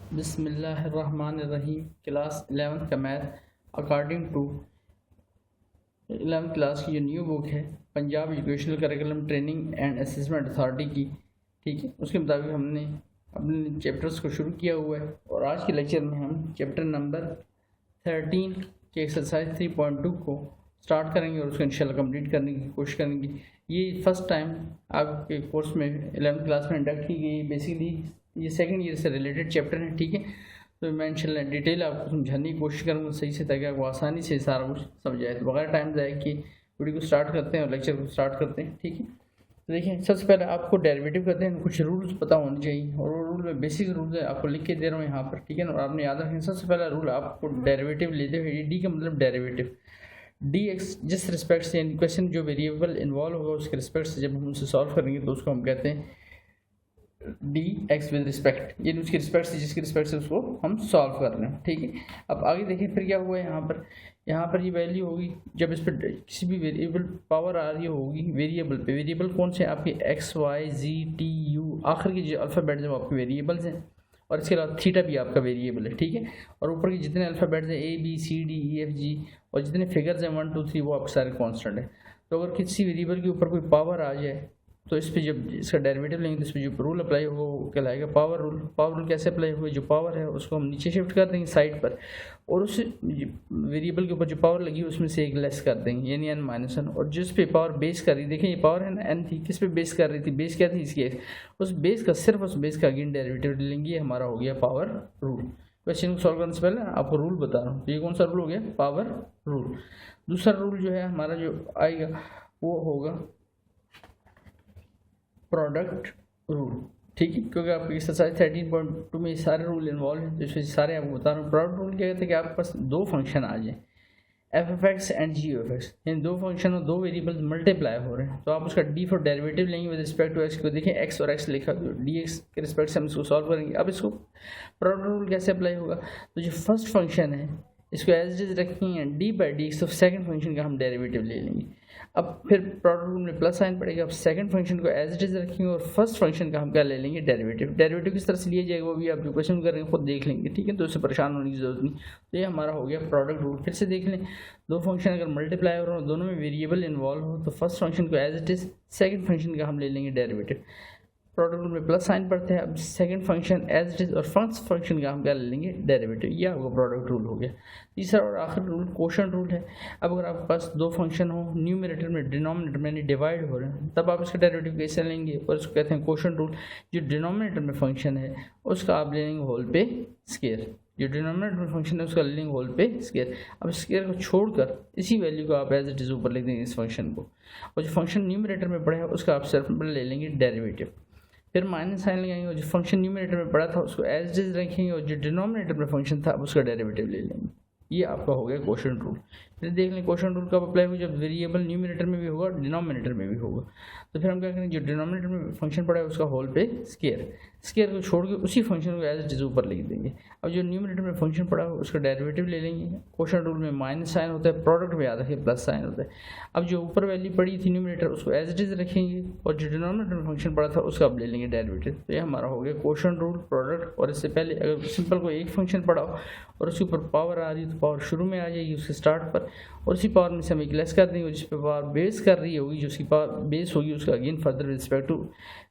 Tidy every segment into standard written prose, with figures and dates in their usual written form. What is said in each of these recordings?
बिस्मिल्लाहिर्रहमानिर्रहीम। Class 11th का math according to 11th class की जो न्यू बुक है Punjab educational curriculum training and assessment authority की, ठीक है, उसके मुताबिक हमने अपने चैप्टर्स को शुरू किया हुआ है और आज के लेक्चर में हम चैप्टर नंबर 13 के एक्सरसाइज 3.2 को स्टार्ट करेंगे और उसको इंशाल्लाह कंप्लीट करने की कोशिश करेंगे। ये फर्स्ट टाइम आपके कोर्स में 11th क्लास में इंडक्ट की गई। बेसिकली ये सेकंड ईयर से रिलेटेड चैप्टर है, ठीक है। तो मैं इंशाल्लाह डिटेल आपको समझाने की कोशिश करूँगा सही से, ताकि आपको आसानी से सारा कुछ समझ आए। तो बगैर टाइम ज़ाया कि वीडियो को स्टार्ट करते हैं और लेक्चर को स्टार्ट करते हैं, ठीक है। तो देखिए, सबसे पहले आपको डेरिवेटिव करते हैं कुछ रूल्स पता होने चाहिए, और वो रूल में बेसिक रूल है आपको लिख के दे रहा हूँ यहाँ पर, ठीक है ना। और आपने याद रखें सबसे पहला रूल आपको डेरिवेटिव लेते हुए, डी का मतलब डेरिवेटिव, डी एक्स जिस रिस्पेक्ट से क्वेश्चन जो वेरिएबल इन्वॉल्व होगा उसके रिस्पेक्ट से जब हम उसे सॉल्व करेंगे तो उसको हम कहते हैं डी एक्स विद रिस्पेक्ट, ये उसकी रिस्पेक्ट से जिसकी रिस्पेक्ट से उसको हम सॉल्व कर रहे हैं, ठीक है। अब आगे देखिए फिर क्या हुआ है यहाँ पर ये वैल्यू होगी जब इस पर किसी भी वेरिएबल पावर आ रही होगी वेरिएबल पे। वेरिएबल कौन से आपके X Y Z T U, आखिर के जो अल्फ़ाबेट्स हैं वो आपके वेरिएबल्स हैं, और इसके अलावा थीटा भी आपका वेरिएबल है, ठीक है। और ऊपर के जितने अल्फ़ाबेट्स हैं A B C D E F G और जितने फिगर्स हैं 1 2 3 वो आपके सारे कॉन्स्टेंट है। तो अगर किसी वेरिएबल के ऊपर कोई पावर आ जाए तो इस पर जब इसका डेरिवेटिव लेंगे तो इस पर जो रूल अप्लाई होगा वो कहलाएगा पावर रूल। पावर रूल कैसे अप्लाई होगा, जो पावर है उसको हम नीचे शिफ्ट कर देंगे साइड पर, और उस वेरिएबल के ऊपर जो पावर लगी उसमें से एक लेस कर देंगे, यानी n-1। और जिस पे पावर बेस कर रही, देखिए ये पावर है ना n थी, किस पे बेस कर रही थी, बेस क्या थी इसकी, उस बेस का सिर्फ उस बेस का अगेन डेरिवेटिव ले लेंगे। ये हमारा हो गया पावर रूल। क्वेश्चन को सॉल्व करने से पहले आपको रूल बता रहा हूँ, तो ये कौन सा रूल हो गया, पावर रूल। दूसरा रूल जो है हमारा जो आएगा वो होगा प्रोडक्ट रूल, ठीक है, क्योंकि आपकी एक्सरसाइज 13.2 में सारे रूल इन्वॉल्व हैं, तो इसमें सारे आपको बता रहा हूँ। प्रोडक्ट रूल क्या कहते हैं कि आपके पास दो फंक्शन आ जाए f f x and g f x, इन दो फंक्शन और दो वेरिएबल्स मल्टीप्लाई हो रहे हैं, तो आप उसका डी फॉर डेरिवेटिव लेंगे विद रिस्पेक्ट टू एक्स को। देखिए एक्स और एक्स लिखा तो डी एक्स के रिस्पेक्ट से हम इसको सॉल्व करेंगे। अब इसको प्रोडक्ट रूल कैसे अप्लाई होगा, तो जो फर्स्ट फंक्शन है इसको एज इट इज रखेंगे डी बाई डी एक्स, तो सेकंड फंक्शन का हम डेरिवेटिव ले लेंगे। अब फिर प्रोडक्ट रूल में प्लस साइन पड़ेगा, अब सेकंड फंक्शन को एज इट इज रखेंगे और फर्स्ट फंक्शन का हम क्या ले लेंगे, डेरिवेटिव। डेरिवेटिव किस तरह से लिया जाएगा वो भी आप जो क्वेश्चन कर रहे हैं खुद देख लेंगे, ठीक है, तो उससे परेशान होने की जरूरत नहीं। तो ये हमारा हो गया प्रोडक्ट रूल। फिर से देख लें, दो फंक्शन अगर मल्टीप्लाई हो रहे हो, दोनों में वेरिएबल इन्वॉल्व हो, तो फर्स्ट फंक्शन को as it is, second function का हम ले लेंगे डेरिवेटिव। प्रोडक्ट रूल में प्लस साइन पड़ते हैं, अब second function as it is और फर्स्ट फंक्शन का हम क्या ले लेंगे, डेरिवेटिव। ये आपका प्रोडक्ट रूल हो गया। तीसरा और आखिरी रूल क्वोशंट रूल है। अब अगर आपके पास दो फंक्शन हो न्यूमरेटर में डिनोमिनेटर में डिवाइड हो रहे हैं, तब आप इसका डेरिवेटिव कैसे लेंगे, और इसको कहते हैं क्वोशंट रूल। जो डिनोमिनेटर में फंक्शन है उसका आप ले लेंगे होल पे स्क्वायर, जो डिनोमिनेटर में फंक्शन है उसका ले लेंगे होल पे स्क्वायर। अब स्क्वायर को छोड़कर इसी वैल्यू को आप एज इट इज ऊपर लिख देंगे इस फंक्शन को, और जो फंक्शन न्यूमरेटर में पड़ा है उसका आप सिर्फ ले लेंगे डेरिवेटिव। फिर माइनस साइन लगाएंगे और जो फंक्शन न्यूमरेटर में पड़ा था उसको एज इज रखेंगे, और जो डिनोमिनेटर में फंक्शन था उसका डेरिवेटिव ले लेंगे। ये आपका हो गया क्वोशंट रूल। फिर देख लें क्वोशंट रूल कब अप्लाई होगा, जब वेरिएबल न्यूमरेटर में भी होगा और डिनोमिनेटर में भी होगा। तो फिर हम क्या करेंगे, जो डिनोमिनेटर में फंक्शन पड़ा है उसका होल पे स्क्वायर को छोड़ के उसी फंक्शन को एज इट इज ऊपर लिख देंगे। अब जो न्यूमरेटर में फंक्शन पड़ा है उसका डेरिवेटिव ले लेंगे। क्वोशंट रूल में माइनस साइन होता है, प्रोडक्ट में याद रखिए प्लस साइन होता है। अब जो ऊपर वैल्यू पड़ी थी न्यूमरेटर उसको एज इट इज रखेंगे, और जो डिनोमिनेटर में फंक्शन पड़ा था उसका अब ले लेंगे डेरिवेटिव। तो ये हमारा हो गया क्वोशंट रूल, प्रोडक्ट। और इससे पहले अगर सिंपल कोई एक फंक्शन पड़ा हो और उसके ऊपर पावर आ रही है तो पावर शुरू में आ जाएगी उसके स्टार्ट पर, और उसी पावर में से हम एक लेस कर देंगे, जिस पर पावर बेस कर रही होगी, जो उसकी पावर बेस होगी उसका again further with respect two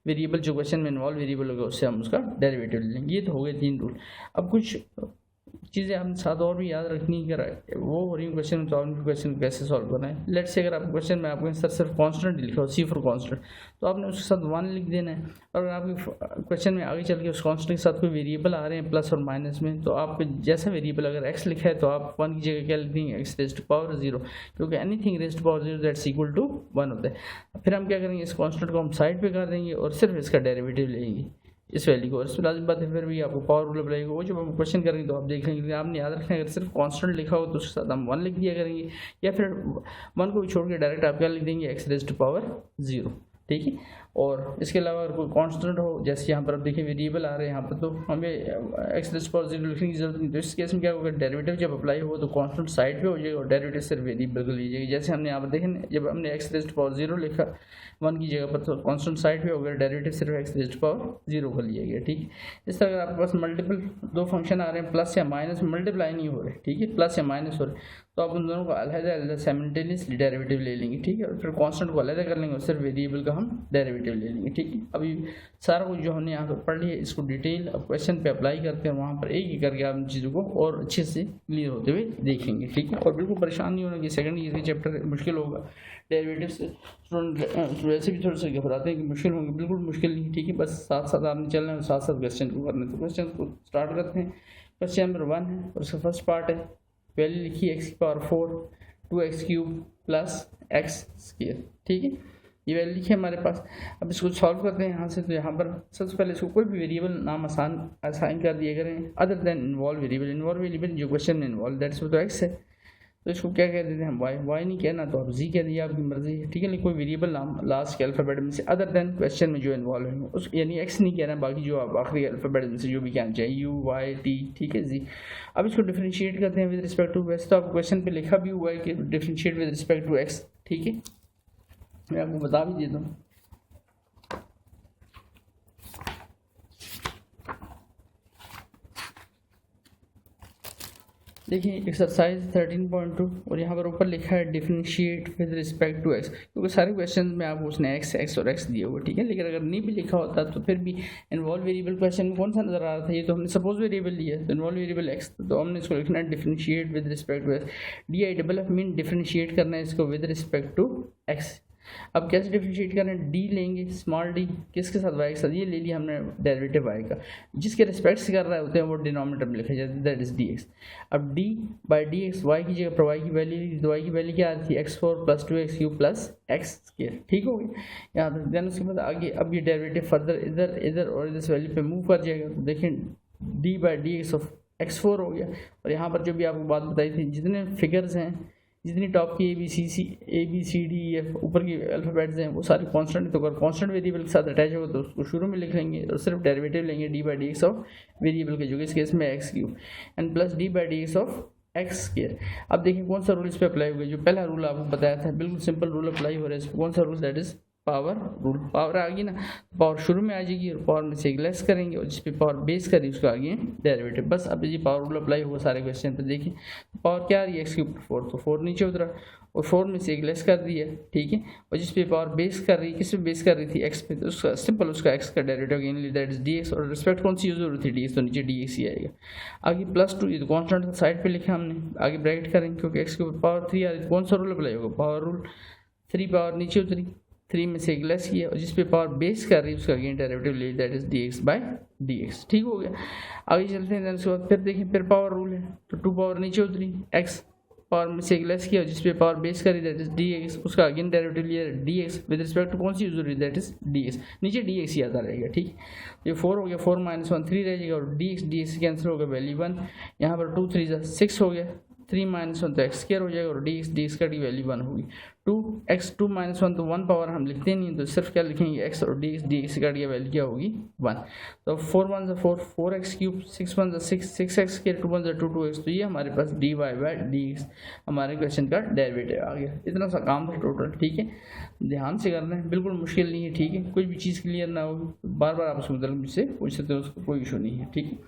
variable जो क्वेश्चन में इन्वॉल्व वेरिएबल होगा उससे हम उसका डेरिवेटिव ले लेंगे। ये तो हो गए 3 रूल। अब कुछ चीज़ें हम साथ और भी याद रखनी है, वो हो रही है क्वेश्चन में, तो आपने क्वेश्चन कैसे सॉल्व करना है। लेट्स से अगर आप क्वेश्चन में आपको आंसर सिर्फ कांस्टेंट लिखा हो, सी फॉर कांस्टेंट, तो आपने उसके साथ 1 लिख देना है। और अगर आपके क्वेश्चन में आगे चल के उस कांस्टेंट के साथ कोई वेरिएबल आ रहे हैं प्लस और माइनस में, तो आप जैसा वेरिएबल अगर एक्स लिखा है तो आप 1 की जगह क्या लिख देंगे, एक्स रेज टू पावर 0, क्योंकि anything raise to power 0 that's equal to 1 होता है। फिर हम क्या करेंगे, इस कांस्टेंट को हम साइड पे कर देंगे और सिर्फ इसका डेरिवेटिव लेंगे इस वैल्यू को। और इसमें लाजिम बात है फिर भी आपको पावर रूल अप्लाई होगा, वो जब हम क्वेश्चन करेंगे तो आप देख लेंगे। आपने याद रखना है अगर सिर्फ कांस्टेंट लिखा हो तो उसके साथ हम 1 लिख दिया करेंगे, या फिर 1 को भी छोड़ के डायरेक्ट आप क्या लिख देंगे, एक्स रेज टू पावर 0, ठीक है। और इसके अलावा अगर कोई कांस्टेंट हो, जैसे यहाँ पर अब देखिए वेरिएबल आ रहे हैं यहाँ पर, तो हमें एक्स रेज़ पावर 0 लिखने की जरूरत नहीं। तो इस केस में क्या होगा, डेरिवेटिव जब अप्लाई हो तो कांस्टेंट साइड पे हो जाएगा और डेरिवेटिव सिर्फ वेरिएबल को लीजिएगा। जैसे हमने यहाँ पर देखें, जब हमने एक्स रेज़ पावर 0 लिखा 1 की जगह पर, तो कांस्टेंट साइड पे हो गया, डेरिवेटिव सिर्फ एक्स रेज़ पावर 0 को लिया गया। ठीक है, इस तरह अगर आपके पास मल्टीपल दो फंक्शन आ रहे हैं, प्लस या माइनस मल्टीप्लाई नहीं हो रहे, ठीक है, प्लस या माइनस हो रहे, तो आप उन दोनों को अलग-अलग साइमल्टेनियसली डेरिवेटिव ले लेंगे। ठीक है, और फिर कांस्टेंट को अलग कर लेंगे और सिर्फ वेरिएबल का हम डेरिवेटिव ले लेंगे। ठीक है, अभी सारा कुछ जो हमने यहाँ पर पढ़ लिया इसको डिटेल अब क्वेश्चन पे अप्लाई करते हैं, वहाँ पर एक ही करके आप इन चीज़ों को और अच्छे से क्लियर होते हुए देखेंगे। ठीक है, और बिल्कुल परेशान नहीं होना कि सेकंड ईयर के चैप्टर मुश्किल होगा, डेरिवेटिव से स्टूडेंट वैसे भी थोड़े से घबराते हैं कि मुश्किल होंगे, बिल्कुल मुश्किल नहीं। ठीक है, बस साथ साथ आपने चलना है, साथ साथ क्वेश्चन को करना है। तो क्वेश्चन को स्टार्ट करते हैं। क्वेश्चन नंबर 1 है और उसका फर्स्ट पार्ट है, वैल्यू लिखिए एक्स की power 4 2x cube plus x square. ठीक है, ये वैल्यू लिखी है हमारे पास। अब इसको सॉल्व करते हैं यहाँ से। तो यहाँ पर सबसे पहले इसको कोई भी वेरिएबल नाम असाइन कर दिए करें अदर देन इन्वॉल्व वेरिएबल जो क्वेश्चन में इन्वॉल्व, दैट्स तो एक्स है, तो इसको क्या कह देते हैं हम वाई नहीं कहना तो आप जी कह दिया, आपकी मर्जी है। ठीक है, कोई वेरिएबल नाम लास्ट के अल्फ़ाबेट में से अदर देन क्वेश्चन में जो इन्वॉल्व है उस, यानी एक्स नहीं कहना, बाकी जो आप आखिरी अल्फ़ाबेट में से जो भी कहना चाहिए यू वाई टी। ठीक है जी, अब इसको डिफरेंशिएट करते हैं विद रिस्पेक्ट टू, वैसे तो आपको क्वेश्चन पे लिखा भी हुआ है कि differentiate with respect to x. ठीक है, मैं आपको बता भी देता हूँ। देखिए एक्सरसाइज 13.2 और यहाँ पर ऊपर लिखा है differentiate with respect to x, क्योंकि सारे क्वेश्चन में आपको उसने एक्स और एक्स दिए हुए। ठीक है, लेकिन अगर नहीं भी लिखा होता तो फिर भी इन्वॉल्व वेरिएबल क्वेश्चन में कौन सा नजर आ रहा था, ये तो हमने सपोज वेरिएबल लिया है, तो इन्वॉल्व वेरिएबल एक्स, तो हमने इसको लिखना है differentiate with respect to x. DIFF mean differentiate करना है इसको विद रिस्पेक्ट टू एक्स। अब कैसे डिफरेंशिएट करना है, डी लेंगे, स्मॉल डी किसके साथ, वाई के साथ, ये ले लिया हमने डेरिवेटिव वाई का, जिसके रिस्पेक्ट से कर रहे होते हैं वो डिनोमिनेटर में लिखा जाता है, दैट इज dx। अब d by d x, y की जगह पर वाई की वैल्यू, तो वाई की वैल्यू क्या आती है x4 plus 2x cube plus x square. ठीक हो गया यहाँ तक। देन उसके बाद आगे अब ये डेरिवेटिव फर्दर इधर और इस वैल्यू पे मूव कर जाएगा, तो देखें d by d x of x4 हो गया। और यहाँ पर जो भी आपको बात बताई थी, जितने फिगर्स हैं, जितनी टॉप की A B C D E F ऊपर की अल्फ़ाबेट्स हैं वो सारे कांस्टेंट, तो अगर कांस्टेंट वेरिएबल के साथ अटैच होगा तो उसको शुरू में लिख लेंगे और सिर्फ डेरिवेटिव लेंगे D by d x of variable के, जो कि इस केस में x cube and plus d by d x of x square. अब देखिए कौन सा रूल इस पर अप्लाई हुआ, जो पहला रूल आपको बताया था बिल्कुल सिंपल रूल अप्लाई हो रहा है इस पर। कौन सा rule, that is power rule. Power आ गई ना, पावर शुरू में आ जाएगी और पावर में से एक लेस करेंगे और जिस पे पावर बेस करी उसका आगे डेरिवेटिव। बस अब ये पावर रूल अप्लाई हुआ सारे क्वेश्चन पे। देखिए पावर क्या आ रही है, एक्स के ऊपर 4, तो 4 नीचे उतरा और 4 में से एक लेस कर दिया। ठीक है, और जिस पे पावर बेस कर रही है, किस पे बेस कर रही थी, एक्स पे, तो उसका सिंपल उसका एक्स का derivative gain that is dx, और रिस्पेक्ट कौन सी यूज हो रही थी, dx, तो नीचे dx ही आएगा। आगे +2, ये तो कॉन्स्टेंट साइड पे लिखा हमने, आगे ब्रैकेट करेंगे क्योंकि एक्स के ऊपर पावर 3 आ रही थी। कौन सा रूल अप्लाई होगा, पावर रूल। 3 पावर नीचे उतरी, 3 में से एक लेस किया और जिस पे पावर बेस कर रही है उसका अगेन डेरिवेटिव ले, that is dx by dx। ठीक हो गया, आगे चलते हैं। उसके बाद फिर देखें, फिर पावर रूल है, तो 2 पावर नीचे उतरी, x पावर में से एक लेस किया और जिस पे पावर बेस करी दैट इज dx, उसका अगेन डेरिवेटिव लिया dx विद रिस्पेक्ट टू कौन सी यूज हो रही है, दैट इज dx, नीचे dx ही आता रहेगा। ठीक, ये 4 हो गया, 4 - 1 3 रह जाएगा और dx कैंसिल होगा, वैल्यू 1। यहाँ पर 2 3 6 हो गया, 3 - 1 तो एक्स स्क्वायर हो जाएगा और dx का डी वैल्यू 1 होगी। 2x 2 - 1 तो 1 पावर हम लिखते नहीं, तो सिर्फ क्या लिखेंगे x और dx का डी वैल्यू क्या होगी 1। तो 4 1 4 4x cube, 6 1 6 6x square, 2 1 2 2x, तो ये हमारे पास dy बाय dx हमारे क्वेश्चन का डेरिवेटिव आ गया। इतना सा काम था टोटल। ठीक है, ध्यान से करना है, बिल्कुल मुश्किल नहीं है। ठीक है, कोई भी चीज़ क्लियर ना होगी बार बार आप उसको मुझसे पूछ सकते हो, उसको कोई इशू नहीं है। ठीक है,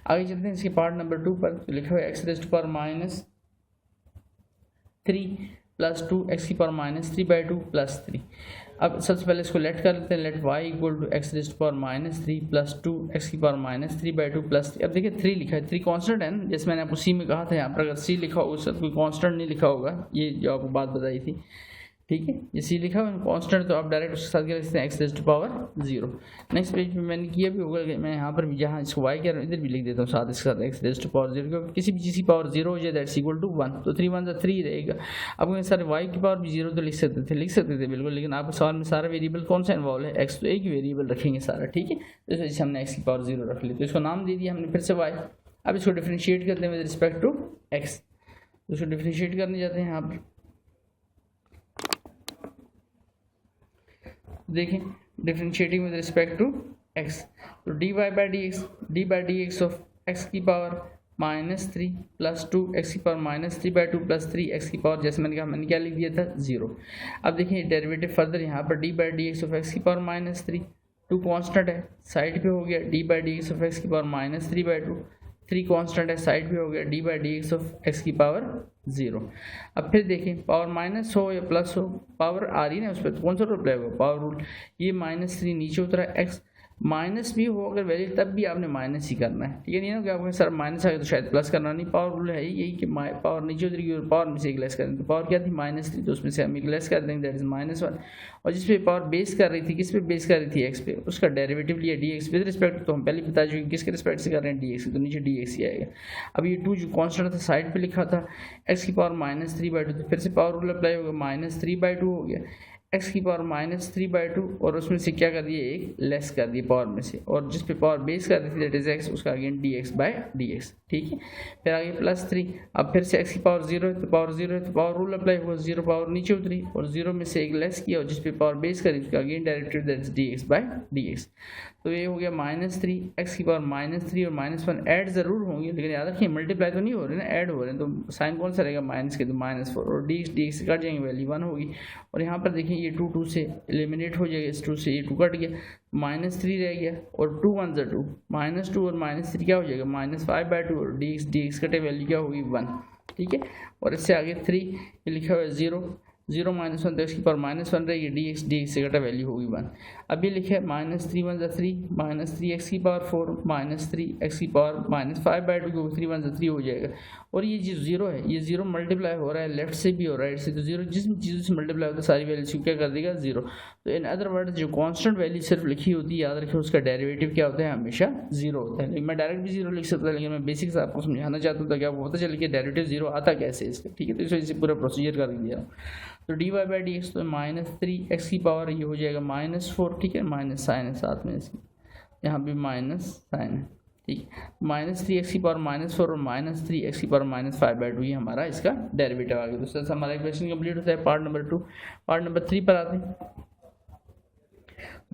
आगे चलते हैं इसके पार्ट नंबर 2 पर। तो लिखा हुआ है x raised to power -3 plus 2 x की पावर -3/2 प्लस 3। अब सबसे पहले इसको लेट कर लेते हैं, let y equal to x raised to power -3 plus 2 x की पावर -3/2 प्लस 3। अब देखिए 3 लिखा है, 3 कांस्टेंट है ना, जैसे मैंने आपको सी में कहा था, यहाँ पर अगर सी लिखा होगा उससे कोई कांस्टेंट नहीं लिखा होगा, ये जो आपको बात बताई थी। ठीक है, ये सी लिखा हुआ कांस्टेंट, तो आप डायरेक्ट उसके साथ क्या लिखते हैं, x raised to power 0। Next page पे मैंने किया भी होगा, मैं यहाँ पर भी जहाँ इसको y कह रहा हूँ इधर भी लिख देता हूँ साथ इसके साथ एक्स रेज़्ड टू पावर 0, क्योंकि किसी भी चीज़ की पावर 0 हो जाए दैट्स इक्वल टू 1, तो 3 1 3 रहेगा। अब सारे y की पावर भी 0 तो लिख सकते थे बिल्कुल, लेकिन आपके सवाल में सारा वेरिएबल कौन सा इन्वॉल्व है, x, तो एक ही वेरिएबल रखेंगे सारा। ठीक है, तो इस वजह से हमने x की पावर 0 रख ली, तो इसको नाम दे दिया हमने फिर से y। अब इसको डिफरेंशिएट करते हैं विद रिस्पेक्ट टू x, तो इसको डिफरेंशिएट करने जाते हैं यहाँ पर। देखें differentiating with respect to x, तो dy by dx of x की पावर -3 प्लस 2 x की पावर -3/2 प्लस 3 x की पावर, जैसे मैंने कहा मैंने क्या लिख दिया था 0। अब देखिए डेरिवेटिव फर्दर यहाँ पर dy by dx of x की पावर -3, 2 कांस्टेंट है साइड पे हो गया, dy by dx of x की पावर -3/2, 3 कांस्टेंट है साइड पे हो गया, dy by dx of x की पावर 0। अब फिर देखें पावर माइनस हो या प्लस हो, पावर आ रही है ना उस पर, तो कौन सा रूल अप्लाई होगा, पावर रूल। ये -3 नीचे उतरा, x माइनस भी हो अगर वैल्यू तब भी आपने माइनस ही करना है, ठीक है। नहीं ना कि आपको सर माइनस आ गया तो शायद प्लस करना नहीं, पावर रूल है यही कि पावर नीचे उतरेगी और पावर में से एक लेस कर देंगे, तो पावर क्या थी -3, तो उसमें से हम एक लेस कर देंगे, दैट इज -1। और जिस पे पावर बेस कर रही थी, किस पे बेस कर रही थी, एक्स पे, उसका डेरिवेटिव लिया dx विद रिस्पेक्ट, तो हम पहले बता चुके किसके रिस्पेक्ट से कर रहे हैं, dx, तो नीचे dx ही आएगा। अब ये 2 जो कॉन्स्टेंट था साइड पे लिखा था x की पावर -3/2, तो फिर से पावर रूल अप्लाई होगा, -3/2 हो गया, x की पावर -3/2 और उसमें से क्या कर दिए, एक लेस कर दिए पावर में से, और जिस पे पावर बेस कर दी थी दैट इज x, उसका अगेन dx/dx, ठीक है। फिर आगे +3, अब फिर से x की पावर 0 है तो पावर 0 है तो पावर रूल अप्लाई हुआ, 0 पावर नीचे उतरी और 0 में से एक लेस किया और जिस पे पावर बेस करी उसका again derivative that is dx/dx। तो ये हो गया -3, x की पावर -3 और -1 ऐड ज़रूर होंगे, लेकिन याद रखिए मल्टीप्लाई तो नहीं हो रहे ना, ऐड हो रहे हैं, तो साइन कौन सा रहेगा माइनस के, तो -4 और dx से कट जाएंगे, वैल्यू 1 होगी। और यहाँ पर देखिए ये 2 से एलिमिनेट हो जाएगा, इस 2 से ये 2 कट गया, -3 रह गया और 2 1 ज़ा 2, -2 और -3 क्या हो जाएगा, -5/2 और dx कटे वैल्यू क्या होगी 1, ठीक है। और इससे आगे 3 ये लिखा हुआ है 0 -1 तो इसकी पावर -1 रहेगी, dx से घटा वैल्यू होगी 1। अब ये लिखा है -3 1 = 3, -3x की पावर 4, -3x की पावर -5/2, क्योंकि 3 1 = 3 हो जाएगा। और ये जो 0 है, ये 0 मल्टीप्लाई हो रहा है लेफ्ट से भी और राइट से, तो 0 जिस चीज़ से मल्टीप्लाई होता है सारी वैल्यूज क्या कर देगा 0। तो इन अदर वर्ड जो कांस्टेंट वैल्यू सिर्फ लिखी होती है, याद रखिए उसका डेरिवेटिव क्या होता है, हमेशा 0 होता है। लेकिन मैं डायरेक्ट भी 0 लिख सकता था, लेकिन मैं बेसिक्स आपको समझाना चाहता हूँ ताकि आपको पता चले कि डेरिवेटिव 0 आता कैसे इसका, ठीक है। तो इस वजह से पूरा प्रोसीजर कर दिया। तो dy by dx तो -3x की पावर ये हो जाएगा -4, ठीक है, माइनस साइन है साथ में इसमें, यहाँ भी माइनस साइन है, ठीक है। -3x की पावर -4 और -3x की पावर -5/2 ये हमारा इसका डेरिवेटिव आ गया। तो इससे हमारा इक्वेशन कंप्लीट होता है पार्ट नंबर 2। पार्ट नंबर 3 पर आते हैं।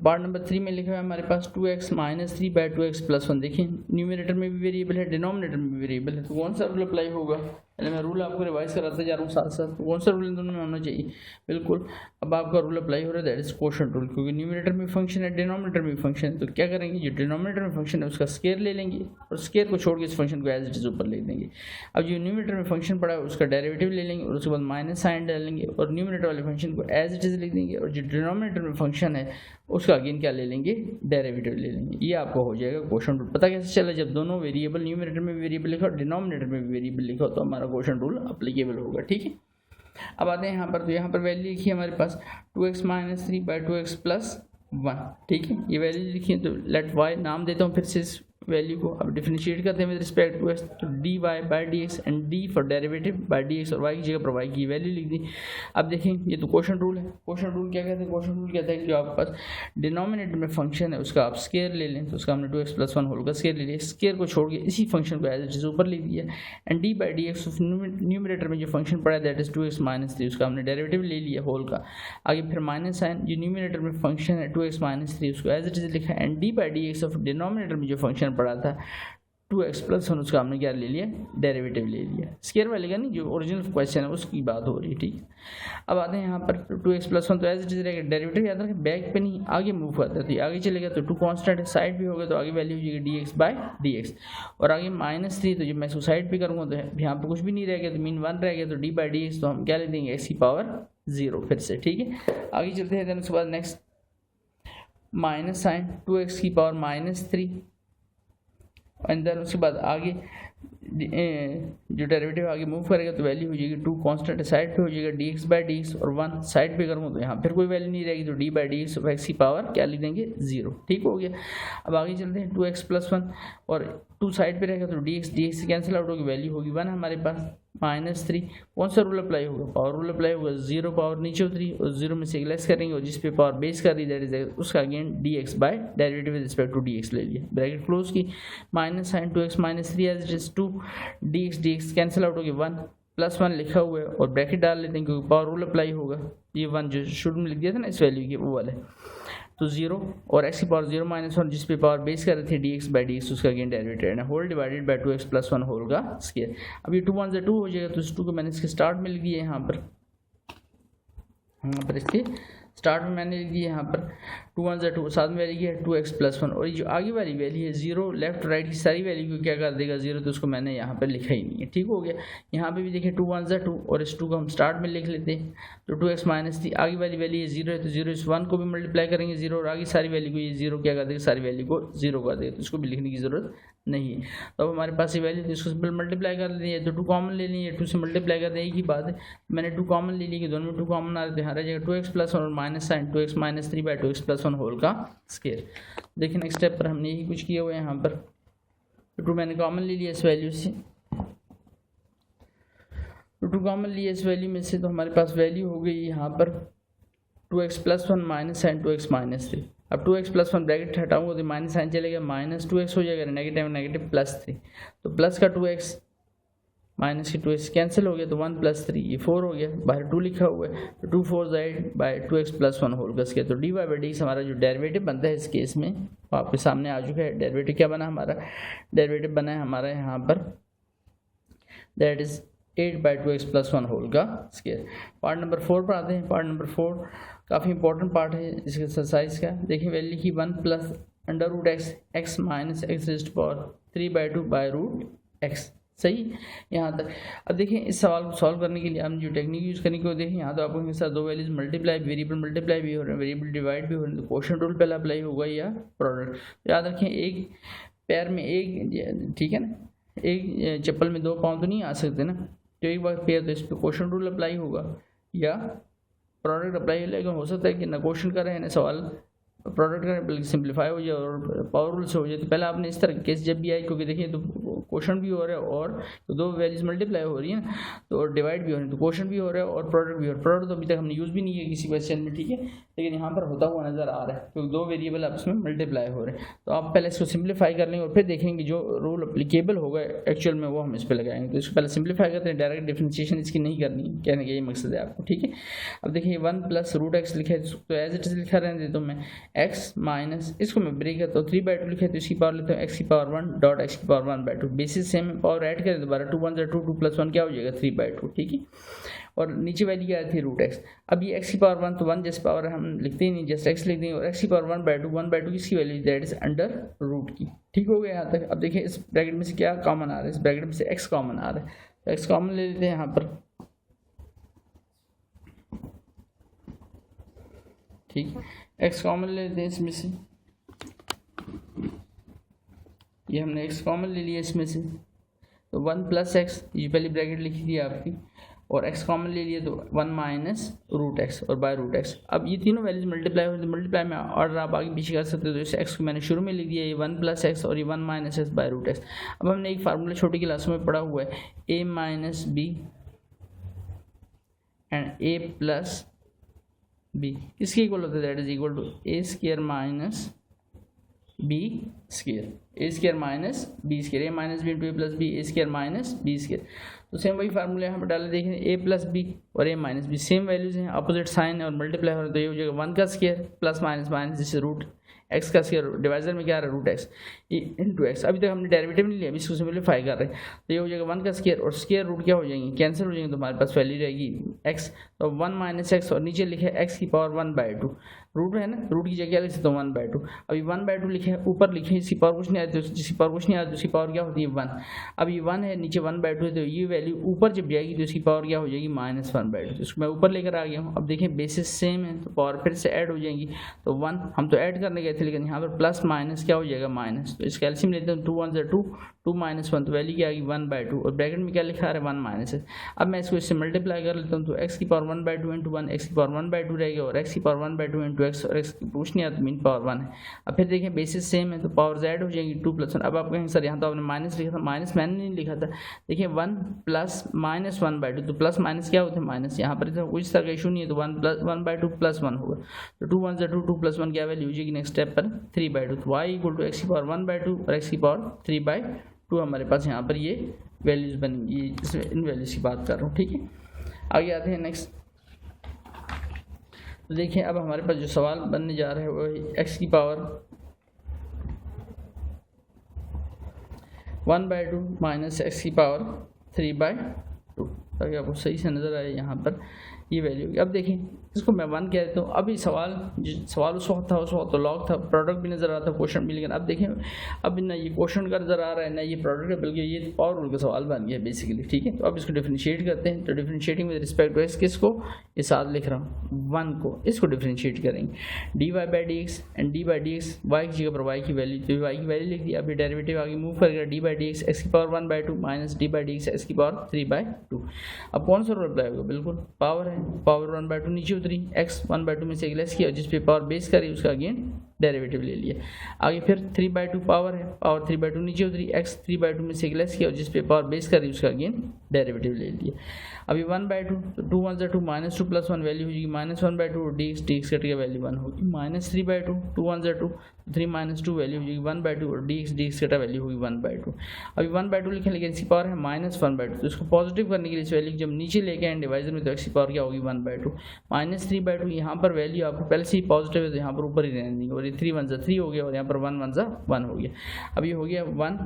पार्ट नंबर 3 में लिखा है हमारे पास 2x -3/2x + 1। देखिए न्यूमरेटर में भी वेरिएबल है, डिनोमिनेटर में भी वेरिएबल है, तो कौन सा रूल अप्लाई होगा, पहले मैं रूल आपको रिवाइज कराता जा रहा हूँ साथ साथ, तो कौन सा रूल इन दोनों में होना चाहिए, बिल्कुल अब आपका रूल अप्लाई हो रहा है दैट इज कोशेंट रूल, क्योंकि न्यूमरेटर में फंक्शन है डिनोमिनेटर में फंक्शन है, तो क्या करेंगे, जो डिनोमिनेटर में फंक्शन है उसका स्केयर ले लेंगे और स्केयर को छोड़ के इस फंक्शन को एज इट इज ऊपर ले देंगे। अब जो न्यूमरेटर में फंक्शन पड़ा है उसका डेरिवेटिव ले लेंगे और उसके बाद माइनस साइन डालेंगे और न्यूमरेटर वाले फंक्शन को एज इट इज लिख देंगे, और जो डिनोमिनेटर में फंक्शन है उसका अगेन क्या ले लेंगे, डेरिवेटिव ले लेंगे। ये आपको हो जाएगा कोशेंट रूल। पता कैसे चला, जब दोनों वेरिएबल न्यूमरेटर में वेरिएबल लिखा और डिनोमिनेटर में वेरिएबल लिखा तो हमारा कोशेंट रूल अप्लीकेबल होगा, ठीक है। अब आते हैं यहाँ पर, तो यहाँ पर वैल्यू लिखी है हमारे पास 2x - 3/2x + 1, ठीक है, ये वैल्यू लिखी है। तो लेट y नाम देता हूँ फिर से इस वैल्यू को, अब डिफरेंशिएट करते हैं विद रिस्पेक्ट टू x, तो dy by dx and d for derivative by dx और y की जगह पर y की वैल्यू लिख दी। अब देखें ये तो कोशेंट रूल है। कोशेंट रूल क्या कहते हैं, कोशेंट रूल कहता है कि जो आपके पास डिनोमिनेटर में फंक्शन है उसका आप स्केयर ले लें, तो उसका हमने 2x + 1 होल का स्केयर ले लिया, स्केयर को छोड़ के इसी फंक्शन को एज इट इज ऊपर लिख दिया, and d by dx of numerator में जो फंक्शन पड़ा है दैट इज 2x - 3, उसका हमने डेरिवेटिव ले लिया होल का, आगे फिर माइनस साइन, जो न्यूमरेटर में फंक्शन है 2x - 3 उसको एज इट इज लिखा, and d by dx of denominator में जो फंक्शन पड़ा था 2x + 1 उसका हमने क्या ले लिया, डेरिवेटिव ले लिया। स्केयर वाले का नहीं, जो ओरिजिनल क्वेश्चन है उसकी बात हो रही है, ठीक है। अब आते हैं यहाँ पर 2x + 1 तो एज इट इज रहेगा, डेरिवेटिव याद रखें बैक पे नहीं आगे मूव करता है, तो आगे चलेगा तो 2 कांस्टेंट है, साइड भी होगा तो आगे वैल्यू हो जाएगी dx by dx, और आगे -3 तो जब मैं इसको साइड पे करूँगा तो यहाँ पर कुछ भी नहीं रह गया, तो मीन 1 रह गया, तो d by dx तो हम क्या ले देंगे x की पावर 0 फिर से, ठीक है। आगे चलते हैं, देन उसके बाद नेक्स्ट माइनस साइन 2x की पावर -3 अंदर, उसके बाद आगे जो डेरिवेटिव आगे मूव करेगा तो वैल्यू हो जाएगी 2 कांस्टेंट साइड पे हो जाएगा dx by dx, और 1 साइड पे करूँगा तो यहाँ फिर कोई वैल्यू नहीं रहेगी, तो d by dx of x की पावर क्या लिख देंगे 0, ठीक हो गया। अब आगे चलते हैं 2x + 1 और 2 साइड पे रहेगा तो dx से कैंसिल आउट होगी, वैल्यू होगी 1 हमारे पास, -3 कौन सा रूल अप्लाई होगा, पावर रूल अप्लाई होगा, 0 पावर नीचे उतरी और 0 में से लेस करेंगे और जिस पे पावर बेस कर दी दैट इज उसका again dx by derivative with respect to dx ले लिया, ब्रैकेट क्लोज की, minus sign 2x - 3 as it is 2 dx cancel out होगी 1 +1 लिखा हुआ है और ब्रैकेट डाल लेते हैं क्योंकि पावर रूल अप्लाई होगा, ये 1 जो शुरू में लिख दिया था ना इस वैल्यू की वो वाला है। तो 0 और x की पावर 0 माइनस 1 जिस पे पावर बेस कर रहे थे dx बाई dx उसका अगेन डेरिवेटिव है whole divided by 2x plus 1 whole का स्क्वायर। अब ये 2 1 से 2 हो जाएगा तो इस 2 को मैंने इसके स्टार्ट में लिख दिया यहाँ पर इसके स्टार्ट में मैंने लिख दिया यहाँ पर 2 1 से 2 साथ में वैल्यू है 2x प्लस 1 और ये जो आगे वाली वैल्यू है 0 लेफ्ट राइट की सारी वैल्यू को क्या कर देगा 0 तो उसको मैंने यहाँ पर लिखा ही नहीं है। ठीक हो गया। यहाँ पे भी देखिए 2 1 से 2 और इस 2 को हम स्टार्ट में लिख लेते हैं तो 2x माइनस 3 आगे वाली वैल्यू है 0 है तो 0 इस 1 को भी मल्टीप्लाई करेंगे 0 और आगे सारी वैल्यू को ये 0 क्या कर देगा सारी वैल्यू को 0 कर देगा तो इसको भी लिखने की ज़रूरत नहीं है। तो अब हमारे पास ये वैल्यू तो इसको सिंपल मल्टीप्लाई कर लेते हैं तो 2 कॉमन ले लेंगे 2 से मल्टीप्लाई कर दें एक ही बात है। मैंने 2 कॉमन ले लिया कि दोनों में 2 कॉमन आ रहे थे यहाँ रह जाएगा 2x प्लस 1 और minus sign 2x minus 3 by 2x plus 1 whole का स्क्वायर। देखिए नेक्स्ट स्टेप पर हमने यही कुछ किया हुआ है यहाँ पर 2 मैंने कॉमन ले लिया इस वैल्यू से 2 कॉमन लिया इस वैल्यू में से तो हमारे पास वैल्यू हो गई यहाँ पर 2x plus 1 minus sign 2x minus 3। अब 2x प्लस 1 ब्रैकेट हटाऊंगा तो माइनस साइन चलेगा माइनस 2x हो जाएगा नेगेटिव नेगेटिव प्लस 3 तो प्लस का 2x माइनस की 2x कैंसिल हो गया तो 1 प्लस 3 ये 4 हो गया बाहर 2 लिखा हुआ है तो 2 4 8 बाई 2x प्लस 1 होल का स्क्वायर। तो डी वाई बाई डी हमारा जो डेरिवेटिव बनता है इस केस में आपके सामने आ चुका है। डेरिवेटिव क्या बना हमारा डेरिवेटिव बना है हमारा यहाँ पर that is 8 by 2x plus 1 whole का स्क्वायर। पार्ट नंबर 4 पर आते हैं। पार्ट नंबर 4 काफ़ी इंपॉर्टेंट पार्ट है इस एक्सरसाइज का। देखिए वैल्यू की 1 plus under root x minus x raised to power 3 by 2 by root x. सही यहाँ तक। अब देखिए इस सवाल को सॉल्व करने के लिए हम जो टेक्निक यूज़ करने को देखें यहाँ तो आपको हमेशा 2 वैल्यूज मल्टीप्लाई वेरिएबल मल्टीप्लाई भी हो रहे हैं वेरिएबल डिवाइड भी हो रहे हैं तो क्वोशंट रूल पहले अप्लाई होगा या प्रोडक्ट। याद रखें एक पैर में एक ठीक है ना एक चप्पल में 2 पाँव तो नहीं आ सकते ना तो एक बार पेयर तो इस पर क्वोशंट रूल अप्लाई होगा या प्रोडक्ट अप्लाई हो। लेकिन हो सकता है कि ना क्वेश्चन का रहे ना सवाल प्रोडक्ट का बल्कि सिंप्लीफाई हो जाए और पावर रूल से हो जाए। तो पहले आपने इस तरह केस जब भी आए क्योंकि देखिए तो क्वेश्चन भी हो रहा है और तो 2 वैल्यूज मल्टीप्लाई हो रही है ना तो और डिवाइड भी हो रही है तो क्वेश्चन भी हो रहा है और प्रोडक्ट भी हो रहा है। प्रोडक्ट तो अभी तक हमने यूज़ भी नहीं किया किसी क्वेश्चन में ठीक है लेकिन यहाँ पर होता हुआ नज़र आ रहा है क्योंकि 2 वेरिएबल आपस में मल्टीप्लाई हो रहे हैं। तो आप पहले इसको सिंप्लीफाई कर लेंगे और फिर देखेंगे जो रूल अप्लीकेबल होगा एक्चुअल में वो हम इस पर लगाएंगे। तो इसको पहले सिंप्लीफाई करते हैं डायरेक्ट डिफरेंशिएशन इसकी नहीं करनी कहने का यही मकसद है आपको ठीक है। अब देखिए 1 प्लस रूट एक्स लिखा है तो एज इट इज लिखा रहने देता हूँ मैं एक्स माइनस इसको मैं ब्रेक करता हूँ 3 बाई 2 लिखा है तो इसकी पावर लेता हूँ एक्स की पावर 1 डॉट एक्स की power 1 by 2 basis same power add करें दोबारा 2 1 2 2 प्लस 1 क्या हो जाएगा 3 बाई 2 ठीक है। और नीचे वैल्यू क्या थी रूट एक्स। अब ये एक्स की पावर 1 तो 1 जैसे पावर हम लिखते ही नहीं जस्ट एक्स लिख देंगे और एक्स की पावर 1 बाई 2 किसकी value that is under root की। ठीक हो गया यहाँ तक। अब देखिए इस ब्रैकेट में से क्या कॉमन आ रहा है इस ब्रैकेट में से एक्स कॉमन आ रहा है तो एक्स कॉमन ले लेते हैं यहाँ पर ठीक है एक्स कॉमन ले लेते हैं इसमें से ये हमने एक्स कॉमन ले लिया इसमें से तो 1 प्लस एक्स ये पहली ब्रैकेट लिखी थी आपकी और x कॉमन ले लिया तो 1 माइनस रूट एक्स और बाय रूट एक्स। अब ये तीनों वैल्यूज मल्टीप्लाई हो तो मल्टीप्लाई में ऑर्डर आप आगे पीछे कर सकते हो तो इस x को मैंने शुरू में लिख दिया ये 1 प्लस एक्स और ये 1 minus x by root x. अब हमने एक फार्मूला छोटी क्लासों में पढ़ा हुआ है a minus b and a plus b किसके इक्वल होता है that is equal to a square minus b square a square minus b square a minus b into a plus b a square minus b square. तो same वही formula यहाँ पर डाले देखें a plus b और a minus b same values हैं opposite sign और multiply हो रहा है तो ये हो जाएगा 1 का स्क्वायर प्लस माइनस माइनस जिससे रूट एक्स का स्क्वायर डिवाइजर में क्या आ रहा है रूट एक्स इंटू एक्स। अभी तक हमने डेरिवेटिव नहीं लिया अभी इसको सिंप्लीफाई कर रहे हैं तो ये हो जाएगा 1 का स्क्वायर और स्क्वायर रूट क्या हो जाएंगे कैंसिल हो जाएंगे तो हमारे पास वैल्यू रहेगी एक्स तो 1 माइनस एक्स और नीचे लिखे एक्स की पावर 1 बाई 2 रूट है ना रूट की जगह लिख सकते हो 1 बाई 2। अभी 1 बाई 2 लिखे ऊपर लिखे इसकी पावर कुछ नहीं आती जिसकी पावर कुछ नहीं आती उसकी पावर क्या होती है 1। अब ये 1 है नीचे 1 बाई 2 है तो ये वैल्यू ऊपर जब जाएगी तो इसकी पावर क्या हो जाएगी माइनस 1 बाई 2 तो इसको मैं ऊपर लेकर आ गया हूँ। अब देखें बेसिस सेम है तो पावर फिर से ऐड हो जाएंगी तो 1 हम तो ऐड करने गए थे लेकिन यहाँ पर प्लस माइनस क्या हो जाएगा माइनस तो इसका एलसीएम लेते हैं 2 1 से 2 2 माइनस 1 तो वैल्यू क्या आएगी 1 बाई 2 और ब्रैकेट में क्या लिखा है 1 माइनस है। अब मैं इसको इससे मल्टीप्लाई कर लेता हूँ तो एक्स की पावर 1 बाई 2 इंटू 1 एक्स की पावर 1 बाई 2 रहेगी और एक्स की पावर 1 बाई 2 इंटू एक्स और एक्स की कुछ नहीं आता मीन पावर 1 है। अब फिर देखें बेसिस सेम है तो पावर ऐड हो जाएगी 2 प्लस 1। अब आप कहेंगे सर यहाँ तो आपने माइनस लिखा था माइनस मैंने नहीं लिखा था देखिए 1 प्लस माइनस 1 बाई 2 तो प्लस माइनस क्या होता है माइनस यहाँ पर कुछ तरह का इशू नहीं है तो 1 प्लस 1 बाई 2 प्लस 1 होगा तो 2 1 से 2 2 प्लस 1 क्या वैल्यू हो जाएगी नेक्स्ट स्टेप पर 3 बाई 2 तो y इक्वल टू एक्स की पावर 1 बाई 2 और एक्स की पावर 3 बाई 2 हमारे पास यहाँ पर ये वैल्यूज बनेंगी इन वैल्यूज की बात कर रहा हूँ ठीक है। आगे आते हैं नेक्स्ट तो देखिए अब हमारे पास जो सवाल बनने जा रहा है वो एक्स की पावर 1/2 माइनस एक्स की पावर 3/2, ताकि आपको सही से नज़र आए यहाँ पर ये वैल्यू होगी। अब देखिए इसको मैं 1 कह देता हूँ। अभी सवाल उस वक्त था, तो लॉग था, प्रोडक्ट भी नज़र आता क्वेश्चन भी, लेकिन अब देखें अब ना ये क्वेश्चन का नज़र आ रहा है ना ये प्रोडक्ट है, बल्कि ये पावर रूल का सवाल बन गया बेसिकली। ठीक है, तो अब इसको डिफरेंशिएट करते हैं। तो differentiating with respect to x किसको, ये साथ लिख रहा हूँ 1 को, इसको डिफरेंशिएट करेंगे dy/dx एंड dy/dx y की जगह पर y की वैल्यू, तो y की वैल्यू लिख दी। अभी डेरिवेटिव आगे मूव करेगा dy/dx x की पावर 1/2 माइनस dy/dx x की पावर 3/2। अब कौन सा रूल अप्लाई होगा, बिल्कुल पावर है, पावर 1/2 नीचे उतरी, x 1/2 में से लेस किया, जिस पे पावर बेस करी उसका अगेन डेरिवेटिव ले लिया। आगे फिर 3/2 पावर है, पावर 3/2 नीचे उतरी, x 3/2 में से लेस किया, जिस पे पावर बेस करी उसका अगेन डेरिवेटिव ले लिया। अभी 1/2 तो 2 1 2 -2 + 1 वैल्यू हो जाएगी -1/2 और dx कट के वैल्यू 1 होगी, -3/2 2 1 2 3 -2 वैल्यू हो जाएगी 1/2 और dx कटा वैल्यू होगी 1/2। अभी 1/2 लिखें, लेकिन इसकी पावर है -1/2, तो इसको पॉजिटिव करने के लिए इस वैल्यू जब नीचे लेके आए डिवाइजर में, तो x की पावर क्या होगी 1/2 -3/2। यहाँ पर वैल्यू आपको पहले से ही पॉजिटिव है तो यहाँ पर ऊपर ही रहने देंगे, और ये 3 1 3 हो गया और यहाँ पर 1 1 1 हो गया। अब ये हो गया 1,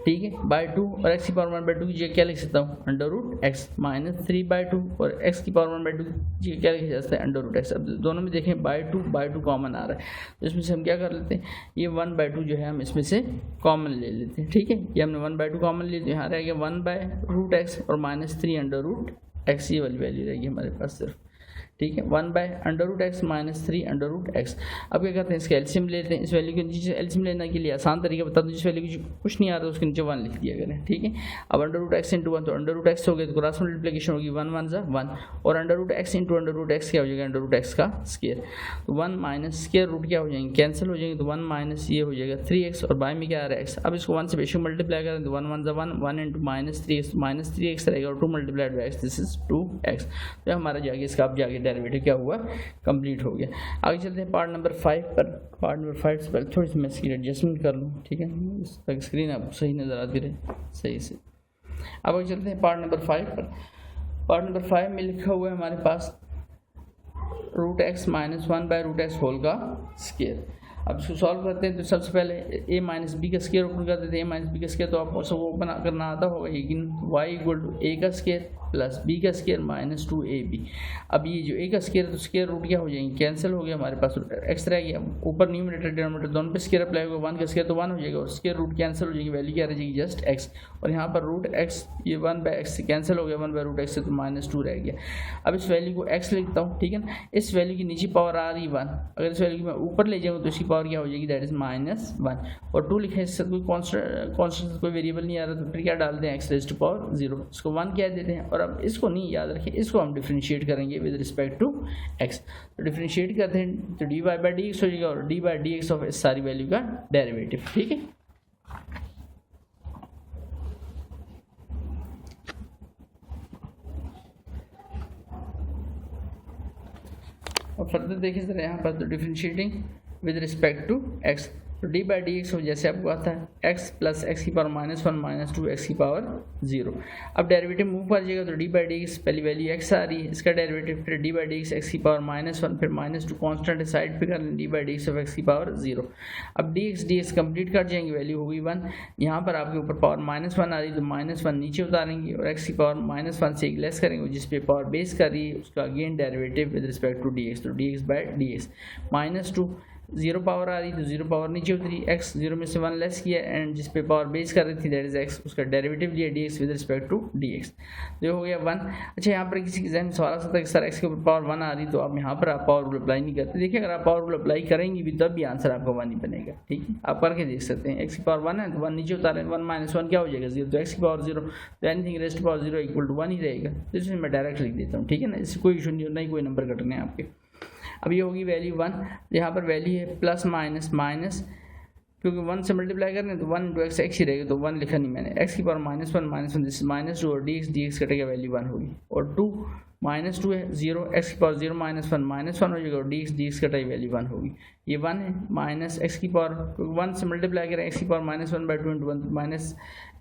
ठीक है, /2 और x की पावर 1/2 की जगह क्या लिख सकता हूँ √x -3/2 और x की पावर 1/2 की जगह क्या लिखा जा सकता है √x। अब दोनों में देखें /2 कॉमन आ रहा है, तो इसमें से हम क्या कर लेते हैं, ये 1/2 जो है हम इसमें से कॉमन ले लेते हैं। ठीक है, ये हमने 1/2 कॉमन ले लिया, यहाँ रह गया 1/√x और -3/√x, ये वाली वैल्यू रहेगी हमारे पास सिर्फ। ठीक है, 1/√x -3/√x। अब क्या करते हैं, इसका एलसीएम लेते हैं। इस वैल्यू के नीचे एलसीएम लेने के लिए आसान तरीका बता दूं, जिस वैल्यू की कुछ नहीं आ रहा उसके नीचे 1 लिख दिया करें। ठीक है, अब √x × 1 तो √x हो गया, तो क्रॉस मल्टीप्लिकेशन होगी 1 1 1 और √x × √x क्या हो जाएगा √x का स्क्वायर, तो 1 माइनस स्क्वायर रूट क्या हो जाएंगे, कैंसिल हो जाएंगे, तो 1 माइनस ये हो जाएगा 3x और बाय में क्या आ रहा है x। अब इसको 1 से बेशक मल्टीप्लाई करें तो 1 1 1 × -3x रहेगा और 2 × x, दिस इज 2x। तो हमारा जाके इसका अब जाके डेरिवेटिव क्या हुआ, कंप्लीट हो गया। आगे चलते हैं पार्ट नंबर 5 पर। पार्ट नंबर 5 से पहले थोड़ी सी मैं इसकी एडजस्टमेंट कर लूँ, ठीक है, ताकि स्क्रीन आपको सही नज़र आती रहे सही से। अब आगे चलते हैं पार्ट नंबर 5 पर। पार्ट नंबर 5 में लिखा हुआ है हमारे पास √x - 1/√x होल का स्क्वायर। अब इसको सॉल्व करते हैं तो सबसे पहले a माइनस बी का स्क्वायर ओपन कर देते हैं। a माइनस बी का स्क्वायर तो आपको सब ओपन करना आता होगा, लेकिन y = a का स्क्वायर प्लस b का स्क्वायर -2ab। अब ये जो a का स्क्वायर तो स्क्वायर रूट क्या हो जाएंगे, कैंसिल हो गया, हमारे पास x रह गया, ऊपर न्यूमरेटर डिनोमिनेटर दोनों पे स्क्वायर अप्लाई होगा, 1 का स्क्वायर तो 1 हो जाएगा और स्क्वायर रूट कैंसिल हो जाएगी, वैल्यू क्या रह जाएगी जस्ट x, और यहाँ पर √x ये 1/x से कैंसिल हो गया, 1/√x से तो -2 रह गया। अब इस वैल्यू को x लिखता हूँ, ठीक है ना, इस वैल्यू की नीचे पावर आ रही 1, अगर इस वैल्यू की मैं ऊपर ले जाऊँ तो इसकी पावर क्या हो जाएगी, दैट इज -1 और 2 लिखा है, इससे कोई कॉन्स्टेंट कोई वेरिएबल नहीं आ रहा तो फिर क्या डालते हैं x⁻⁴, इसको 1 कह देते हैं। और अब इसको नहीं याद रखिए, इसको हम डिफरेंशिएट करेंगे विद रिस्पेक्ट टू x, तो डिफरेंशिएट करते हैं तो dy/dx हो जाएगा और dy/dx ऑफ इस सारी वैल्यू का डेरिवेटिव। ठीक है, और फर्दर देखिए जरा यहाँ पर, तो differentiating with respect to x, तो dy/dx हो जैसे आपको आता है x + x की पावर -1 - 2 x की पावर 0। अब डेरिवेटिव मूव कर जाएगा तो dy/dx पहली वैल्यू x आ रही है, इसका डेरिवेटिव फिर dy/dx x की पावर -1 फिर -2 कांस्टेंट साइड पे कर लें, dy/dx ऑफ x की पावर 0। अब dx कंप्लीट कर जाएंगे, वैल्यू होगी 1, यहाँ पर आपके ऊपर पावर -1 आ रही है तो -1 नीचे उतारेंगे और x की पावर -1 से लेस करेंगे, जिस पे पावर बेस कर रही है उसका again derivative with respect to dx, तो dx/dx -2 0 पावर आ रही तो 0 पावर नीचे उतरी, x 0 में से 1 लेस किया एंड जिस पे पावर बेस कर रही थी दैट इज x, उसका डेरिवेटिव लिया dx with respect to dx, जो हो गया 1। अच्छा, यहाँ पर किसी के जहन सवाल आ सकता है कि सर x के ऊपर पावर 1 आ रही तो आप यहाँ पर आप पावर रूल अप्लाई नहीं करते। देखिए, अगर आप पावर रूल अप्लाई करेंगे भी तब भी आंसर आपका 1 ही बनेगा। ठीक है, आप करके देख सकते हैं, x की पावर 1 है तो 1 नीचे उतारें, 1 - 1 क्या हो जाएगा 0, तो x की पावर 0 तो एनीथिंग रेज़ टू पावर 0 = 1 ही रहेगा। तो इसमें मैं डायरेक्ट लिख देता हूँ, ठीक है ना, इससे कोई इशू नहीं होता, कोई नंबर कटने हैं आपके। अब ये होगी वैल्यू 1, यहाँ पर वैल्यू है प्लस माइनस, क्योंकि 1 से मल्टीप्लाई कर रहे हैं तो 1 × x ही रहेगा, तो 1 लिखा नहीं मैंने, x की पावर -1 दिस -2 और dx कटेगा वैल्यू 1 होगी, और 2 माइनस टू है, जीरो एक्स की पावर जीरो माइनस वन हो जाएगा, डी एक्स कटाई वैल्यू वन होगी, ये वन है, माइनस एक्स की पावर वन से मल्टीप्लाई करें एक्स की power minus one by two into one, minus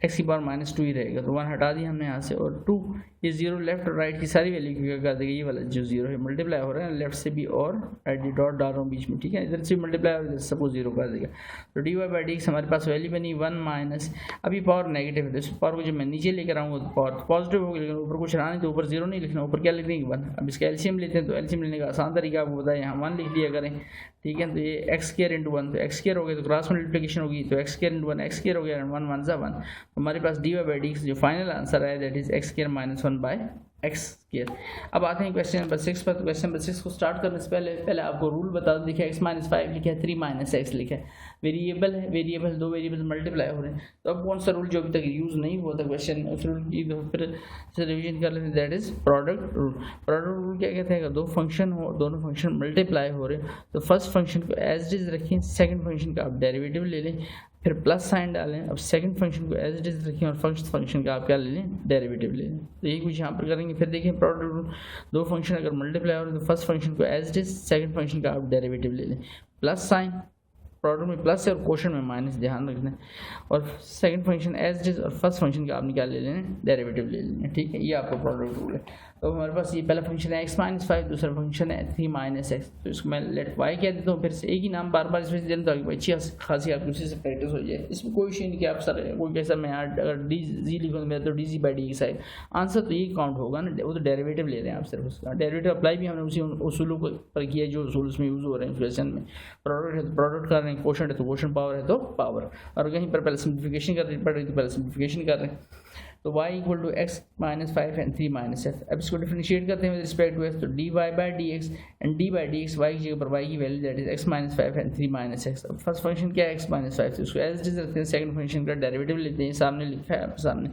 x की पावर माइनस टू ही रहेगा, तो वन हटा दिया हमने यहाँ से, और टू ये जीरो लेफ्ट और राइट की सारी वैल्यू की क्या कर देगा, ये वाला जो जीरो है मल्टीप्लाई हो रहा है लेफ्ट से भी और राइट डॉट डाल रहा हूँ बीच में, ठीक है, इधर से मल्टीप्लाई और इधर सपोज जीरो कर देगा, तो d y by d x हमारे पास वैल्यू बनी वन माइनस, अभी पावर नेगेटिव है तो इस पावर को जब मैं नीचे लेकर आऊँगा तो पावर पॉजिटिव होगी, लेकिन ऊपर कुछ रहा नहीं तो ऊपर जीरो नहीं लिखना, ऊपर क्या लिख देंगे वन। अब इसका एलसीएम लेते हैं तो एलसीएम लेने का आसान तरीका आपको बताया, यहाँ वन लिख दिया करें, ठीक है, तो ये एक्स स्क्वायर इंटू वन, तो एक्स स्क्वायर हो गया तो क्रॉस मल्टीप्लिकेशन होगी, तो x square into one x square हो गया, वन वन सा वन, हमारे पास d y by d x जो फाइनल आंसर है that is x square minus one by x square. अब आते हैं क्वेश्चन नंबर 6 पर। तो क्वेश्चन नंबर 6 को स्टार्ट करने से पहले आपको रूल बता दो। देखिए एक्स माइनस फाइव लिखा है, 3 माइनस एक्स लिखा है, वेरिएबल है, वेरिएबल दो वेरिएबल मल्टीप्लाई हो रहे हैं, तो अब कौन सा रूल जो अभी तक यूज़ नहीं हुआ था क्वेश्चन में उस रूल की फिर से रिविजन कर लेते हैं, that is product rule. Product rule क्या कहते हैं, अगर दो फंक्शन हो, दोनों फंक्शन मल्टीप्लाई हो रहे हैं तो फर्स्ट फंक्शन को एज इट इज रखें, सेकंड फंक्शन का आप डेरिवेटिव ले लें, फिर प्लस साइन डालें, अब सेकंड फंक्शन को एज इट इज रखें और फर्स्ट फंक्शन का आप क्या ले लें, डेरिवेटिव ले लें। तो यही कुछ यहाँ पर करेंगे। फिर देखें प्रोडक्ट रूल, दो फंक्शन अगर मल्टीप्लाई हो रहे हैं तो फर्स्ट फंक्शन को as it is, second function का आप डेरिवेटिव ले लें, प्लस साइन, प्रोडक्ट में प्लस है और क्वोशंट में माइनस, ध्यान रखना है, और second function as it is और फर्स्ट फंक्शन का आपने क्या ले लेना, डेरिवेटिव ले लेना, ठीक है, ये आपका प्रोडक्ट रूल है। तो हमारे पास ये पहला फंक्शन है एक्स माइनस फाइव, दूसरा फंक्शन है 3 माइनस एक्स, तो इसको मैं लेट वाई कह देता हूँ, फिर से एक ही नाम बार बार इसमें देना ताकि अच्छी खासी आपकी उसी से प्रैक्टिस हो जाए। इसमें कोई इशू नहीं कि आप सर कोई कैसा मैं अगर डी जी लिखूँ मेरा तो D G by d x आए, आंसर तो यही काउंट होगा ना, वो तो डेरिवेटिव ले रहे हैं आप सिर्फ उसका। डेरिवेटिव अप्लाई भी हमने उसी उसूलों पर किया जो उसूल उसमें यूज़ हो रहे हैं क्वेश्चन में। प्रोडक्ट है तो प्रोडक्ट कर रहे हैं, क्वोशंट है तो क्वोशंट, पावर है तो पावर, और कहीं पर पहले सिंप्लीफिकेशन कर रही पड़ रही तो पहले सिंप्लीफिकेशन कर रहे हैं। तो y equal to x minus five and 3 minus x. अब इसको डिफरेंशिएट करते हैं विद रिस्पेक्ट टू एक्स, तो d y by d x and d by d x, y की जगह पर y की value that is x minus five and 3 minus x. अब फर्स्ट फंक्शन क्या है एक्स माइनस फाइव, तो उसको एज इट इज रखते हैं, सेकंड फंक्शन का डेरिवेटिव लेते हैं, सामने लिखा है आपके सामने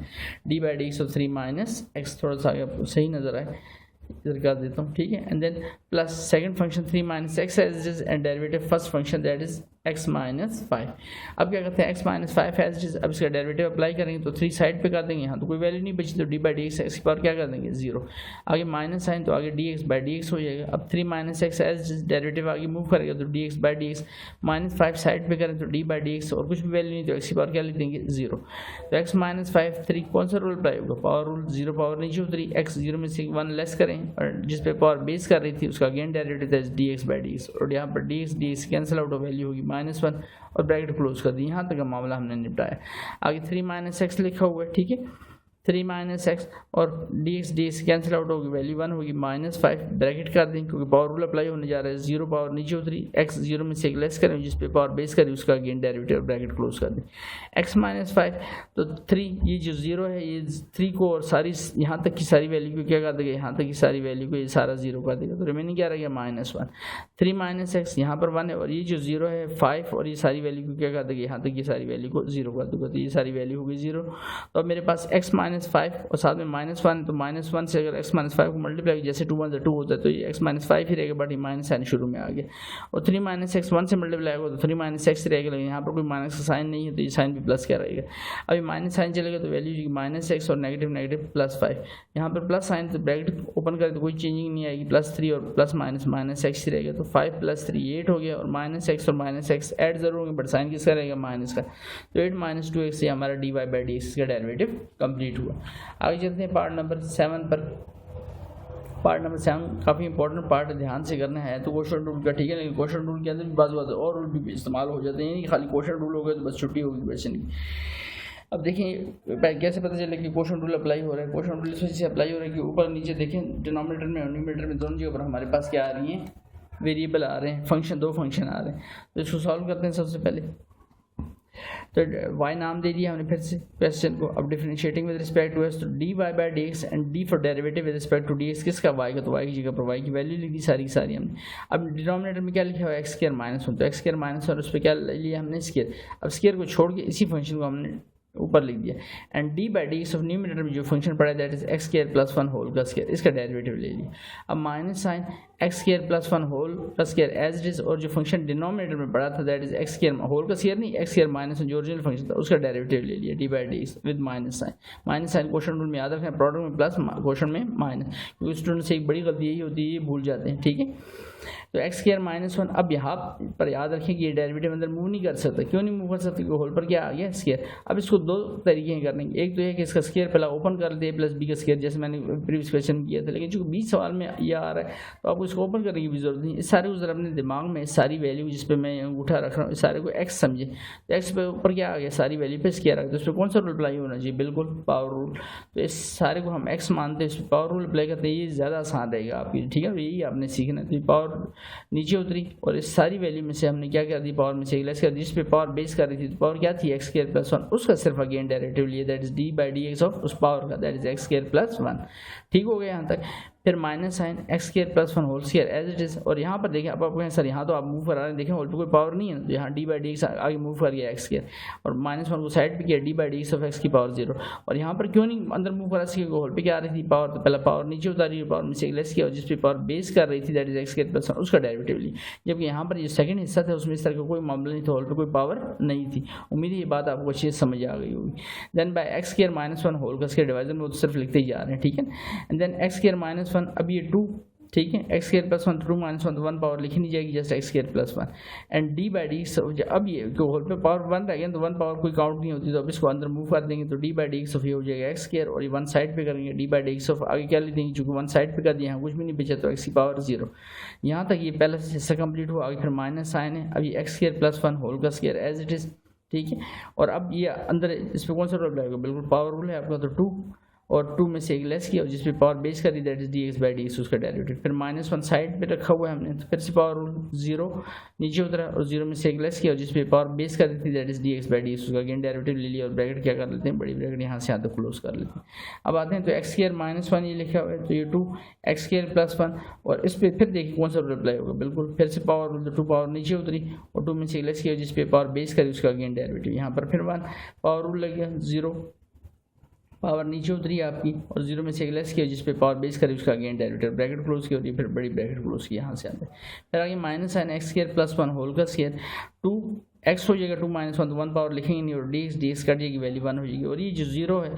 डी बाई डी एक्स और 3 माइनस एक्स, थोड़ा सा आपको सही नजर आए इधर कर देता हूँ, ठीक है, and then plus second function 3 minus x as it is and derivative first function that is x minus five. अब क्या करते हैं x minus five as it is, अब इसका डेरिवेटिव अप्लाई करेंगे तो 3 साइड पे कर देंगे, यहाँ तो कोई वैल्यू नहीं बची, तो d by d x x की पावर क्या कर देंगे 0, आगे माइनस साइन तो आगे d x by d x हो जाएगा। अब 3 minus x as it is derivative आगे मूव करेगा तो d x by d x, minus five side पे करें तो डी बाई डी एक्स, और कुछ भी वैल्यू नहीं तो एक्स की पावर क्या लिख देंगे 0। तो एक्स माइनस फाइव 3 कौन सा रूल अप्लाई होगा, पावर रूल, 0 पावर नीचे उतरी, एक्स 0 में से 1 लेस करें और जिस पे पावर बेस कर रही थी उसका अगेन डेरिवेटिव था D x by d x, और यहाँ पर D x cancel out, value होगी -1 और ब्रैकेट क्लोज कर दी। यहाँ तक का मामला हमने निपटाया। आगे 3 माइनस एक्स लिखा हुआ है, ठीक है, 3 माइनस एक्स और डी एक्स कैंसिल आउट होगी, वैल्यू 1 होगी, -5 ब्रैकेट कर दें क्योंकि पावर रूल अप्लाई होने जा रहा है, 0 पावर नीचे उतरी, एक्स 0 में से 1 लेस करें जिस पे पावर बेस करें उसका अगेन डेरिवेटिव ब्रैकेट क्लोज कर दें। एक्स माइनस फाइव तो 3, ये जो 0 है ये 3 को और सारी यहाँ तक की सारी वैल्यू को क्या कर देगा, यहाँ तक की सारी वैल्यू को ये सारा 0 कर देगा, तो रिमेनिंग क्या रहेगा -1। 3 माइनस एक्स यहाँ पर 1 है और ये जो 0 है 5 और ये सारी वैल्यू को क्या कर देगा, यहाँ तक की सारी वैल्यू को 0 कर देगा, तो ये सारी वैल्यू होगी 0। तो अब मेरे पास एक्स माइनस फाइव और साथ में -1, तो -1 से अगर एक्स माइनस फाइव को मल्टीप्लाई जैसे 2 1 से 2 होता है तो ये एक्स माइनस फाइव ही रहेगा, बट ये माइनस साइन शुरू में आ गया, और 3 माइनस एक्स 1 से मल्टीप्लाई होगा तो 3 माइनस एक्स रहेगा, लेकिन यहाँ पर कोई माइनस का साइन नहीं है तो ये साइन भी प्लस क्या रहेगा। अभी माइनस साइन चलेगा तो वैल्यू माइनस एक्स और नेगेटिव नेगेटिव +5, यहाँ पर प्लस साइन तो ब्रैकेट ओपन करें तो कोई चेंजिंग नहीं आएगी, +3 और प्लस माइनस एक्स ही रहेगा, तो 5 + 3 8 हो गया, और माइनस एक्स और माइनस एक्स ऐड जरूर होंगे बट साइन किसका रहेगा, माइनस का, तो 8 - 2x से हमारा d y by d x का डेरिवेटिव कंप्लीट हुआ। आगे चलते हैं पार्ट नंबर 7 पर। पार्ट नंबर 7 काफ़ी इंपॉर्टेंट पार्ट है, ध्यान से करना है तो क्वेश्चन रूल का, ठीक है, लेकिन क्वेश्चन रूल के अंदर भी बाज़ और रूल भी इस्तेमाल हो जाते हैं, नहीं खाली क्वेश्चन रूल हो गए तो बस छुट्टी होगी क्वेश्चन की। अब देखिए कैसे पता चले कि क्वेश्चन रूल अप्लाई हो रहा है। क्वेश्चन रूल इस वजह से अप्लाई हो रहा है कि ऊपर नीचे देखें डिनोमिनेटर में और न्यूमरेटर में दोनों जगह पर हमारे पास क्या आ रही हैं, वेरिएबल आ रहे हैं, फंक्शन, दो फंक्शन आ रहे हैं, तो इसको सॉल्व करते हैं सबसे पहले। तो y नाम दे दिया हमने फिर से क्वेश्चन को। अब differentiating with respect to x, तो d y by d x and d for derivative with respect to d x, किसका y का, तो y की जगह पर y की वैल्यू लिख दी सारी सारी हमने। अब डिनोमिनेटर में क्या लिखा हुआ है एक्स स्क्वायर -1, तो एक्स स्क्वायर माइनस और उस पर क्या लिया हमने स्क्वायर। अब स्क्वायर को छोड़ के इसी फंक्शन को हमने ऊपर लिख दिया, and d by d x of numerator में जो फंक्शन पड़ा है that is x square +1 whole का स्क्वायर, इसका डेरिवेटिव ले लिया। अब minus sign x square plus one whole का स्क्वायर एज इट इज, और जो फंक्शन डिनोमिनेटर में पढ़ा था that is x square whole का स्क्वायर नहीं, एक्स स्क्वायर माइनस जो ओरिजिनल फंक्शन था उसका डेरिवेटिव ले लिया d by D with minus sign question rule में याद रखें, प्रोडक्ट में प्लस क्वेश्चन में माइनस, क्योंकि स्टूडेंट से एक बड़ी गलती यही होती है, ये भूल जाते हैं, ठीक है। तो एक्स स्क्वायर माइनस वन, अब यहाँ पर याद रखें कि ये डेरिवेटिव अंदर मूव नहीं कर सकता, क्यों नहीं मूव कर सकता, क्योंकि होल पर क्या आ गया स्क्वायर। अब इसको दो तरीके हैं करने के, एक तो है कि इसका स्क्वायर पहला ओपन कर दे प्लस बी का स्क्वायर, जैसे मैंने प्रीवियस क्वेश्चन किया था, लेकिन चूंकि 20 सवाल में यह आ रहा है तो आपको इसको ओपन करने की भी जरूरत नहीं। इस सारे को जरा अपने दिमाग में सारी वैल्यू जिस पे मैं अंगूठा रख रहा हूँ इस सारे को एक्स समझे, तो एक्स पे ऊपर क्या आ गया सारी वैल्यू पे स्क्वायर आ गया, तो इस पर कौन सा रूल अप्लाई होना चाहिए, बिल्कुल पावर रूल। तो इस सारे को हम एक्स मानते हैं, इस पर पावर रूल अप्लाई करते हैं, ये ज़्यादा आसान रहेगा आपकी, ठीक है। यही आपने सीखना है। तो पावर नीचे उतरी और इस सारी वैल्यू में से हमने क्या कर दी, पावर में से लेस कर दी, जिस पे पावर बेस कर रही थी तो पावर क्या थी एक्स स्क्वायर प्लस वन, उसका सिर्फ अगेन डेरिवेटिव लिए that is d by d x of उस पावर का that is x square plus one, ठीक हो गया यहाँ तक। फिर minus sign x square plus one whole square as it is, और यहाँ पर देखें अब आपको सर यहाँ तो आप मूव करा रहे हैं, देखें होल पे कोई पावर नहीं है, तो यहाँ डी बाई डी एक्स आगे मूव कर गया एक्स स्क्वायर, और माइनस वन को साइड पे किया D by d x of x की पावर जीरो, और यहाँ पर क्यों नहीं अंदर मूव करा सके, होल पे क्या आ रही थी पावर, तो पहला पावर नीचे उतारी, पावर में से लेस किया और जिस पे पावर बेस कर रही थी that is x square plus one उसका डेरिवेटिव ली, जबकि यहाँ पर जो सेकंड हिस्सा था उसमें इस तरह का कोई मामला नहीं था, होल पे कोई पावर नहीं थी। उम्मीद है ये बात आपको अच्छी से समझ आ गई होगी। Then by x square minus one whole का स्क्वायर डिवाइजर में तो सिर्फ लिखते ही जा रहे हैं, ठीक है। And then x square minus one, अब ये टू, ठीक है, x square plus one two minus one, तो वन पावर लिखी नहीं जाएगी, just x square plus one and d by d. अब ये होल पे पावर वन रह गया तो वन पावर कोई काउंट नहीं होती, तो अब इसको अंदर मूव कर देंगे तो d by d x of ये हो जाएगा एक्स स्क्वायर, और ये वन साइड पे करेंगे D by d x of आगे क्या लिख देंगे, चूंकि वन साइड पे कर दिया, यहाँ कुछ भी नहीं बचा तो एक्स की पावर जीरो। यहाँ तक ये पहला हिस्सा कंप्लीट हुआ, आगे फिर माइनस साइन है, अब ये x square plus one whole का स्क्वायर एज इट इज, ठीक है। और अब ये अंदर इस पर कौन सा रूल अप्लाई होगा, बिल्कुल पावर रूल है आपका, तो टू और टू में से एक लेस किया और जिस पे पावर बेस करी that is D x by d x उसका डेरिवेटिव, फिर माइनस वन साइड पे रखा हुआ है हमने, तो फिर से पावर रूल जीरो नीचे उतरा और जीरो में से एक लेस किया और जिस पे पावर बेस करी थी that is D x by d x उसका अगेन डेरिवेटिव ले लिया और ब्रैकेट क्या कर लेते हैं, बड़ी ब्रैकेट यहाँ से आते क्लोज कर लेते हैं। अब आते हैं तो एक्स स्क्वायर माइनस वन ये लिखा हुआ है, तो ये two x square plus one, और इस पर फिर देखिए कौन सा रूल अप्लाई होगा, बिल्कुल फिर से पावर रूल, तो टू पावर नीचे उतरी और टू में से एक लेस किया जिस पे पावर बेस करी उसका अगेन डेरिवेटिव, यहाँ पर फिर वन पावर रूल लग गया, जीरो पावर नीचे उतरी आपकी और जीरो में से एक लेस किया जिस पे पावर बेस करी उसका अगेन डेरिवेटिव, ब्रैकेट क्लोज की और ये फिर बड़ी ब्रैकेट क्लोज की, यहाँ से आते हैं। फिर आगे minus sign x square plus one whole का स्क्वायर, टू एक्स हो जाएगा टू माइनस वन, तो वन पावर लिखेंगे नहीं और डी एक्स कट जाएगी, वैल्यू वन हो जाएगी, और ये जो जीरो है,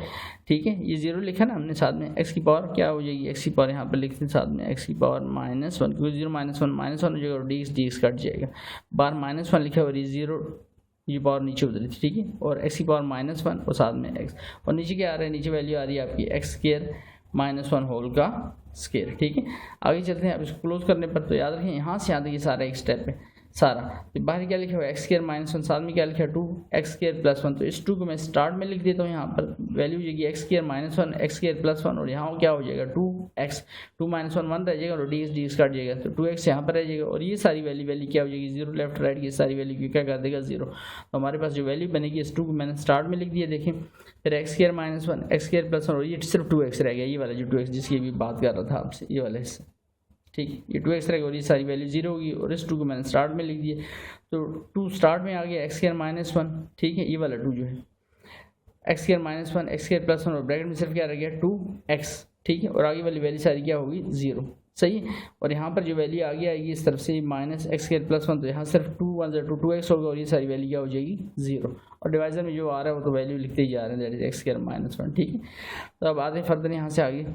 ठीक है, ये जीरो लिखा ना हमने साथ में, एक्स की पावर क्या हो जाएगी, एक्स की पावर यहाँ पर लिखते हैं साथ में एक्स की पावर माइनस वन, क्योंकि जीरो माइनस वन हो जाएगा और डी एक्स कट जाएगा, बार माइनस वन लिखा और ये जीरो ये पावर नीचे उतरी थी, ठीक है, और एक्स की पावर माइनस वन और साथ में एक्स, और नीचे क्या आ रहा है, नीचे वैल्यू आ रही है आपकी x square minus one whole का स्क्वायर, ठीक है। आगे चलते हैं, अब इसको क्लोज करने पर तो याद रखें यहाँ से आते ये सारा एक स्टेप है सारा, तो बाहर क्या लिखा हुआ है एक्स स्क्वायर माइनस वन, साथ में क्या लिखा है two x square plus one, तो इस टू को मैं स्टार्ट में लिख देता हूँ, यहाँ पर वैल्यू हो जाएगी x square minus one x square plus one, और यहाँ क्या हो जाएगा two x, two minus one रह जाएगा और डी एक्स कट जाएगा, तो टू एक्स यहाँ पर रह जाएगा, और ये सारी वैल्यू क्या हो जाएगी जीरो, लेफ्ट राइट की सारी वैल्यू क्या कर देगा जीरो, तो हमारे पास जो वैल्यू बनेगी इस टू को मैंने स्टार्ट में लिख दिया, देखें फिर x square minus one x square plus one, और ये सिर्फ टू एक्स रह गया, ये वाला जो टू एक्स जिसकी भी बात कर रहा था आपसे, ये वाला हिस्सा, ठीक है, ये टू एक्स रहेगा और ये सारी वैल्यू जीरो होगी, और इस टू को मैंने स्टार्ट में लिख दिया, तो टू स्टार्ट में आ गया एक्स स्क्वायर माइनस वन, ठीक है, ये वाला टू जो है x square minus one x square plus one, और ब्रैकेट में सिर्फ क्या रह गया टू एक्स, ठीक है, और आगे वाली वैल्यू सारी क्या होगी जीरो, सही है। और यहाँ पर जो वैल्यू आगे आएगी इस तरफ से minus x square plus one, तो यहाँ सिर्फ टू वन जो टू एक्स होगा और ये सारी वैल्यू क्या हो जाएगी जीरो, और डिवाइजर में जो आ रहा है वो तो वैल्यू लिखते ही जा रहे हैं that is x square minus one, ठीक है। तो अब आते फर्दर यहाँ से आगे,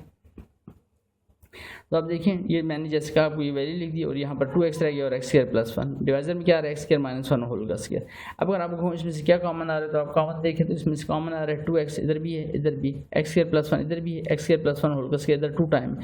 तो अब देखें ये मैंने जैसे कहा आपको ये वैल्यू लिख दी और यहाँ पर टू एक्स रह गया और x square plus one, divisor में क्या आ रहा है x square minus one whole का स्क्वायर। अब अगर आपको इसमें से क्या कॉमन आ रहा है तो आप कॉमन देखें तो इसमें से कॉमन आ रहा है टू एक्स, इधर भी है इधर भी, एक्स स्क्वायर प्लस वन इधर भी है, x square plus one whole का स्क्वायर इधर टू टाइम,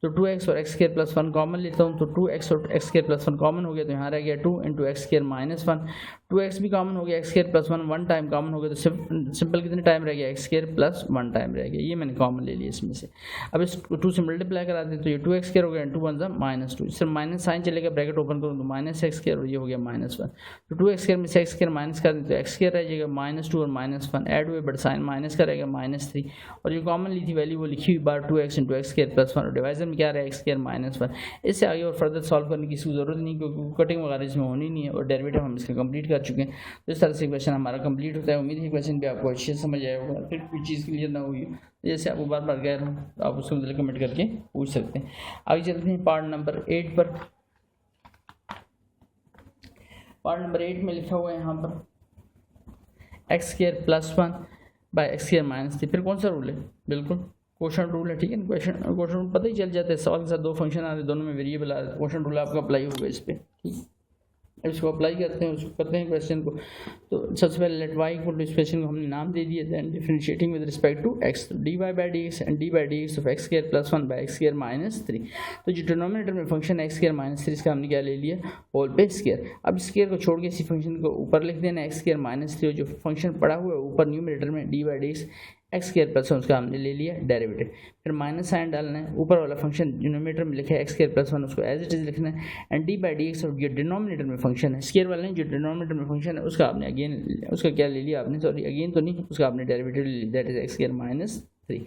तो टू एक्स और x square plus one common लेता हूँ, तो टू एक्स और x square plus one common हो गया, तो यहाँ रह गया two into x square minus one, two x भी कॉमन हो गया, x square plus one one time common हो गया, तो सिंपल कितने टाइम रह गया x square plus one time रह गया, ये मैंने कॉमन ले लिया इसमें से। अब इस टू से मल्टीप्लाई करा दें तो ये टू एक्स स्क्वायर हो गया, टू वन माइनस टू, इससे माइनस साइन चलेगा, ब्रैकेट ओपन करूँ तो माइनस एक्स स्क्वायर और ये हो गया माइनस वन, तो टू एक्स स्क्वायर में से एक्स स्क्वायर माइनस कर दें तो एक्स स्क्वायर रह जाएगा माइनस टू और माइनस वन ऐड हुए बट साइन माइनस का रहेगा माइनस थ्री, और जो कॉमन ली थी वैल्यू वो लिखी हुई बार two x into x square plus one, और डिवाइजर में क्या रहा है एक्स स्क्वायर माइनस वन। इससे आगे और फर्दर सॉल्व करने की जरूरत नहीं क्योंकि कटिंग वगैरह इसमें होनी नहीं है और डेरिवेटिव हम इसका कंप्लीट कर चुके हैं, तो इस तरह से क्वेश्चन हमारा कंप्लीट होता है। उम्मीद है क्वेश्चन भी आपको अच्छे से समझ आया होगा, फिर कोई चीज़ क्लियर ना हुई जैसे आपको बार बार कह रहा हूँ, आप उसको मतलब कमेंट करके पूछ सकते हैं। आगे चलते हैं पार्ट नंबर 8 पर। पार्ट नंबर 8 में लिखा हुआ है यहाँ पर x² + 1 / x² - 3। फिर कौन सा रूल है? बिल्कुल क्वेश्चन रूल है, ठीक है ना। क्वेश्चन रूल पता ही चल जाता है, सवाल के साथ दो फंक्शन आ रहे, दोनों में वेरिएबल आ रहे, क्वेश्चन रूल आपका अप्लाई होगा इस पर, ठीक है। इसको अप्लाई करते हैं, उसको करते हैं क्वेश्चन को। तो सबसे पहले लेट y इक्वल टू इस क्वेश्चन को हमने नाम दे दिया, then differentiating with respect to x, तो dy/dx and dy/dx of x² + 1 / x² - 3। तो जो डिनोमिनेटर में फंक्शन x² - 3 इसका हमने क्या ले लिया? होल पे स्क्वायर। अब स्क्वायर को छोड़ के इसी फंक्शन को ऊपर लिख देना x² - 3, जो फंक्शन पड़ा हुआ है ऊपर न्यूमरेटर में dy/dx x² + 1 उसका हमने ले लिया डेरिवेटिव। फिर माइनस साइन डालना है, ऊपर वाला फंक्शन डिनोमिनेटर में लिखा है x² + 1 उसको एज इट इज लिखना है, एंड dy/dx और जो डिनोमिनेटर में फंक्शन है स्क्वायर वाला नहीं, जो डिनोमिनेटर में फंक्शन है उसका आपने अगेन उसका क्या ले लिया आपने, सॉरी अगेन तो नहीं, उसका आपने डेरिवेटिव ले लिया, दैट इज x² - 3।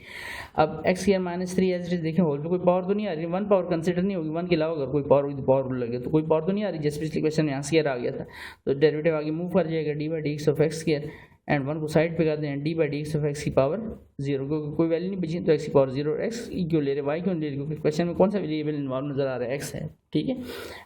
अब x² - 3 एज इट इज देखें, होल पे कोई पावर तो नहीं आ रही, वन पावर कंसिडर नहीं होगी, वन के अलावा अगर कोई पावर होगी तो पावर रूल लगे, तो कोई पावर तो नहीं आ रही, जैसे पिछले क्वेश्चन में यहाँ स्क्वायर आ गया था, तो डेरिवेटिव आगे मूव कर जाएगा dy/dx ऑफ x² एंड 1 को साइड पे कर दें, dy/dx ऑफ x की पावर 0, क्योंकि कोई वैल्यू नहीं बची तो x की पावर 0, x क्यों ले रहे, y क्यों ले रहे, क्योंकि क्वेश्चन में कौन सा वेरिएबल इन्वॉल्व नजर आ रहा है, x है, ठीक है।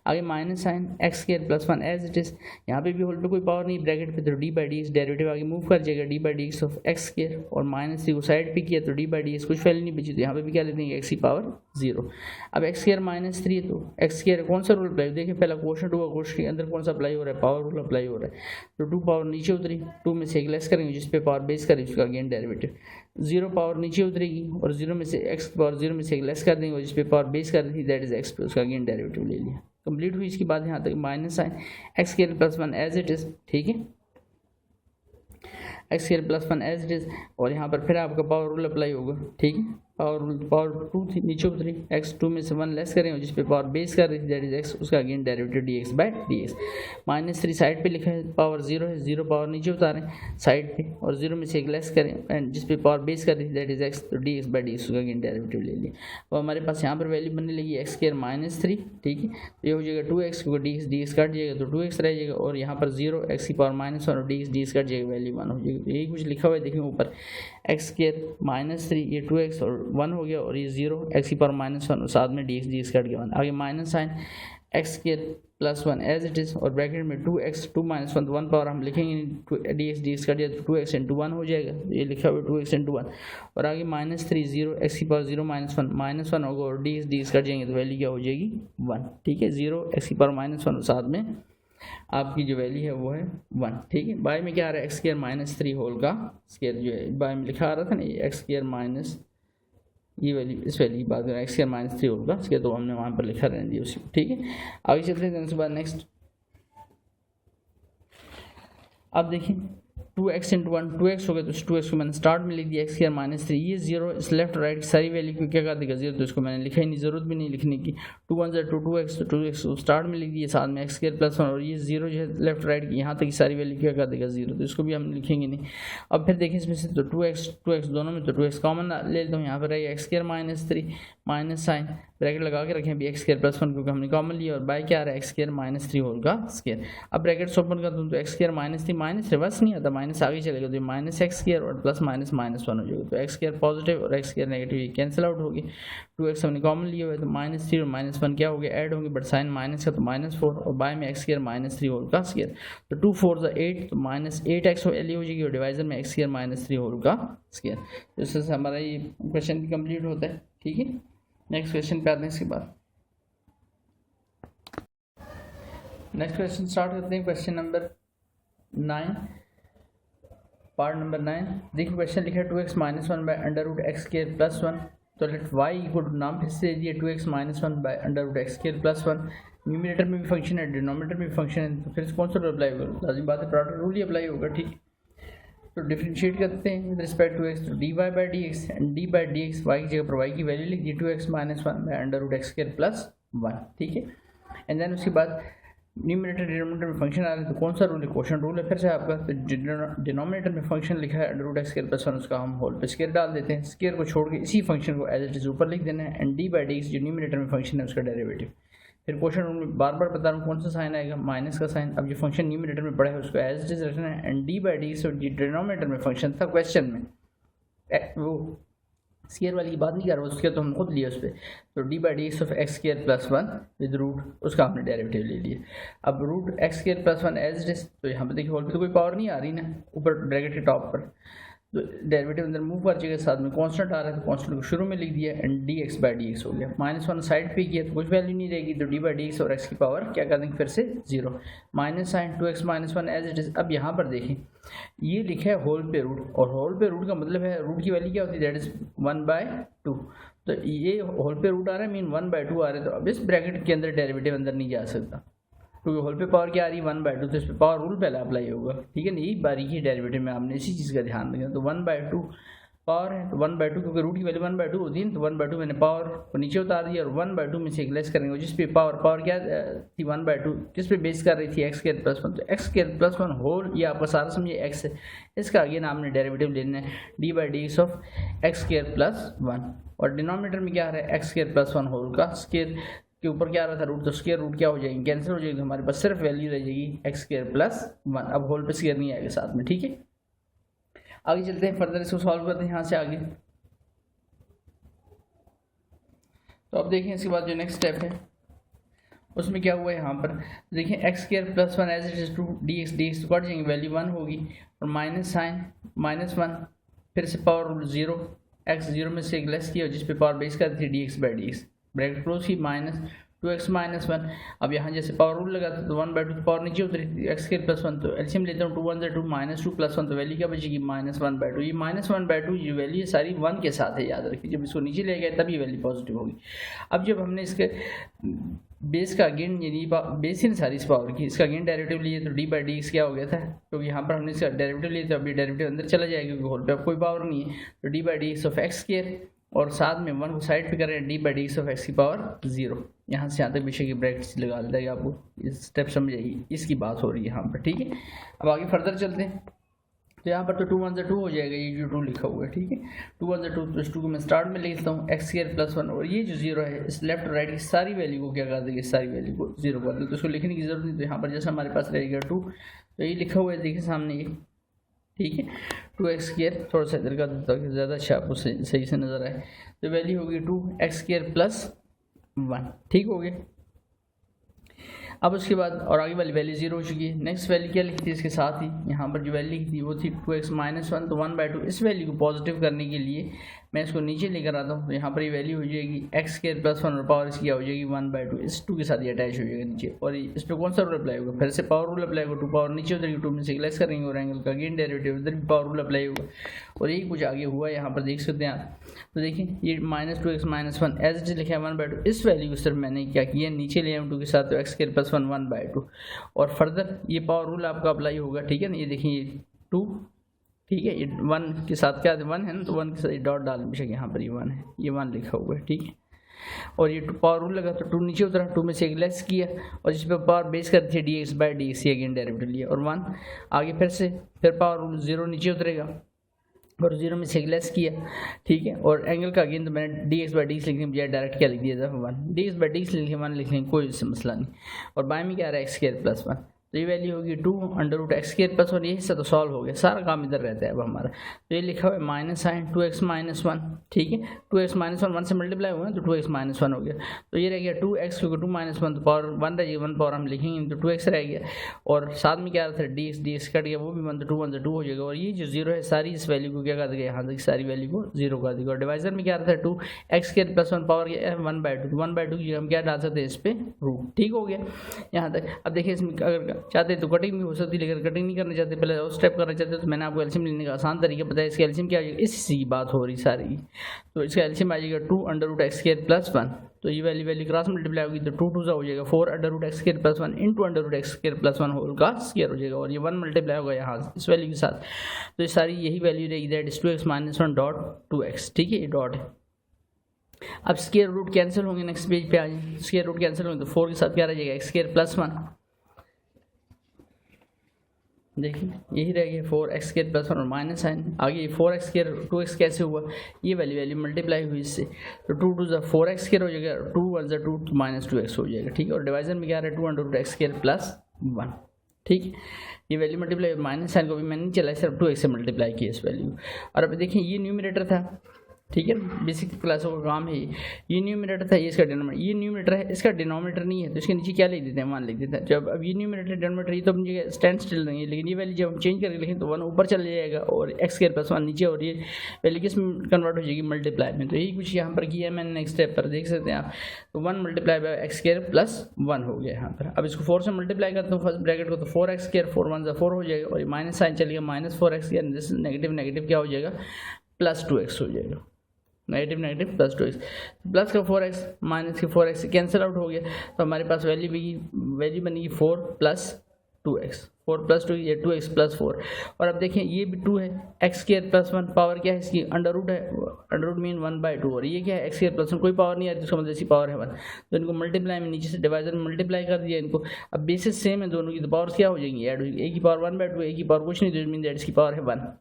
आगे minus sign x² + 1 as it is, यहाँ पे भी होल पे कोई पावर नहीं ब्रैकेट पे, तो dy/dx डेरिवेटिव आगे मूव कर जाएगा dy/dx ऑफ x² और -3 को साइड पे किया तो dy/dx कुछ वैल्यू नहीं बची, तो यहाँ पे भी क्या ले देंगे x की पावर 0। अब x² - 3 तो x² कौन सा रूल अप्लाई, देखिए पहला क्वेश्चन 2 का क्वेश्चन के अंदर कौन सा अप्लाई हो रहा है, पावर रूल अप्लाई हो रहा है, तो 2 पावर नीचे उतरी, 2 में से एक लेस करेंगे जिस पे पावर बेस करें उसका अगेन डेरिवेटिव, 0 पावर नीचे उतरेगी और 0 में से x की पावर 0 में से एक लेस कर देंगे जिस पे पावर बेस कर रही थी, दैट इज x पे उसका अगेन डेरिवेटिव ले लिया, कंप्लीट हुई। इसके बाद यहाँ तक minus sign x² + 1 as it is, ठीक है, x² + 1 एज इट इज, और यहाँ पर फिर आपका पावर रूल अप्लाई होगा, ठीक है, पावर रूल, पावर 2 थी नीचे उतरी, x 2 में से 1 लेस करेंगे जिस पे पावर बेस कर रही थी, दैट इज x, उसका अगेन डेरिवेटिव dx/dx। -3 साइड पे लिखा है, पावर 0 है, 0 पावर नीचे उतारें साइड पे और 0 में से एक लेस करें एंड जिस पे पावर बेस कर रही थी, दैट इज x, तो dx/dx उसका अगेन डेरिवेटिव ले लिया। अब हमारे पास यहाँ पर वैल्यू बनने लगी x² - 3, ठीक है, तो ये हो जाएगा 2x, क्योंकि dx कट जाएगा तो 2x रह जाएगा, और यहाँ पर 0 x की पावर -1 और dx कट जाएगा, वैल्यू 1 हो जाएगी। यही कुछ लिखा हुआ है, देखें ऊपर x² - 3, ये 2x और 1 हो गया, और ये 0 x की पावर -1 और साथ में dx कट गया 1। आगे minus sign x² + 1 as it is, और ब्रैकेट में 2x 2 - 1, तो 1 पावर हम लिखेंगे, dx कट जाए तो 2x × 1 हो जाएगा, ये लिखा हुआ है 2x × 1, और आगे -3 0 x की पावर 0 - 1 -1 होगा, और dx कट जाएंगे तो वैल्यू क्या हो जाएगी 1, ठीक है, 0 x की पावर -1 और साथ में आपकी जो वैल्यू है वो है 1, ठीक है। बाय में क्या आ रहा है, x² - 3 होल का स्क्वायर, जो है बाय में लिखा आ रहा था ना, ये x² ये वैल्यू, इस वैल्यू की बात करें x² - 3 होगा स्क्वायर, तो हमने वहाँ पर लिखा रहने दिया उसी को, ठीक है। आगे चलते हैं उसके बाद नेक्स्ट, अब देखिए 2x × 1 2x हो गया, तो 2x को मैंने स्टार्ट में लिख दिया, x² - 3, ये 0 इस लेफ्ट राइट सारी वैल्यू को क्या कर देगा 0, तो इसको मैंने लिखा ही नहीं, जरूरत भी नहीं लिखने की, 2 1 2 2x, तो 2x को स्टार्ट में लिख दिया, साथ में x² + 1, और ये 0 जो है लेफ्ट राइट की यहाँ तक की सारी वैल्यू क्या कर देगा 0, तो इसको भी हम लिखेंगे नहीं। अब फिर देखें इसमें से, तो 2x दोनों में, तो 2x कॉमन ले लेता हूँ, यहाँ पर रहेगा x² - 3 माइनस साइन ब्रैकेट लगा के रखें अभी x² + 1, क्योंकि हमने कॉमन लिया, और बाय क्या आ रहा है x² - 3 होल का स्क्वायर। अब ब्रैकेट्स ओपन कर दूँ तो x² - 3 माइनस रिवर्स नहीं आता, माइनस आगे चलेगा, तो -x² और प्लस माइनस -1 हो जाएगा, तो x² पॉजिटिव और x² नेगेटिव ये कैंसिल आउट होगी, 2x हमने कॉमन लिया हुआ है, तो -3 और -1 क्या हो गया ऐड होंगे, बट साइन माइनस का तो -4, और बाय में x² - 3 होल का स्क्वायर, तो 2 4 8, तो -8x वैल्यू हो जाएगी, और डिवाइजर में x² - 3 होल का स्क्वायर। तो इससे हमारा ये क्वेश्चन भी कंप्लीट होता है, ठीक है। नेक्स्ट क्वेश्चन पे आते हैं इसके बाद, नेक्स्ट क्वेश्चन स्टार्ट करते हैं, क्वेश्चन नंबर 9, पार्ट नंबर 9। देखिए क्वेश्चन लिखा है 2x - 1 / x² + 1, तो लेट y इक्वल टू नाम फिर से दिए 2x - 1 / x² + 1, न्यूमरेटर में भी फंक्शन है डिनोमिनेटर में भी फंक्शन है, तो फिर कौन सा रूल अप्लाई होगा, लाजिम बात है प्रोडक्ट रूल ही अप्लाई होगा, ठीक है। तो डिफरेंशिएट करते हैं विद रिस्पेक्ट टू x, तो dy/dx एंड dy/dx y की जगह पर y की वैल्यू लिख दी 2x - 1 / x² + 1, ठीक है। एंड देन उसके बाद न्यूमरेटर डिनोमिनेटर में फंक्शन आ रहे हैं, तो कौन सा रूल है, क्वेश्चन रूल है फिर से आपका, तो डिनोमिनेटर में फंक्शन लिखा है √x² + 1, उसका हम होल पे स्क्वायर डाल देते हैं, स्क्वायर को छोड़ के इसी फंक्शन को एज इट इज ऊपर लिख देना है, एंड dy/dx जो न्यूमरेटर में फंक्शन है उसका डेरिवेटिव। फिर क्वेश्चन रूल में बार बार बता रहा हूँ कौन सा साइन आएगा, माइनस का साइन, अब जो फंक्शन न्यूमरेटर में पड़ा है उसको एज इट इज रखना है, एंड dy/dx जो डिनोमिनेटर में फंक्शन था क्वेश्चन में वो स्केयर वाली की बात नहीं कर रहा, उसके तो हम खुद लिए उस पर। तो d by d x of x square plus one with root, उसका हमने डेरिवेटिव ले लिया। अब root x square plus one as it is, तो यहाँ पे देखिए होल पे तो कोई पावर नहीं आ रही ना, ऊपर ब्रैकेट के टॉप पर, तो डेरिवेटिव अंदर मूव कर जाएगा, साथ में कांस्टेंट आ रहा है तो कांस्टेंट को शुरू में लिख दिया and D x by d x हो गया। माइनस वन साइड पे किया तो कुछ वैल्यू नहीं रहेगी, तो डी बाई डी एक्स और एक्स की पावर क्या कर देंगे फिर से zero, minus sine two x minus one as it is. अब यहाँ पर देखें ये लिखा है होल पे रूट, और होल पे रूट का मतलब है रूट की वैल्यू क्या होती है, दैट इज 1/2। तो ये होल पे रूट आ रहा है मीन 1/2 आ रहा है, तो अब इस ब्रैकेट के अंदर डेरिवेटिव अंदर नहीं जा सकता, क्योंकि होल पे पावर क्या आ रही है 1/2, तो इस पर पावर रूल पहले अप्लाई होगा, ठीक है ना। यही बारीकी डेरिवेटिव में आपने इसी चीज़ का ध्यान रखना। तो 1/2 पावर है, तो 1/2 क्योंकि रूट की वैल्यू 1/2 होती है, तो 1/2 मैंने पावर को नीचे उतार दिया और 1/2 में से एक लेस करेंगे, जिस पे पावर क्या थी 1/2, किस पे बेस कर रही थी एक्स स्क्वायर प्लस वन, तो x square plus one whole, ये आपका सारा समझिए एक्स है, इसका अगेन आपने डेरिवेटिव लेना है d by d x of x square plus one, और डिनोमिनेटर में क्या आ रहा है x square plus one whole का स्क्वायर के ऊपर क्या आ रहा था रूट, तो स्क्वायर रूट क्या हो जाएगी कैंसिल हो जाएगी, तो हमारे पास सिर्फ वैल्यू रह जाएगी एक्स स्क्वायर प्लस वन। अब होल पे स्क्वायर नहीं आएगा साथ में, ठीक है। आगे चलते हैं फर्दर, इसको सॉल्व करते हैं यहाँ से आगे। तो अब देखें इसके बाद जो नेक्स्ट स्टेप है उसमें क्या हुआ है, यहाँ पर देखिए x square plus one as it is two d x तो कट जाएंगे, वैल्यू वन होगी, और माइनस साइन माइनस वन, फिर से power root zero, x zero में से एक लेस किया जिस पे पावर बेस कर थी D x by d x, bracket close की, माइनस 2x माइनस वन। अब यहाँ जैसे पावर रूल लगा था तो 1/2 की पावर नीचे उतरी, एक्स स्क्वायर प्लस वन, तो एलसीएम लेता हूँ 2 1 2 माइनस 2 प्लस वन, तो वैल्यू क्या बचेगी -1/2। ये -1/2 ये वैल्यू सारी 1 के साथ है, याद रखिए, जब इसको नीचे ले गए तब ये वैल्यू पॉजिटिव होगी। अब जब हमने इसके बेस का अगेन यानी बेस ही सारी इस पावर की, इसका अगेन डेरिवेटिव लिए तो डी बाई डी एक्स क्या हो गया था, तो यहाँ पर हमने इसका डेरिवेटिव लिए तो अभी डेरिवेटिव अंदर चला जाएगा क्योंकि होल पे अब कोई पावर नहीं है, तो d by d x of x square, और साथ में वन को साइड पे करें d by d x of x की पावर जीरो। यहाँ से यहाँ तक विषय की ब्रैकेट्स लगा देता है, आपको इस स्टेप समझ आइए, इसकी बात हो रही है यहाँ पर, ठीक है। अब आगे फर्दर चलते हैं, तो यहाँ पर तो 2 1 2 हो जाएगा, ये जो 2 लिखा हुआ है, ठीक है। 2 1 2 तो इस 2 को मैं स्टार्ट में लिखता हूँ एक्स स्क्वायर प्लस वन, और ये जो जीरो है इस लेफ्ट और राइट की सारी वैल्यू को क्या कर देंगे, सारी वैल्यू को जीरो कर दें, तो इसको लिखने की जरूरत नहीं। तो यहाँ पर जैसे हमारे पास रहेगा 2, तो ये लिखा हुआ है देखिए सामने ये, ठीक है, 2x स्क्वायर, थोड़ा सा इधर का ताकि ज़्यादा अच्छा आपको सही से नज़र आए, तो वैल्यू होगी 2x स्क्वायर प्लस 1, ठीक हो गया। अब उसके बाद और आगे वाली वैल्यू जीरो हो चुकी है, नेक्स्ट वैल्यू क्या लिखी थी इसके साथ ही, यहाँ पर जो वैल्यू लिखी थी वो थी 2x माइनस वन, तो 1/2 इस वैल्यू को पॉजिटिव करने के लिए मैं इसको नीचे लेकर आता हूँ, तो यहाँ पर ये वैल्यू हो जाएगी एक्स स्क्वायर प्लस वन, और पावर इसकी क्या हो जाएगी 1/2, इस 2 के साथ ये अटैच हो जाएगा नीचे, और इस पर कौन सा रूल अप्लाई होगा, फिर से पावर रूल अप्लाई होगा, 2 पावर नीचे उतरेगी, 2 में से लेस करेंगे और एंगल का अगेन डेरिवेटिव, इधर भी पावर रूल अप्लाई होगा, और यही कुछ आगे हुआ यहाँ पर देख सकते हैं आप। तो देखिए ये -2x minus one as it is लिखा है 1/2, इस वैल्यू को सिर्फ मैंने क्या किया नीचे ले आया 2 के साथ, तो एक्स स्क्वायर प्लस वन 1/2, और फर्दर ये पावर रूल आपका अप्लाई होगा, ठीक है ना। ये देखिए ये 2, ठीक है, ये 1 के साथ क्या 1 है ना, तो 1 के साथ ये डॉट डाल, बेशक यहाँ पर ये 1 है, ये 1 लिखा हुआ है, ठीक है। और ये पावर रूल लगा तो 2 नीचे उतरा, 2 में से एक लेस किया, और जिस पर पावर बेस करती है D x by d x, again derivative लिया, और 1 आगे फिर पावर रूल 0 नीचे उतरेगा, और 0 में से एक लेस किया, ठीक है। और एंगल का अगेन तो मैंने D x by d x लिखने बजाय डायरेक्ट क्या लिख दिया था 1, D x by d x लिखे 1 लिख लेंगे, कोई इससे मसला नहीं। और बाय में क्या आ रहा है एक्स स्क्वायर प्लस 1, तो ये वैल्यू होगी 2 √ एक्स स्क्वायर प्लस 1, ये हिस्सा तो सॉल्व हो गया, सारा काम इधर रहता है अब हमारा। तो ये लिखा हुआ है माइनस साइन 2x माइनस 1, ठीक है, 2x माइनस 1 से मल्टीप्लाई हुआ है तो 2x माइनस 1 हो गया, तो ये रह गया 2x, क्योंकि 2 माइनस 1 तो पावर 1 रहेगी, 1 पावर हम लिखेंगे तो 2x रह गया, और साथ में क्या आ रहा था dx कट गया, वो भी 1 तो 2 हो जाएगा, और ये जो जीरो है सारी इस वैल्यू को क्या कर देगा, यहाँ तक सारी वैल्यू को जीरो कर देगा। और डिवाइजर में क्या आ रहा था 2x स्क्वायर प्लस 1 पावर 1/2 की हम क्या डाल सकते हैं इस पे रूट, ठीक हो गया यहाँ तक। अब देखिए इसमें अगर चाहते तो कटिंग हो सकती है, लेकिन कटिंग नहीं करना चाहते, पहले और स्टेप करना चाहते, तो मैंने आपको एलसीएम लेने का आसान तरीका बताया। इसका एलसीएम क्या आ जाएगा, इसी की बात हो रही सारी, तो इसका एलसीएम आ जाएगा 2 √ एक्स स्क्वायर प्लस 1, तो ये वैल्यू क्रॉस मल्टीप्लाई होगी तो 2 2 हो जाएगा 4 √ x square plus 1 into √ x square plus 1 whole का स्क्वायर हो जाएगा, और ये 1 मल्टीप्लाई होगा यहाँ इस वैल्यू के साथ, तो ये सारी यही वैल्यू रहेगी, that is 2x minus 1 dot 2x, ठीक है, ये डॉट है। अब स्क्वायर रूट कैंसिल होंगे, नेक्स्ट पेज पे आ जाए, स्क्वायर रूट कैंसिल होंगे तो 4 के साथ क्या रह जाएगा एक्स स्क्वायर प्लस 1, देखिए यही रह गया 4x स्क्वायर प्लस 1 और माइनस साइन, आगे 4x स्क्वायर 2x कैसे हुआ, ये वैल्यू मल्टीप्लाई हुई इससे, तो 2 2 4x स्क्वायर हो जाएगा, 2 1 2 तो -2x हो जाएगा, ठीक है। और डिवाइजर में क्या आ रहा है 2 √ एक्स स्क्वायर प्लस 1, ठीक है, ये वैल्यू मल्टीप्लाई माइनस साइन को भी मैंने नहीं चला, सिर्फ 2x से मल्टीप्लाई किया इस वैल्यू। और अब देखिए ये न्यूमरेटर था, ठीक है, बेसिक क्लासों का काम है ये न्यूमरेटर था, ये इसका डिनोमिनेटर, ये न्यूमरेटर है, इसका डिनोमिनेटर नहीं है तो इसके नीचे क्या लिख देते हैं, 1 लिख देते हैं। जब अब ये न्यूमरेटर डिनोमिनेटर ये तो अपनी जगह स्टैंड स्टिल नहीं है, लेकिन ये वैल्यू जब हम चेंज करके लिखें तो 1 ऊपर चला जाएगा और एक्स स्क्वायर प्लस 1 नीचे, और ये वैल्यू किस में कन्वर्ट हो जाएगी, मल्टीप्लाई में। तो यही कुछ यहाँ पर किया मैंने नेक्स्ट स्टेप पर, देख सकते हैं आप। तो 1 multiply by x square plus 1 हो गया यहाँ पर। अब इसको 4 से मल्टीप्लाई करता हूँ फर्स्ट ब्रैकेट को, तो 4x स्क्वायर 4 1 4 हो जाएगा, और ये माइनस साइन चलेगा, -4x दिस नेगेटिव नेगेटिव क्या हो जाएगा, +2x हो जाएगा, नेगेटिव नेगेटिव +2x, प्लस का 4x माइनस के 4x से कैंसिल आउट हो गया, तो हमारे पास वैल्यू बनेगी 4 + 2x, 4 + 2 ये 2x + 4। और अब देखें ये भी 2 है, x स्क्वायर प्लस 1 पावर क्या है इसकी, अंडर रूट है, अंडर रूट मीन 1/2, और ये क्या है x स्क्वायर प्लस 1 कोई पावर नहीं आती, उसका मतलब इसकी पावर है 1। तो इनको मल्टीप्लाई में नीचे से डिवाइजर में मल्टीप्लाई कर दिया इनको। अब बेसिस सेम है दोनों की, तो पावर्स क्या हो जाएंगी, ऐड हो जाएगी, a की पावर 1/2, a की पावर कुछ नहीं, तो मीन दैट इसकी पावर है 1।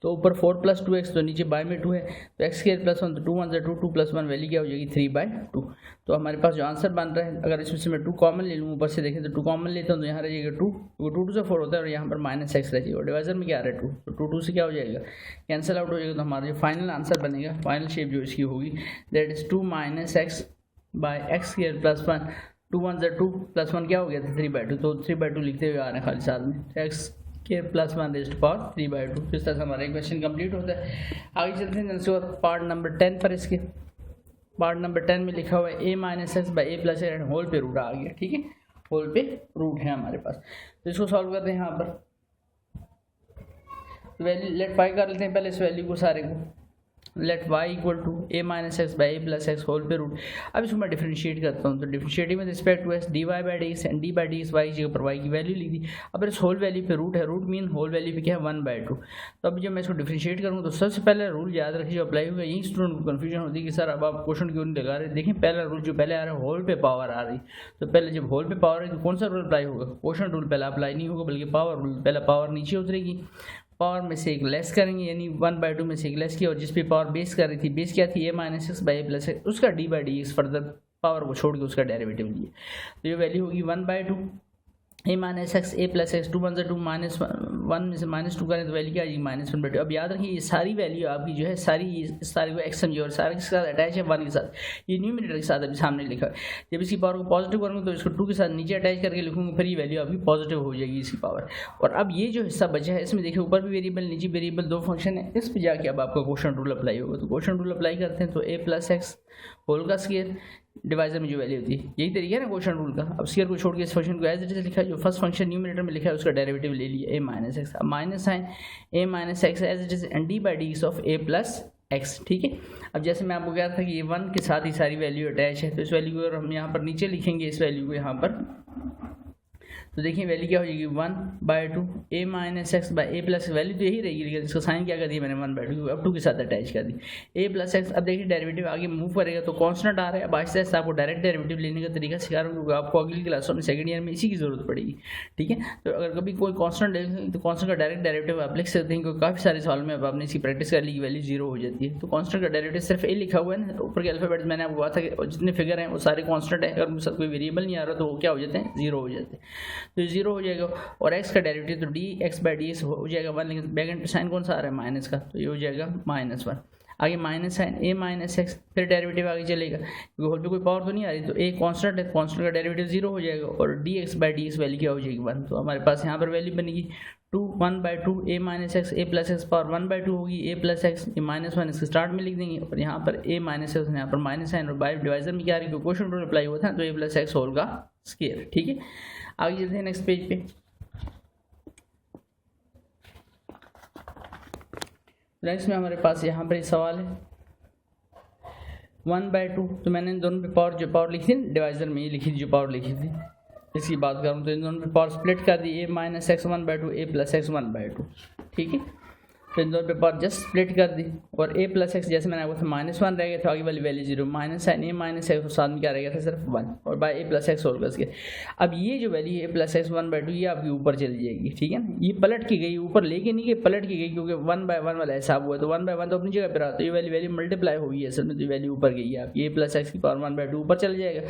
तो ऊपर 4 + 2x, तो नीचे बाय में 2 है, तो x स्क्वायर प्लस 1, तो 2 1 2 2 + 1 वैल्यू क्या हो जाएगी 3/2। तो हमारे पास जो आंसर बन रहा है, अगर इसमें से मैं 2 कॉमन ले लूँ, ऊपर से देखें तो 2 कॉमन लेता हूँ तो यहाँ रह जाएगा 2, वो 2 2 से 4 होता है, और यहाँ पर -x रह जाएगा, और डिवाइजर में क्या आ रहा है 2, तो 2 2 से क्या हो जाएगा, कैंसिल आउट हो जाएगा। तो हमारा जो फाइनल आंसर बनेगा, फाइनल शेप जो इसकी होगी, that is 2 - x/x square plus 1, 2 1 2 + 1 क्या हो गया था 3/2, तो 3/2 लिखते हुए आ रहे हैं खाली साथ में, x के प्लस 1 रेज़्ड पावर 3/2। इस तरह से हमारा क्वेश्चन कंप्लीट होता है। आगे चलते हैं जल्दी से पार्ट नंबर 10 पर। इसके पार्ट नंबर 10 में लिखा हुआ है a - x/a + x होल पे रूट आ गया, ठीक है, होल पे रूट है हमारे पास। तो इसको सॉल्व करते हैं यहाँ पर, वैल्यू लेट y कर लेते हैं पहले इस वैल्यू को सारे को, let y = a - x/a + x whole पे रूट। अब इसको मैं डिफरेंशिएट करता हूँ, तो डिफरेंशिएटिंग में respect to s dy/dx and d/dx y की जगह पर y की वैल्यू लिख दी। अब इस होल वैल्यू पे रूट है, रूट मीन होल वैल्यू पे क्या है 1/2। तो अब जब मैं इसको डिफरेंशिएट करूँगा तो सबसे पहले रूल याद रखिए जो अप्लाई होगा, यही स्टूडेंट को कन्फ्यूजन होती है कि सर अब आप क्वेश्चन क्यों नहीं लगा रहे। देखिए पहला रूल जो पहले आ रहा है होल पे पावर आ रही, तो पहले जब होल पे पावर है तो कौन सा रूल अप्लाई होगा, क्वेश्चन रूल पहला अप्लाई नहीं होगा, बल्कि पावर रूल पहला, पावर नीचे उतरेगी, पावर में से एक लेस करेंगे, यानी 1/2 में से एक लेस किया, और जिस पे पावर बेस कर रही थी, बेस क्या थी a - x/a + x, उसका d/dx फर्दर पावर को छोड़ के उसका डेरिवेटिव लिए, तो ये वैल्यू होगी 1/2 a - x a + x 2 1 2 -1 में से -2 करें तो वैल्यू क्या आ जाएगी -1/2। अब याद रखिए ये सारी वैल्यू आपकी जो है सारी को x समझिए, और सारे के साथ अटैच है 1 के साथ, ये न्यूमरेटर के साथ अभी सामने लिखा है। जब इसकी पावर को पॉजिटिव करूँगा तो इसको 2 के साथ नीचे अटैच करके लिखूँगा, फिर ये वैल्यू आपकी पॉजिटिव हो जाएगी इसकी पावर। और अब ये जो हिस्सा बचा है इसमें देखिए ऊपर भी वेरिएबल नीचे वेरिएबल, 2 फंक्शन है, इस पर जाके अब आपका क्वेश्चन रूल अप्लाई होगा। तो क्वेश्चन रूल अप्लाई करते हैं, तो a + x होल का स्क्वायर डिवाइजर में जो वैल्यू होती है, यही तरीका है ना क्वेश्चन रूल का। अब स्क्वायर को छोड़ के इस फंक्शन को एज इट इज लिखा है, जो फर्स्ट फंक्शन न्यूमरेटर में लिखा है उसका डेरिवेटिव ले लिया a - x, अब minus sine a - x as it is and d/dx of a + x, ठीक है। अब जैसे मैं आपको कह रहा था कि ये 1 के साथ ही सारी वैल्यू अटैच है, तो इस वैल्यू को अगर हम यहाँ पर नीचे लिखेंगे, इस वैल्यू को यहाँ पर, तो देखिए वैल्यू क्या हो जाएगी 1/2 a - x/a + वैल्यू तो यही रहेगी, लेकिन इसका साइन क्या कर दिया मैंने 1/2, अब 2 के साथ अटैच कर दी a + x। अब देखिए डेरिवेटिव आगे मूव करेगा तो कांस्टेंट आ रहा है। अब आहिस्ता आहिस्ता आपको डायरेक्ट डेरिवेटिव लेने का तरीका सिखा रहा हूँ, क्योंकि आपको अगली क्लासों में सेकंड ईयर में इसी की जरूरत पड़ेगी, ठीक है। तो अगर कभी कोई कांस्टेंट लेंगे तो कांस्टेंट का डायरेक्ट डेरिवेटिव आप लिख सकते हैं, क्योंकि काफ़ी सारे सवाल में अब आपने इसकी प्रैक्टिस कर ली कि वैल्यू 0 हो जाती है। तो कांस्टेंट का डेरिवेटिव सिर्फ a लिखा हुआ है ना, ऊपर के अल्फाबेट्स मैंने आपको कहा था कि जितने फिगर हैं वो सारे कांस्टेंट है, अगर उनके साथ कोई वेरिएबल नहीं आ रहा तो वो क्या हो जाते हैं 0 हो जाते हैं। तो 0 हो जाएगा, और x का डेरिवेटिव तो dx/dx हो जाएगा 1, लेकिन बैक एंड साइन कौन सा आ रहा है माइनस का, तो ये हो जाएगा -1। आगे माइनस साइन a - x, फिर डेरिवेटिव आगे चलेगा क्योंकि होल पे कोई पावर तो नहीं आ रही, तो a कांस्टेंट है, कांस्टेंट का डेरिवेटिव 0 हो जाएगा, और dx/dx वैल्यू क्या हो जाएगी 1। तो हमारे पास यहाँ पर वैल्यू बनेगी 2 1/2 a - x a + x power 1/2 होगी, a + x ये -1 इसके स्टार्ट में लिख देंगे, और यहाँ पर a - x यहाँ पर माइनस साइन, और बाय डिवाइजर में क्या आ रही है क्वेश्चन रूल अप्लाई हुआ था, तो a + x होल का स्क्वायर, ठीक है। आगे चलते हैं नेक्स्ट पेज पे। नेक्स्ट में हमारे पास यहाँ पर सवाल है 1/2, तो मैंने इन दोनों पे पावर लिखी थी डिवाइजर में, ये लिखी थी जो पावर लिखी थी, इसकी बात करूँ तो इन दोनों पे पावर स्प्लिट कर दी, a - x 1/2 a + x 1/2, ठीक है। तो इन दोनों पे पावर जस्ट स्प्लिट कर दी, और a + x जैसे मैंने आपको था -1 रह गया था, आगे वाली value 0, minus sine a - x साथ में क्या रह गया था सिर्फ 1, और बाय a + x होल का स्क्वायर। अब ये जो वैल्यू a + x 1/2 ये आपकी ऊपर चली जाएगी, ठीक है ना, ये पलट की गई, ऊपर लेके नहीं गई, पलट की गई, क्योंकि 1/1 वाला हिसाब हुआ, तो 1/1 तो अपनी जगह पर आता है, ये वैल्यू मल्टीप्लाई हुई है असल में, तो वैल्यू ऊपर गई है आपकी a + x की पावर 1/2 ऊपर चल जाएगा।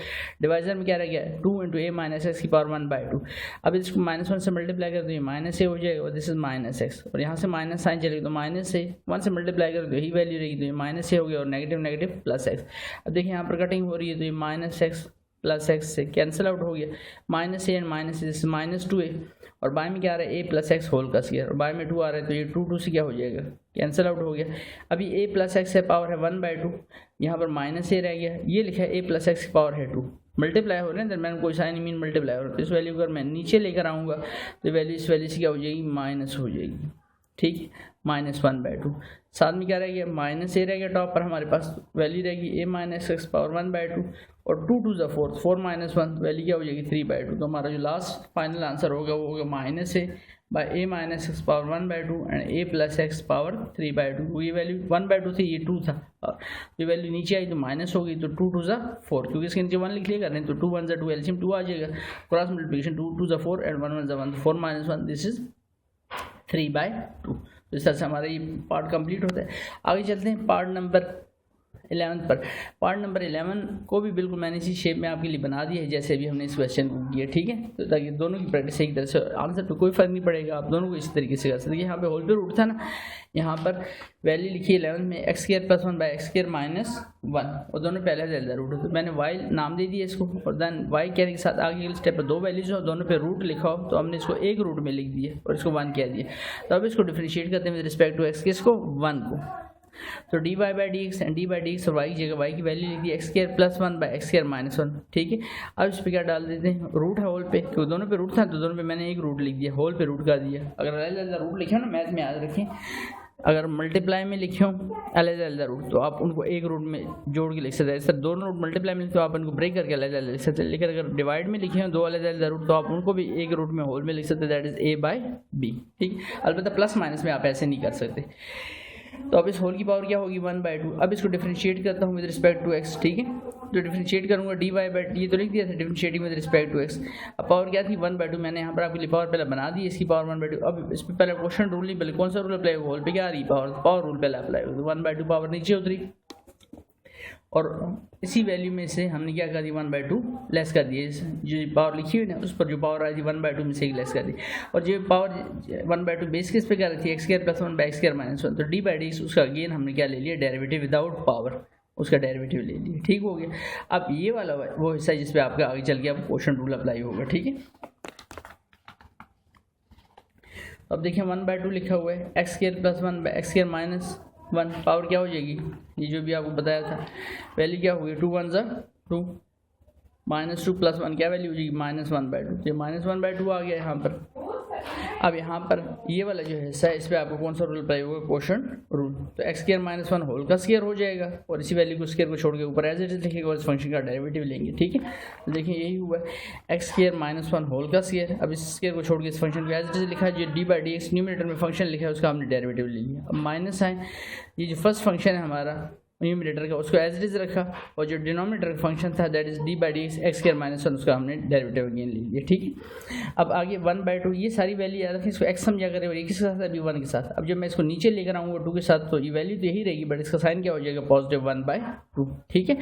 डिवाइजर में क्या रह गया 2 × a - x की पावर 1/2। अब इसको -1 से मल्टीप्लाई कर तो ये -a हो जाएगा, और दिस इज -x, और यहाँ से माइनस साइन चले वैल्यू तो माइनस है, 1 से मल्टीप्लाई करो तो यही वैल्यू रहेगी, तो ये माइनस ए हो गया और नेगेटिव नेगेटिव प्लस एक्स। अब देखिए यहाँ पर कटिंग हो रही है तो ये माइनस एक्स प्लस एक्स से कैंसिल आउट हो गया, माइनस ए एंड माइनस ए से माइनस 2a और बाय में क्या आ रहा है ए प्लस एक्स होल का स्क्वायर और बाय में 2 आ रहा है तो ये 2 से क्या हो जाएगा कैंसिल आउट हो गया। अभी a प्लस एक्स है पावर है 1/2, यहाँ पर माइनस ए रह गया, ये लिखा है a प्लस एक्स की पावर है 2, मल्टीप्लाई हो रहे हैं दरम्यान कोई साइन मीन मल्टीप्लाई हो रहा है, तो इस वैल्यू को अगर मैं नीचे लेकर आऊँगा तो वैल्यू इस वैल्यू से क्या हो जाएगी माइनस हो जाएगी, ठीक है, -1/2। साथ में क्या रह गया माइनस ए रह गया, टॉप पर हमारे पास वैल्यू रहेगी a माइनस एक्स पावर 1/2 और 2 to the 4 4 - 1 वैल्यू क्या हो जाएगी 3/2। तो हमारा जो लास्ट फाइनल आंसर होगा वो होगा minus A by a minus x power 1/2 and a plus x power 3/2। ये वैल्यू 1/2 थी, ये 2 था, ये वैल्यू नीचे आई तो माइनस हो गई, तो 2 to the 4 क्योंकि इसके नीचे 1 लिख लिया करने, तो 2 1 2 एलसीएम 2 आ जाएगा, cross multiplication 2 to the 4 and 1 1 1 4 - 1 this is 3/2। तो इस तरह से हमारा ये पार्ट कंप्लीट होता है। आगे चलते हैं पार्ट नंबर 11 पर। पार्ट नंबर 11 को भी बिल्कुल मैंने इसी शेप में आपके लिए बना दिया है जैसे भी हमने इस क्वेश्चन को किया, ठीक है, तो ताकि दोनों की प्रैक्टिस एक तरह से, आंसर पे कोई फर्क नहीं पड़ेगा, आप दोनों को इसी तरीके से कर सकते हैं। यहाँ पे होल पे रूट था ना, यहाँ पर वैल्यू लिखी 11 में x² + 1 / x² - 1 और दोनों पहले से रूट है, तो मैंने y नाम दे दिया इसको और देन y कहने के साथ आगे के स्टेप पर दो वैल्यूज हो, दोनों पे रूट लिखा हो तो हमने इसको एक रूट में लिख दिया और इसको 1 कह दिया। तो अब इसको डिफरेंशिएट करते हैं विद रिस्पेक्ट टू x को 1 को, तो dy/dx एंड d/dx और y की जगह y की वैल्यू लिख दी x² + 1 / x² - 1, ठीक है। अब इस पर क्या डाल देते हैं रूट है होल पे, क्योंकि दोनों पे रूट था तो दोनों पे मैंने एक रूट लिख दिया, होल पे रूट का दिया। अगर अलग-अलग रूट लिखे हो ना मैथ में याद रखें, अगर मल्टीप्लाई में लिखे हो अलग-अलग रूट तो आप उनको एक रूट में जोड़ के लिख सकते हैं, सर दोनों रूट मल्टीप्लाई में तो आप उनको ब्रेक करके अलग-अलग लिख सकते हैं, लेकिन अगर डिवाइड में लिखे हो दो अलग-अलग रूट तो आप उनको भी एक रूट में होल में लिख सकते हैं, दैट इज a/b, ठीक। अलबत्ता प्लस माइनस में आप ऐसे नहीं कर सकते। तो अब इस होल की पावर क्या होगी 1/2। अब इसको डिफरेंशिएट करता हूँ विद रिस्पेक्ट टू x, ठीक है, तो डिफरेंशिएट करूँगा dy/, ये तो लिख दिया था differentiating with respect to x। अब पावर क्या थी 1/2, मैंने यहाँ पर आपके लिए पावर पहले बना दी, इसकी पावर 1/2। अब इस पर पहले क्वेश्चन रूल नहीं, पहले कौन सा रूल अप्लाई होगा, होल पे क्या आ रही पावर रूल पहले अप्लाई होगा, 1/2 पावर नीचे उतरी और इसी वैल्यू में से हमने क्या कर दिया 1/2 लेस कर दिए, जो पावर लिखी हुई ना उस पर जो पावर आई थी 1/2 में से ही लेस कर दी, और जो पावर 1/2 बेस किस पे क्या रखी है x² + 1 / x² - 1, तो d/dx उसका अगेन हमने क्या ले लिया डेरिवेटिव विदाउट पावर, उसका डेरिवेटिव ले लिया, ठीक हो गया। अब ये वाला वो हिस्सा है जिसपे आपका आगे चल के अब क्वेश्चन रूल अप्लाई होगा, ठीक है। अब देखिए 1/2 लिखा हुआ है, x² + 1 / x² - 1 पावर क्या हो जाएगी, ये जो भी आपको बताया था वैल्यू क्या होगी 2 1 2 -2 + 1 क्या वैल्यू हो जाएगी -1/2, तो -1/2 आ गया यहाँ पर। अब यहाँ पर ये वाला जो हिस्सा है इस पर आपको कौन सा रूल अप्लाई होगा क्वेश्चन रूल, तो x² - 1 होल का स्क्वायर हो जाएगा और इसी वैल्यू को स्क्वायर को छोड़ के ऊपर एज इट इज लिखेगा और इस फंक्शन का डेरिवेटिव लेंगे, ठीक है। तो देखिए यही हुआ है x² - 1 होल का स्क्वायर, अब इस स्क्वायर को छोड़ के इस फंक्शन को एज इट इज लिखा है, जो d/dx न्यूमरेटर में फंक्शन लिखा है उसका हमने डेरिवेटिव ले लिया। अब माइनस है, ये जो फर्स्ट फंक्शन है हमारा न्यूमरेटर का उसको एज इट इज रखा और जो डिनोमिनेटर का फंक्शन था दैट इज d/dx x² - 1 उसका हमने डेरिवेटिव अगेन ले लिया, ठीक है। अब आगे 1/2 ये सारी वैल्यू याद रखें, इसको x समझा करें और एक किसके साथ अभी 1 के साथ। अब जब मैं इसको नीचे लेकर आऊँगा 2 के साथ तो ये वैल्यू तो यही रहेगी बट इसका साइन क्या हो जाएगा पॉजिटिव 1/2, ठीक है।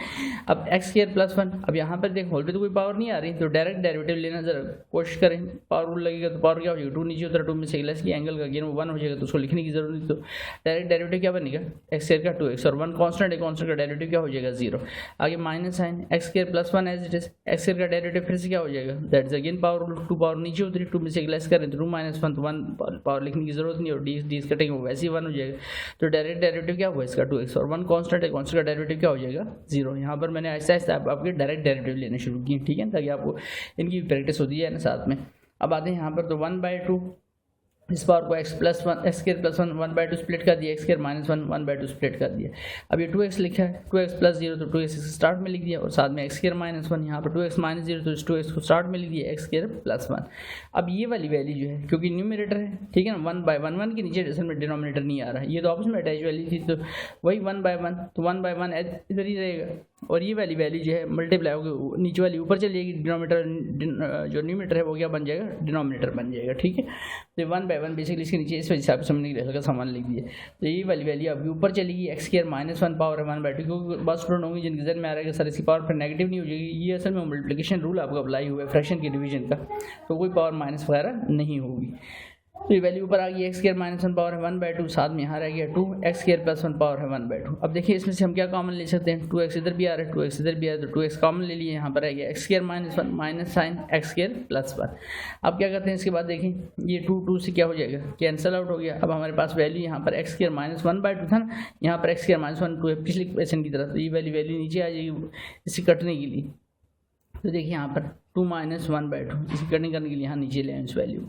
अब x² + 1, अब यहाँ पर देख होल पे तो कोई पावर नहीं आ रही तो डायरेक्ट डेरिवेटिव लेना जरा कोशिश करें, पावर रूल लगेगा तो पावर क्या हो जाएगा 2 नीचे उतरा 2 में से लेस की एंगल का अगेन वो 1 हो जाएगा तो उसको लिखने की जरूरत नहीं, तो डायरेक्ट डेरिवेटिव क्या बनेगा x² का 2x और 1 कांस्टेंट है, कांस्टेंट का डेरिवेटिव क्या हो जाएगा 0। आगे minus sign x² + 1 as it is, x² का डेरिवेटिव फिर से क्या हो जाएगा that is again power rule, 2 power नीचे उतरी 2 में से लेस करें तो 2 - 1 तो 1 पावर लिखने की जरूरत नहीं और डी कटेंगे वो वैसे ही 1 हो जाएगा, तो डायरेक्ट डेरिवेटिव क्या हुआ इसका 2x और 1 कांस्टेंट है, कांस्टेंट का डेरिवेटिव क्या हो जाएगा 0। यहाँ पर मैंने ऐसा ऐसा आपके डायरेक्ट डेरिवेटिव लेने शुरू किए, ठीक है, ताकि आपको इनकी प्रैक्टिस होती है ना साथ में। अब आते हैं यहाँ पर तो 1/2 इस पावर को x + 1 x² + 1 1/2 स्प्लिट कर दिया, x² - 1 1/2 स्प्लिट कर दिया। अब ये 2x लिखा है 2x + 0 तो 2x स्टार्ट में लिख दिया और साथ में x² - 1 यहाँ पर 2x - 0 तो 2x को स्टार्ट में लिख दिया x² + 1। अब ये वाली वैल्यू जो है क्योंकि न्यूमरेटर है, ठीक है ना, 1/1 1 के नीचे असल में डिनोमिनेटर नहीं आ रहा है, ये तो आपस में अटैच वैल्यू थी तो वही 1/1 तो 1/1 इधर ही रहेगा और ये वाली वैल्यू जो है मल्टीप्लाई होगी नीचे वाली ऊपर चली जाएगी, डिनोमिनेटर जो न्यूमरेटर है वो क्या बन जाएगा डिनोमिनेटर बन जाएगा, ठीक है। तो 1/1 बेसिकली इसके नीचे इस वजह से आप समझने के लिए हल्का सामान लिख दिए, तो ये वाली वैल्यू अभी ऊपर चलेगी x² - 1 पावर 1/2, क्योंकि बहुत स्टूडेंट होंगे जिनके जहन में आ रहा है कि सर इसकी पावर फिर नेगेटिव नहीं हो जाएगी, ये असल में मल्टीप्लिकेशन रूल आपका अप्लाई हुआ है फ्रैक्शन की डिवीजन का, तो कोई पावर माइनस वगैरह नहीं होगी। तो ये वैल्यू ऊपर आ गई एक्स स्क्वायर माइनस 1 पावर है 1/2, साथ में यहाँ रह गया 2 एक्स स्क्वायर प्लस 1 पावर है 1/2। अब देखिए इसमें से हम क्या कॉमन ले सकते हैं, 2x इधर भी आ रहा है 2x इधर भी आ रहा है, तो 2x कॉमन ले लिए, यहाँ पर रह गया x square minus 1 minus sign x square plus 1। अब क्या करते हैं इसके बाद देखें ये 2 से क्या हो जाएगा, कैंसिल आउट हो गया। अब हमारे पास वैल्यू यहाँ पर एक्स स्क्वायर माइनस 1/2 था ना, यहाँ पर एक्स स्क्वायर माइनस 1 2 है पिछले क्वेश्चन की तरह, तो ये वैल्यू नीचे आ जाएगी इसे कटने के लिए। तो देखिए यहाँ पर 2 माइनस 1/2 इसे कटिंग करने के लिए यहाँ नीचे ले आए इस वैल्यू।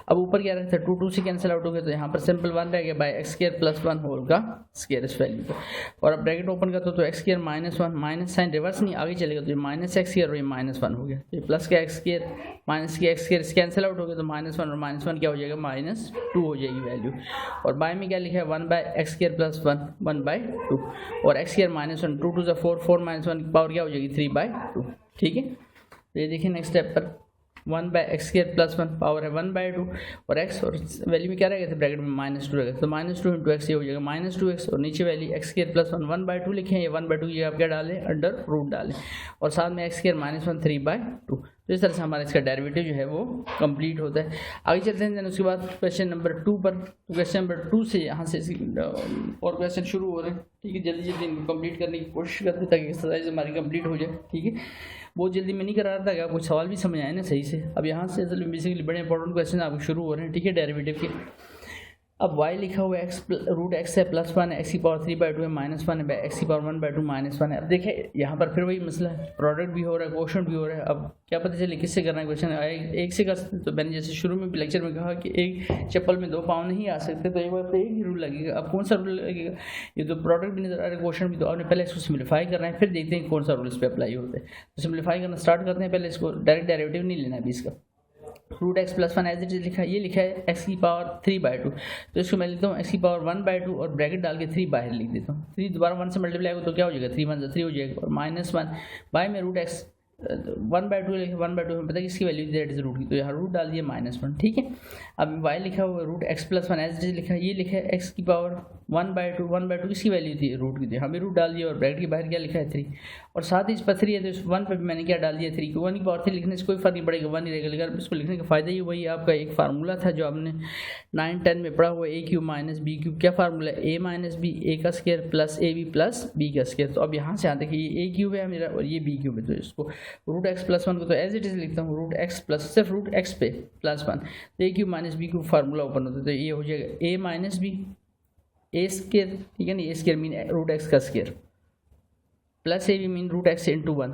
अब ऊपर क्या रहता है 2 से कैंसिल आउट हो गया, तो यहाँ पर सिंपल 1 रह गया by x square plus 1 whole का स्क्वायर इस वैल्यू को। और अब ब्रैकेट ओपन करते हो तो x square minus 1 minus sign reverse नहीं आगे चलेगा, तो ये माइनस एक्स स्क्वायर और ये माइनस 1 हो गया, तो ये प्लस का एक्स स्क्वायर माइनस के एक्स स्क्वायर कैंसिल आउट हो गया, तो माइनस 1 और माइनस 1 क्या हो जाएगा -2 हो जाएगी वैल्यू। और बाय में क्या लिखा है 1 बाय एक्स स्क्वायर प्लस 1 1/2 और एक्स स्क्वायर माइनस 1 2 2 4 4 माइनस 1 की पावर क्या हो जाएगी 3/2। ठीक है, तो ये देखिए नेक्स्ट स्टेप पर 1 by x square plus 1 power है 1/2 और x और वैल्यू में क्या रहेगा था ब्रैकेट में -2 रहेगा, तो -2 इंटू एक्स ये हो जाएगा -2x और नीचे वैल्यू एक्स स्क्वायर प्लस 1 1/2 लिखे हैं, ये 1/2 ये आप क्या डालें अंडर रूट डालें और साथ में एक्स स्क्वायर माइनस 1 3/2। तो इस तरह से हमारा इसका डेरिवेटिव जो है वो कंप्लीट होता है। आगे चलते हैं उसके बाद क्वेश्चन नंबर 2 पर। तो क्वेश्चन नंबर 2 से यहाँ से और क्वेश्चन शुरू हो रहे हैं। ठीक है, जल्दी जल्दी इनको कंप्लीट करने की कोशिश करते हैं ताकि एक्सरसाइज हमारी कंप्लीट हो जाए। ठीक है, बहुत जल्दी मैं नहीं करा रहा था कि आपको सवाल भी समझ आए ना सही से। अब यहाँ से असल बेसिकली बड़े इंपॉर्टेंट क्वेश्चन आपको शुरू हो रहे हैं। ठीक है, डेरिवेटिव के। अब y लिखा हुआ है रूट एक्स है प्लस 1 है, एक्स की पावर 3/2 है माइनस 1 है, एक्स की पावर 1/2 माइनस 1 है। अब देखिए यहाँ पर फिर वही मसला है, प्रोडक्ट भी हो रहा है क्वेश्चन भी हो रहा है। अब क्या पता चले किससे करना है क्वेश्चन, एक से कर सकते। तो मैंने जैसे शुरू में भी लेक्चर में कहा कि एक चप्पल में 2 पाँव नहीं आ सकते, तो एक बार तो एक ही रूल लगेगा। अब कौन सा रूल लगेगा, ये तो प्रोडक्ट भी नजर आ रहा है क्वेश्चन भी, तो आपने पहले इसको सिम्प्लीफाई करना है, फिर देखते हैं कौन सा रूल इस पर अप्लाई होता है। तो सिम्प्लीफाई करना स्टार्ट करते हैं। पहले इसको डायरेक्ट डेरिवेटिव नहीं लेना है इसका। Root x plus 1 as it is लिखा है, ये लिखा है एक्स की पावर 3/2, तो इसको मैं लिखता हूँ एक्स की पावर 1/2 और ब्रैकेट डाल के 3 बाहर लिख देता हूँ। 3 दोबारा 1 से मल्टीप्लाई होगा तो क्या हो जाएगा 3 1 3 हो जाएगा और -1 बाय में रूट एक्स 1/2 लिखे 1/2 में पता है किसकी वैल्यू दैट इज रूट की, तो यहाँ रूट डाल दिया -1। ठीक है, अब y लिखा हुआ root x plus 1 as it is लिखा है, ये लिखा है एक्स की पावर 1/2 किसकी वैल्यू थी रूट की थी, हमें रूट डाल दिया और ब्रैकेट के बाहर क्या लिखा है 3 और साथ ही इस पर 3 है तो इस 1 पर भी मैंने क्या डाल दिया 3 की 1 की पावर 3 लिखने से कोई फर्क नहीं पड़ेगा 1 ही रहेगा। लेकिन इसको लिखने का फायदा ही वही आपका एक फार्मूला था जो आपने 9 10 में पढ़ा हुआ a³ माइनस b³। क्या फार्मूला है a माइनस b a का square plus ab plus b का स्क्वायर। तो अब यहाँ से आते कि ये a³ है मेरा और ये b³ है, तो इसको रूट एक्स प्लस 1 को तो एज इट इज लिखता हूँ रूट एक्स प्लस सिर्फ रूट एक्स पे प्लस 1, तो a³ minus b³ formula open होता है, तो ये हो जाएगा a minus b A square. ठीक है ना, A square mean root x का square plus A B mean root x into 1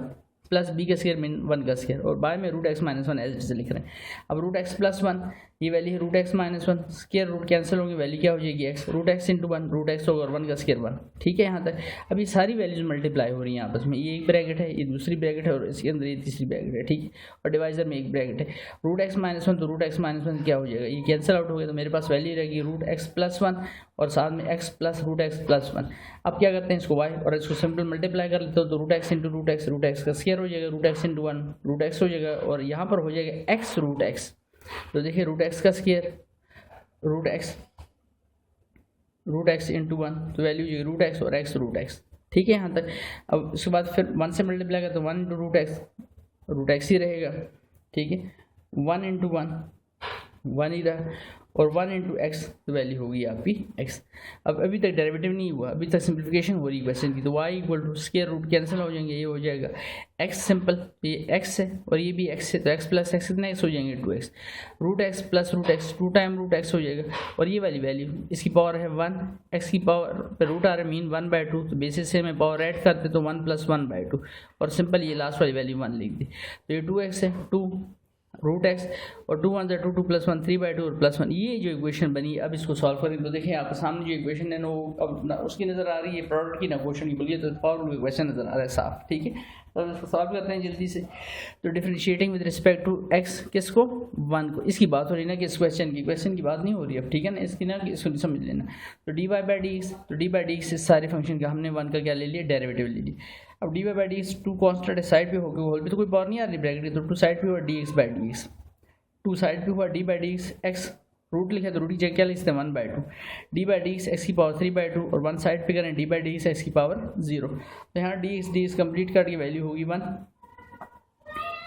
plus B का स्क्वायर मीन 1 का स्क्वायर और बाय में रूट एक्स माइनस 1 एज से लिख रहे हैं। अब रूट एक्स प्लस 1 ये वैल्यू है root x minus 1, square root cancel होंगे, वैल्यू क्या हो जाएगी x, root x into 1 root x होगा और 1 का स्क्वायर 1। ठीक है, यहाँ तक अब ये सारी वैल्यूज मल्टीप्लाई हो रही हैं आपस में, ये एक ब्रैकेट है ये दूसरी ब्रैकेट है और इसके अंदर ये तीसरी ब्रैकेट है। ठीक है, और डिवाइजर में एक ब्रैकेट है रूट एक्स माइनस 1, तो रूट एक्स माइनस 1 क्या हो जाएगा, ये कैंसिल आउट हो गया, तो मेरे पास वैल्यू रहेगी रूट एक्स प्लस 1 और साथ में x plus root x plus 1। अब क्या करते हैं इसको वाई और इसको सिंपल मल्टीप्लाई कर लेते हो, तो root x into root x का स्क्वायर हो जाएगा, root x into 1 root x हो जाएगा और यहाँ पर हो जाएगा एक्स रूट एक्स। तो देखिए रूट एक्स का स्क्वायर रूट एक्स इंटू 1, तो वैल्यू जो रूट एक्स और एक्स रूट एक्स। ठीक है यहाँ तक। अब उसके बाद फिर 1 से मल्टीप्लाई कर तो 1 इंटू रूट एक्स ही रहेगा। ठीक है, 1 इंटू 1 ही रहा और 1 इंटू एक्स तो वैल्यू होगी आपकी एक्स। अब अभी तक डेरिवेटिव नहीं हुआ, अभी तक सिंप्लीफिकेशन हो रही है क्वेश्चन की, तो y equal to square root cancel हो जाएंगे, ये हो जाएगा x सिंपल, ये x है और ये भी x है, तो x प्लस x कितना x हो जाएंगे 2x, root x plus root x 2 time root x हो जाएगा और ये वाली वैल्यू इसकी पावर है 1, x की पावर पर रूट आ रहा है मीन 1/2, तो बेसिस से मैं पावर ऐड करते तो 1 प्लस 1/2 और सिंपल ये लास्ट वाली वैल्यू 1 लिख दी, तो ये 2x है 2 रूट एक्स और 2 1 2 2 प्लस 1 3/2 और प्लस 1, ये जो इक्वेशन बनी। अब इसको सॉल्व करें तो देखें आपके सामने जो इक्वेशन है ना वो अब ना उसकी नज़र आ रही है प्रोडक्ट की ना क्वेश्चन की, बल्कि तो पावर रूल क्वेश्चन नज़र आ रहा है साफ। ठीक है, तो इसको सॉल्व करते हैं जल्दी से। तो differentiating with respect to x किसको 1 को, इसकी बात हो रही ना कि इस क्वेश्चन की बात नहीं हो रही अब। ठीक है ना, इसकी ना इसको समझ लेना। तो dy बाई डी एक्स, तो डी बाई डी एक्स इस सारे फंक्शन का हमने 1 का क्या ले लिया डेरिवेटिव ले लिया। अब dy by d x 2 constant है, साइड पे होकर होल पे तो कोई पावर नहीं आ रही ब्रैकेट, तो 2 साइड पे हुआ dx by d x, 2 side पे हुआ d by d x root लिखा तो रूट की जगह क्या लिखते हैं 1/2, डी बाई डी एक्स की पावर 3/2 और 1 साइड पे करें डी बाई डी एक्स की पावर 0, तो यहाँ डी एक्स कंप्लीट करके वैल्यू होगी 1।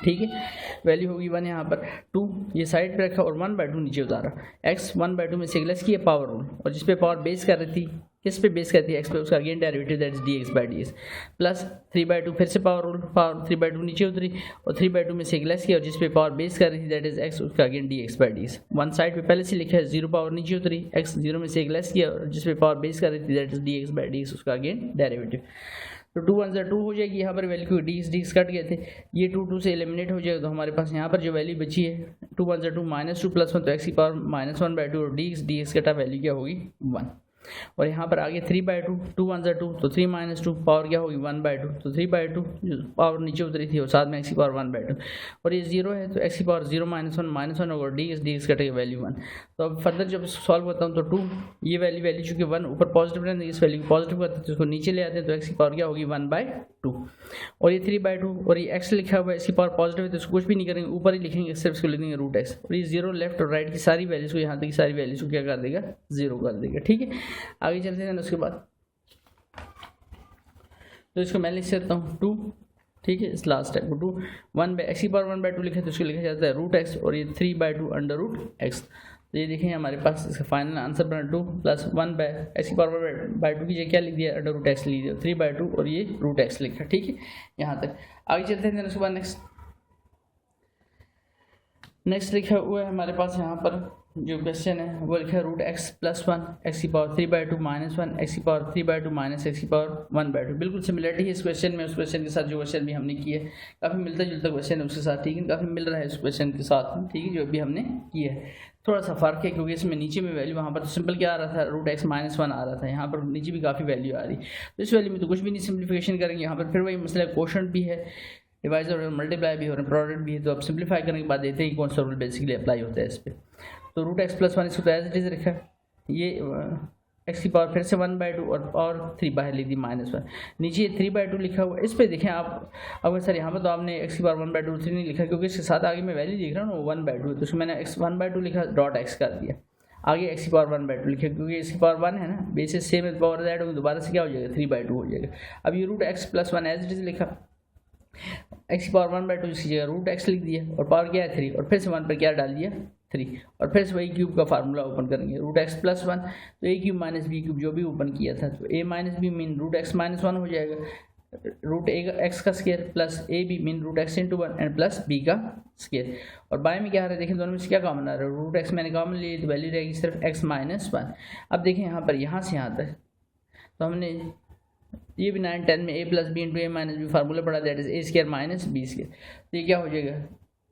ठीक है, वैल्यू होगी 1 यहाँ पर, 2 ये साइड पे रखा और 1/2 नीचे उतारा, x 1/2 में से लेस किया पावर रूल, और जिस पे पावर बेस कर रही थी, किस पे बेस करती है, x पे, उसका again derivative that is dx/ds, plus 3/2 फिर से पावर रूल, पावर 3/2 नीचे उतरी और 3/2 में से लेस किया और जिस पे पावर बेस कर रही थी दैट इज x, उसका अगेन dx/ds। वन साइड पे पहले से लिखा है 0 पावर नीचे उतरी, x 0 में से लेस किया और जिस पे पावर बेस कर रही थी दैट इज dx/ds, उसका अगेन डेरिवेटिव। तो 2 1 2 हो जाएगी, यहाँ पर वैल्यू डी कट गए थे, ये 2 से एलिमिनेट हो जाएगा, तो हमारे पास यहाँ पर जो वैल्यू बची है 2 1 2 -2 + 1, तो x की पावर -1/2 और डी कटा वैल्यू क्या होगी 1। और यहाँ पर आगे 3/2, 2 1 2 तो 3 - 2 पावर क्या होगी 1/2, तो 3/2 पावर नीचे उतरी थी और साथ में x की पावर 1/2 और ये 0 है तो x की पावर 0 -1 -1 होगा, डी कटेगा वैल्यू 1। तो अब फर्दर जब सॉल्व करता हूँ तो 2 ये वैल्यू चूँकि 1 ऊपर पॉजिटिव रहती है, इस वैल्यू को पॉजिटिव करते हैं तो इसको नीचे ले आते हैं, तो x की पावर क्या होगी 1/2 और ये 3/2 और ये x लिखा हुआ है, इसकी पावर पॉजिटिव है तो इसको कुछ भी नहीं करेंगे, ऊपर ही लिखेंगे, सिर्फ इसको लिखेंगे √x और ये 0 लेफ्ट और राइट की सारी वैल्यूज को, यहाँ तक की सारी वैल्यूज को क्या कर देगा 0 कर देगा। ठीक है, आगे चलते हैं उसके बाद, तो इसको मैं लिख सकता हूँ 2, ठीक है, इस लास्ट टाइप को 2 1/x की पावर 1/2 लिखे तो इसको लिखा जाता है √x और ये 3/2 √x। तो ये देखें हमारे पास इसका फाइनल आंसर बना 2 + 1/x की पावर 1/2 की जगह क्या लिख दिया √x लिख दिया, 3/2 और ये √x लिखा। ठीक है, यहाँ तक आगे चलते हैं। उसके बाद नेक्स्ट लिखा हुआ है हमारे पास यहाँ पर जो क्वेश्चन है वो लिखा है √x + 1 x की पावर 3/2 -1 x की पावर 3/2 - x की पावर 1/2। बिल्कुल सिमिलरिटी है इस क्वेश्चन में उस क्वेश्चन के साथ जो क्वेश्चन भी हमने किया है, काफ़ी मिलता जुलता क्वेश्चन है उसके साथ, ठीक है, काफ़ी मिल रहा है उस क्वेश्चन के साथ, ठीक है, जो भी हमने किया है। थोड़ा सा फ़र्क है क्योंकि इसमें नीचे में वैल्यू, वहाँ पर तो सिंपल क्या आ रहा था √x -1 आ रहा था, यहाँ पर नीचे भी काफ़ी वैल्यू आ रही, तो इस वैल्यू में तो कुछ भी नहीं सिंप्लीफिकेशन करेंगे, यहाँ पर फिर वही मसला क्वोशंट भी है, डिवाइजर और मल्टीप्लाई भी हो रहे हैं, प्रोडक्ट भी है, तो अब सिंप्लीफाई करने के बाद देते हैं कि कौन सा रूल बेसिकली अप्लाई होता है इस पर। तो √x + 1 इसको तो एज इट इज़ रखा, ये x की पावर फिर से 1/2 और 3 बाहर ली थी -1, नीचे 3/2 लिखा हुआ। इस पे देखें आप, अगर सर यहाँ पर तो आपने x की पावर 1/2 3 नहीं लिखा क्योंकि इसके साथ आगे मैं वैल्यू लिख रहा हूँ ना 1/2, तो उसमें मैंने x 1/2 लिखा .x कर दिया, आगे x की पावर 1/2 लिखा क्योंकि इसकी पावर 1 है ना, बेसिस सेम है, पावर दैट होगी, दोबारा से क्या हो जाएगा 3/2 हो जाएगा। अब ये √x + 1 एज इट इज़ लिखा, x की पावर 1/2 इसकी जगह √x लिख दिया और पावर क्या है 3 और फिर से 1 पर क्या डाल दिया 3 और फिर से वही क्यूब का फार्मूला ओपन करेंगे √x + 1, तो a³ - b³ जो भी ओपन किया था तो a - b मीन √x - 1 हो जाएगा, √x का square plus ab mean √x × 1 and plus b का स्क्वायर। और बाय में क्या आ रहा है देखें, दोनों में से क्या कॉमन आ रहा है, √x मैंने कॉमन लिया तो वैल्यू रहेगी सिर्फ x - 1। अब देखें यहाँ पर यहाँ से यहाँ तक तो हमने ये भी 9 10 में a + b × a - b formula पढ़ा, दैट इज a² - b², तो ये क्या हो जाएगा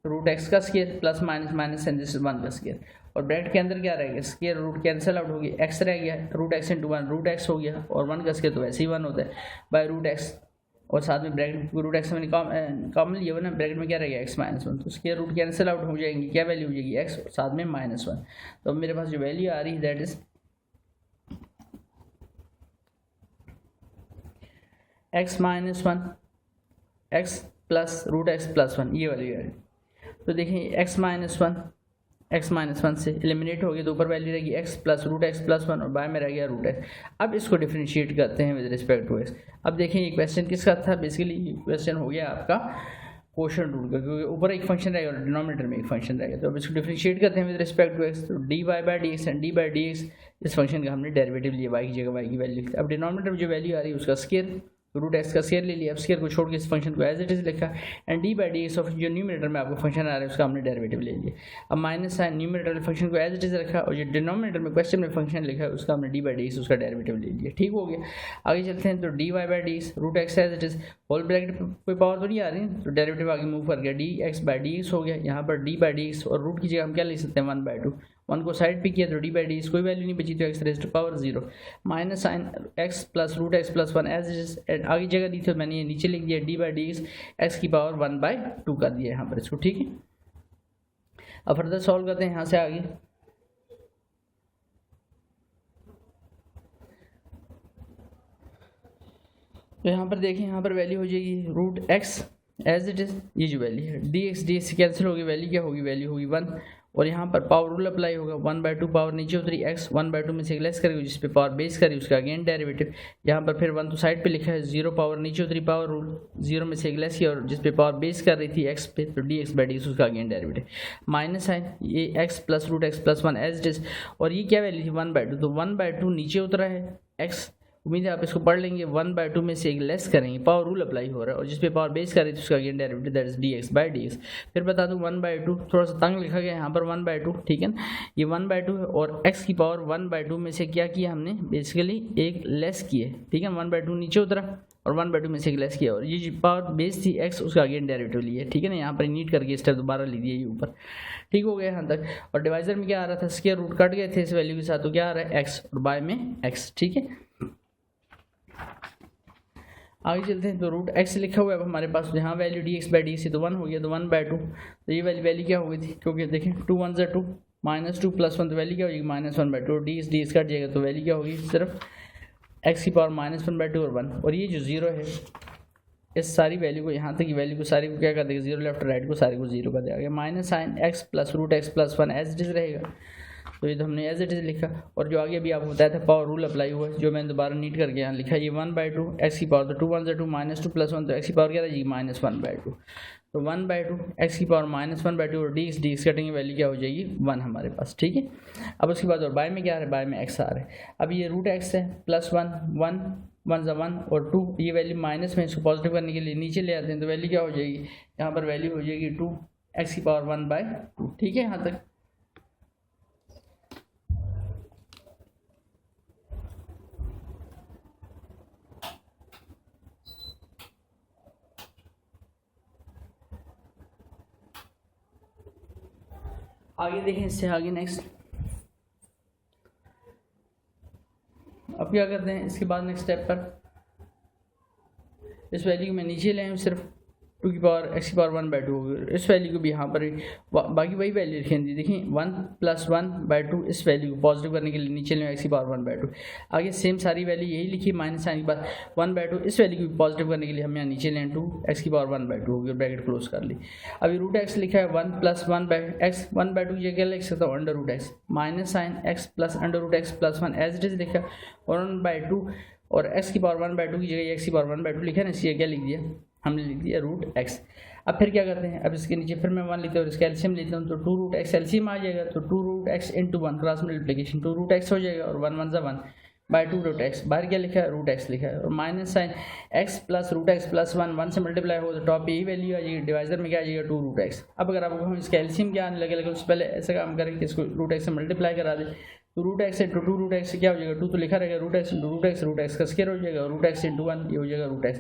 √x का square plus minus and this is 1 का स्क्वायर और ब्रैकेट के अंदर क्या रहेगा स्क्वायर रूट कैंसिल आउट हो गया, x रह गया, √x × 1 √x हो गया और 1 का स्क्वायर तो वैसे ही 1 होता है बाय √x और साथ में ब्रैकेट √x मैंने कॉमन लिया हुआ ना, ब्रैकेट में क्या रहेगा x - 1, तो स्क्वायर रूट कैंसिल आउट हो जाएंगी, क्या वैल्यू हो जाएगी x और साथ में -1। तो मेरे पास जो वैल्यू आ रही है that is x - 1 x plus √x + 1 ये वैल्यू है। तो देखिए x - 1 से एलिमिनेट हो गया तो ऊपर वैल्यू रहेगी x प्लस √x + 1 और बाय में रह गया √x। अब इसको डिफरेंशिएट करते हैं विद रिस्पेक्ट टू x। अब देखें ये क्वेश्चन किसका था, बेसिकली क्वेश्चन हो गया आपका क्वोशंट रूल का, क्योंकि ऊपर एक फंक्शन रहेगा और डिनोमिनेटर में एक फंक्शन रहेगा। तो अब इसको डिफरेंशिएट करते हैं विद रिस्पेक्ट टू x, तो dy/dx एंड d/dx इस फंक्शन का हमने डेरिवेटिव लिया, y की जगह y की वैल्यू। अब डिनोमिनेटर में जो वैल्यू आ रही है उसका स्क्वायर √x का स्क्वायर ले लिया, अब स्क्वायर को छोड़ के इस फंक्शन को एज इट इज़ लिखा एंड d/dx ऑफ जो न्यूमरेटर में आपको फंक्शन आ रहा है उसका हमने डेरिवेटिव ले लिया। अब माइनस साइन न्यूमरेटर फंक्शन को एज इट इज़ रखा और जो डिनोमिनेटर में क्वेश्चन में फंक्शन लिखा है उसका हमने d/dx उसका डेरिवेटिव ले लिया। ठीक हो गया, आगे चलते हैं। तो dy/dx √x as it is whole bracket कोई पावर तो नहीं आ रही, तो डेरिवेटिव आगे मूव कर गया, dx/dx हो गया, यहाँ पर d/dx और रूट की जगह हम क्या ले सकते हैं 1/2, 1 को साइड पे किया तो d/dx कोई वैल्यू नहीं बची तो x⁻⁴ minus sine x plus √x + 1 as it is and आगे जगह दी तो मैंने ये नीचे लिख दिया d/dx x⁻² 1/2 कर दिया यहाँ पर इसको। ठीक है, अब फर्दर सॉल्व करते हैं यहाँ से आगे। तो यहाँ पर देखें, यहाँ पर वैल्यू हो जाएगी √x एज इट इज़, ये जो वैल्यू है dx से कैंसिल होगी, वैल्यू क्या होगी, वैल्यू होगी 1 और यहाँ पर पावर रूल अप्लाई होगा, 1/2 पावर नीचे उतरी, x 1/2 में से लेस करेगी जिस पे पावर बेस करी उसका अगेन डेरिवेटिव। यहाँ पर फिर 1 तो साइड पे लिखा है, 0 पावर नीचे उतरी, पावर रूल 0 में से लेस किया और जिस पे पावर बेस कर रही थी x पे, तो dx/dx उसका अगेन डेरिवेटिव। माइनस साइन, ये x plus root x plus 1 as it is, और ये क्या वैल्यू थी 1/2, तो 1/2 नीचे उतरा है x, उम्मीद है आप इसको पढ़ लेंगे, 1/2 में से एक लेस करेंगे, पावर रूल अप्लाई हो रहा है और जिस पे पावर बेस कर रही थी उसका again derivative that is dx/dx। फिर बता दूं 1/2 थोड़ा सा तंग लिखा गया है यहाँ पर 1/2, ठीक है ना, ये 1/2 है और x की पावर 1/2 में से क्या किया हमने, बेसिकली एक लेस किए, ठीक है, 1/2 नीचे उतरा और 1/2 में से एक लेस किया और ये जो पावर बेस थी x उसका अगेन डेरिवेटिव लिए, ठीक है ना, यहाँ पर नीट करके स्टेप दोबारा लीजिए ये ऊपर, ठीक हो गया यहाँ तक। और डिवाइजर में क्या आ रहा था, स्क्वायर रूट कट गए थे इस वैल्यू के साथ, तो क्या आ रहा है x और बाय में x, ठीक है। आगे चलते हैं, तो रूट x लिखा हुआ है अब हमारे पास, जहाँ वैल्यू dx/dx तो 1 हो गया, तो 1/2, तो ये वैल्यू क्या हो गई थी, क्योंकि देखें 2 1 = 2, -2 + 1 तो वैल्यू क्या होगी -1/2, dx कट जाएगा तो वैल्यू क्या होगी, सिर्फ x की पावर -1/2 और 1, और ये जो 0 है इस सारी वैल्यू को, यहाँ तक की वैल्यू को सारी को क्या कर देगा, 0 लेफ्ट राइट को सारे को 0 कर देगा, minus sine x plus root x plus 1 as it is रहेगा, तो ये तो हमने एज इट इज लिखा। और जो आगे अभी आपको बताया था पावर रूल अप्लाई हुआ है, जो मैंने दोबारा नीट करके यहाँ लिखा, ये 1/2 x की पावर, तो 2 1 = 2, -2 + 1 तो x की पावर क्या रहेगी -1/2, तो 1/2 x की पावर -1/2 और dx कटेंगे वैल्यू क्या हो जाएगी 1 हमारे पास, ठीक है। अब उसके बाद और बाय में क्या आ रहा है, बाय में x आ रहा है, अब ये रूट x है प्लस 1 1 1 = 1 और 2, ये वैल्यू माइनस में इसको पॉजिटिव करने के लिए नीचे ले आते हैं, तो वैल्यू क्या हो जाएगी, यहाँ पर वैल्यू हो जाएगी 2 x की पावर 1/2, ठीक है यहाँ तक। आगे देखें, इससे आगे नेक्स्ट, अब क्या करते हैं, इसके बाद नेक्स्ट स्टेप पर इस वैल्यू को मैं नीचे ले आऊँ, सिर्फ 2 की पावर x की पावर 1/2 होगी, इस वैल्यू को भी यहाँ पर बाकी वही वैल्यू लिखेंगे, देखिए 1 + 1/2 इस वैल्यू को पॉजिटिव करने के लिए नीचे ले x की पावर 1/2, आगे सेम सारी वैल्यू यही लिखी, माइनस साइन के बाद 1/2 इस वैल्यू को पॉजिटिव करने के लिए हम यहाँ नीचे लें 2 x की पावर 1/2 होगी, ब्रैकेट क्लोज कर ली। अभी रूट x लिखा है 1 + 1/x, 1/2 ये क्या लिख सकता हूँ √x, minus sine x plus √x plus 1 as it is लिखा, और 1/2 और x की पावर 1/2 की जगह x की पावर 1/2 लिखा है ना, इसलिए क्या लिख दिया, हमने लिख दिया √x। अब फिर क्या करते हैं, अब इसके नीचे फिर मैं 1 लिखता हूँ, इसका एलसीएम लेता हूँ, तो 2√x एलसीएम आ जाएगा, तो 2√x × 1 क्रॉस मल्टीप्लिकेशन 2√x हो जाएगा और 1 1 = 1 बाय 2√x, बाहर क्या लिखा है √x लिखा है, और minus sine x plus √x plus 1 से मल्टीप्लाई हो तो टॉप पे यही वैल्यू आ जाएगी, डिवाइजर में क्या आ जाएगा 2√x। अब अगर आपको हम इसका एलसीएम क्या आने लगे उससे पहले ऐसा काम करें कि इसको √x से मल्टीप्लाई करा दें, तो √x × 2√x से क्या हो जाएगा, 2 तो लिखा रहेगा, √x × √x का स्क्वायर हो जाएगा, √x × 1 ये हो जाएगा √x,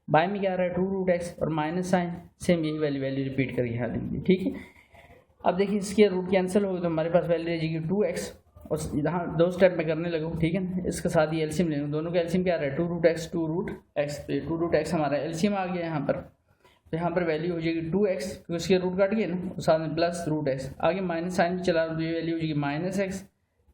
बाय में क्या आ रहा है 2√x और माइनस साइन सेम यही वैल्यू रिपीट करके यहाँ लिख दी, ठीक है। अब देखिए इसके रूट कैंसिल होगी तो हमारे पास वैल्यू रह जाएगी 2x, और यहाँ 2 स्टेप में करने लगूँ, ठीक है ना, इसके साथ ही एलसीएम ले लूँ, दोनों का एलसीएम क्या आ रहा है 2√x 2√x, तो 2√x हमारा एलसीएम आ गया यहाँ पर, तो यहाँ पर वैल्यू हो जाएगी 2x, क्योंकि उसके रूट कट गए ना, साथ में प्लस √x, आगे माइनस साइन चला रहा हूँ तो ये वैल्यू हो जाएगी -x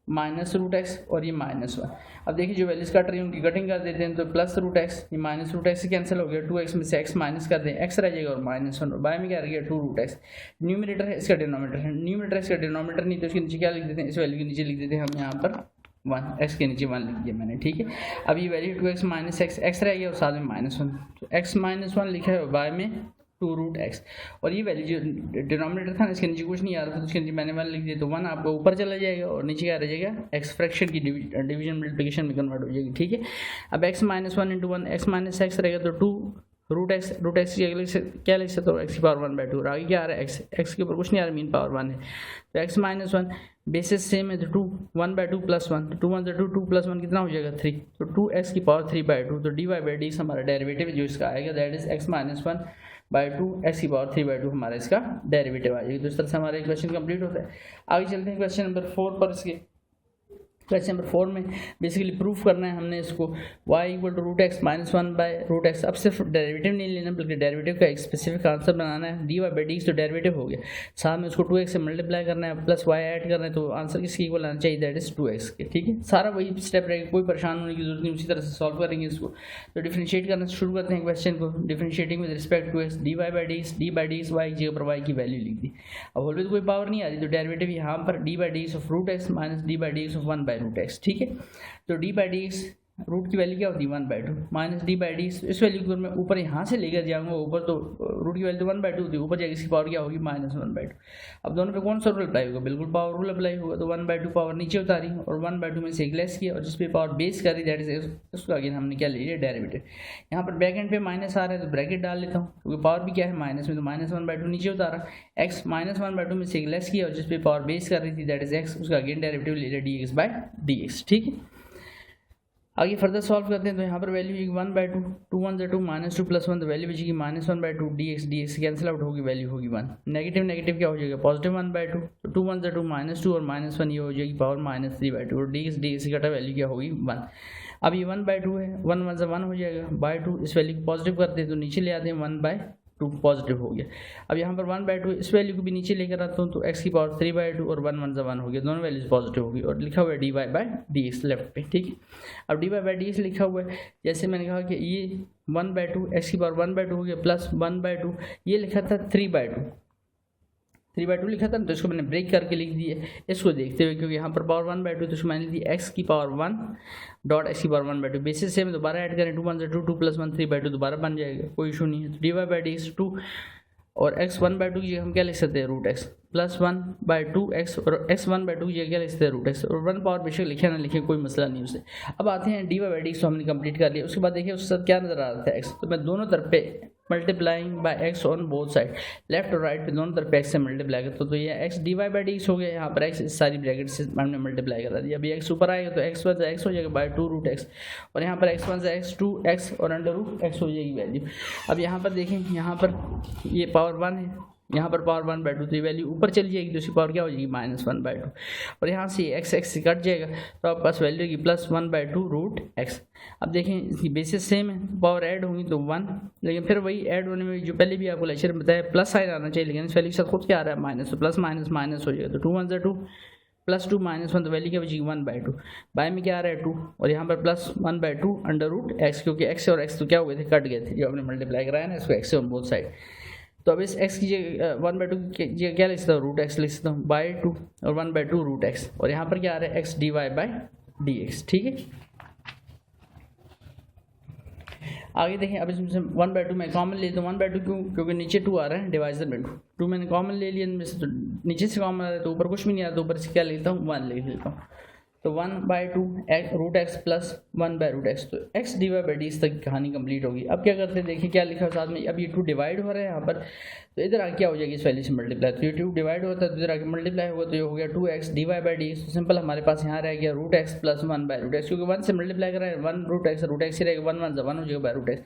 -√x और ये -1। अब देखिए जो वैल्यूज कट रही है उनकी कटिंग कर देते हैं, तो प्लस √x, ये -√x से कैंसिल हो गया, 2x में से x माइनस कर दें, x रह जाएगा और -1, और बाय में क्या रह गया 2√x, न्यूमरेटर है इसका डिनोमिनेटर है, न्यूमरेटर इसका डिनोमिनेटर नहीं तो इसके नीचे क्या लिख देते हैं, इस वैल्यू के नीचे लिख देते हैं हम यहाँ पर 1, x के नीचे 1 लिख दिया मैंने, ठीक है। अब ये वैल्यू 2x - x रह गया और साथ में -1, तो x - 1 लिखा है, बाय में 2√x, और ये वैल्यू जो डिनोमिनेटर था ना इसके नीचे कुछ नहीं आ रहा था, तो इसके नीचे मैंने 1 लिख दिया, तो 1 आपका ऊपर चला जाएगा और नीचे क्या रह जाएगा, x फ्रैक्शन की डिवीजन मल्टीप्लिकेशन में कन्वर्ट हो जाएगी, ठीक है। अब x - 1 × 1 x - x रहेगा, तो 2√x की जगह क्या लिख सकते हो, x की पावर 1/2, और आगे क्या आ रहा है x के ऊपर कुछ नहीं आ रहा, मीन पावर 1 है, तो x - 1 बेसिस सेम है, तो 2 1/2 + 1, तो 2 1 = 2, 2 + 1 कितना हो जाएगा 3, तो 2x की पावर 3/2, तो dy/dx हमारा डेरिवेटिव जो इसका आएगा दैट इज x - 1/2 x की पावर 3/2 हमारा इसका डेरिवेटिव आ जाएगा। तो इस तरह से हमारा क्वेश्चन कंप्लीट होता है। आगे चलते हैं क्वेश्चन नंबर 4 पर। इसके क्वेश्चन नंबर 4 में बेसिकली प्रूफ करना है हमने इसको y equal to root x minus one by root x. अब सिर्फ डेरिवेटिव नहीं लेना बल्कि डेरिवेटिव का एक स्पेसिफिक आंसर बनाना है। dy बाई डी तो डेरिवेटिव हो गया, साथ में उसको 2x से मल्टीप्लाई करना है प्लस y ऐड करना है, तो आंसर किसकी इक्वल आना चाहिए, दैट इज 2x के। ठीक है, सारा वही स्टेप रहेगा, कोई परेशान होने की जरूरत नहीं, उसी तरह से सॉल्व करेंगे इसको। तो डिफरेंशिएट करना शुरू करते हैं क्वेश्चन को। Differentiating with respect to x dy by d y की जगह पर y की वैल्यू लिख दी। अब होल में कोई पावर नहीं आ रही, तो डेरिवेटिव यहाँ पर d by d of root x minus d by d of one by root x. ठीक है, तो डी बाई डी रूट की वैल्यू क्या होती है 1/2 माइनस डी बाई डी, इस वैल्यू को मैं ऊपर यहाँ से लेकर जाऊँगा ऊपर, तो रूट की वैल्यू तो 1/2 होती है, ऊपर जाएगी इसकी पावर क्या होगी -1/2। अब दोनों पे कौन सा रूल अप्लाई होगा, बिल्कुल पावर रूल अप्लाई होगा। तो 1/2 पावर नीचे उतारी और 1/2 में से एक लेस किया और जिस पे पावर बेस करी दैट इज उसका अगेन हमने क्या ले लिया डेरिवेटिव। यहाँ पर बैक एंड पे माइनस आ रहा है तो ब्रैकेट डाल लेता हूँ, क्योंकि पावर भी क्या है माइनस में, तो -1/2 नीचे उतारा, x -1/2 में से एक लेस किया और जिस पे पावर बेस कर रही थी दैट इज x, उसका अगेन डेरिवेटिव ले लिया dx बाई dx। ठीक है, आगे फर्दर सॉल्व करते हैं। तो यहाँ पर वैल्यू होगी 1/2, 2 1 2 -2 + 1, तो वैल्यू बचेगी -1/2 dx कैंसिल आउट होगी, वैल्यू होगी 1। नेगेटिव नेगेटिव क्या हो जाएगा, पॉजिटिव 1/2, तो 2 1 2 -2 और -1 ये हो जाएगी पावर -3/2 और dx की घटा वैल्यू क्या होगी 1। अब ये 1/2 है, 1 1 1 हो जाएगा बाय 2, इस वैल्यू को पॉजिटिव करते हैं तो नीचे ले आते हैं 1/2 पॉजिटिव हो गया। अब यहाँ पर 1/2 इस वैल्यू को भी नीचे लेकर आता हूँ तो x की पावर 3/2 और 1 1 1 हो गया, दोनों वैल्यूज पॉजिटिव होगी और लिखा हुआ है dy बाई dx लेफ्ट पे। ठीक है, अब dy बाई dx लिखा हुआ है, जैसे मैंने कहा कि ये 1/2 x की पावर 1/2 हो गया प्लस 1/2, ये लिखा था 3/2 लिखा था, तो इसको मैंने ब्रेक करके लिख दिया इसको देखते हुए, क्योंकि यहाँ पर पावर 1/2 तो इसको मैंने दी x की पावर 1 डॉट x की पावर 1/2, बेसिस सेम दोबारा ऐड करें 2 1 2 2 + 1 3/2 दोबारा बन जाएगा, कोई इशू नहीं है। तो dy बाई dx 2 और x 1/2 की जगह हम क्या लिख सकते हैं रूट x प्लस 1/2 x और x 1/2 की जगह क्या लिख सकते हैं रूट x, और 1 पावर बेशक लिखे ना लिखे कोई मसला नहीं उसे। अब आते हैं dy बाई dx, तो हमने कंप्लीट कर लिया। उसके बाद देखिए उसके साथ क्या नजर आ रहा था x, तो मैं दोनों तरफ पे multiplying by x on both side, left और राइट पे दोनों तरफ x से मल्टीप्लाई करता तो ये x dy बाई dx हो गया। यहाँ पर x इस सारी ब्रैकेट से हमने मल्टीप्लाई करा दिया। अभी x ऊपर आएगा तो x + x हो जाएगा बाय 2 रूट x, और यहाँ पर x1 से x 2x और अंडर रूट x हो जाएगी वैल्यू। अब यहाँ पर देखें, यहाँ पर ये पावर 1 है, यहाँ पर पावर 1/2, तो ये वैल्यू ऊपर चली जाएगी तो इसकी पावर क्या हो जाएगी -1/2, और यहाँ से x से कट जाएगा तो आपके पास वैल्यू होगी +1/2 रूट x। अब देखें इसकी बेसिस सेम है, पावर ऐड होंगी तो 1, लेकिन फिर वही ऐड होने में जो पहले भी आपको लेक्चर में बताया प्लस साइन आना चाहिए, लेकिन इस वैल्यू के साथ खुद क्या आ रहा है माइनस, तो प्लस माइनस माइनस हो जाएगा। तो 2 1 2 +2 -1, तो वैल्यू क्या बचेगी 1/2, बाय में क्या आ रहा है 2 और यहाँ पर +1/2 अंडर रूट x, क्योंकि x और x तो क्या हो गए थे, कट गए थे, जो हमने मल्टीप्लाई कराया ना इसको x से ऑन बोथ साइड। तो अब इस x की जगह 1/2 की जगह क्या लिख सकता हूँ, रूट x लिख सकता हूँ बाय 2 और 1/2 रूट x, और यहाँ पर क्या आ रहा है x dy बाई dx। ठीक है, आगे देखें। अब इसमें से 1/2 मैं कॉमन ले तो 1/2 क्यों, क्योंकि नीचे 2 आ रहा है डिवाइजर में 2 मैंने कॉमन ले लिया इनमें से, तो नीचे से कॉमन आ रहा है तो ऊपर कुछ भी नहीं आता, तो ऊपर से क्या लेता हूँ 1 लिख लेता हूँ। तो 1/2 रूट x प्लस 1/रूट x, तो x dy बाई डी तक कहानी कंप्लीट होगी। अब क्या करते हैं, देखिए क्या लिखा है साथ में, अब ये 2 डिवाइड हो रहा है यहाँ पर, तो इधर आके क्या हो जाएगी इस वैल्यू से मल्टीप्लाई, तो ये 2 डिवाइड होता है तो इधर आके मल्टीप्लाई होगा, तो ये हो गया 2x dy बाई डी। तो सिंपल हमारे पास यहाँ रह गया रूट x प्लस 1/रूट x, क्योंकि 1 से मल्टीप्लाई कर रहा है 1 रूट x ही रहेगा, 1 1 1 हो जाएगा बाय रूट x।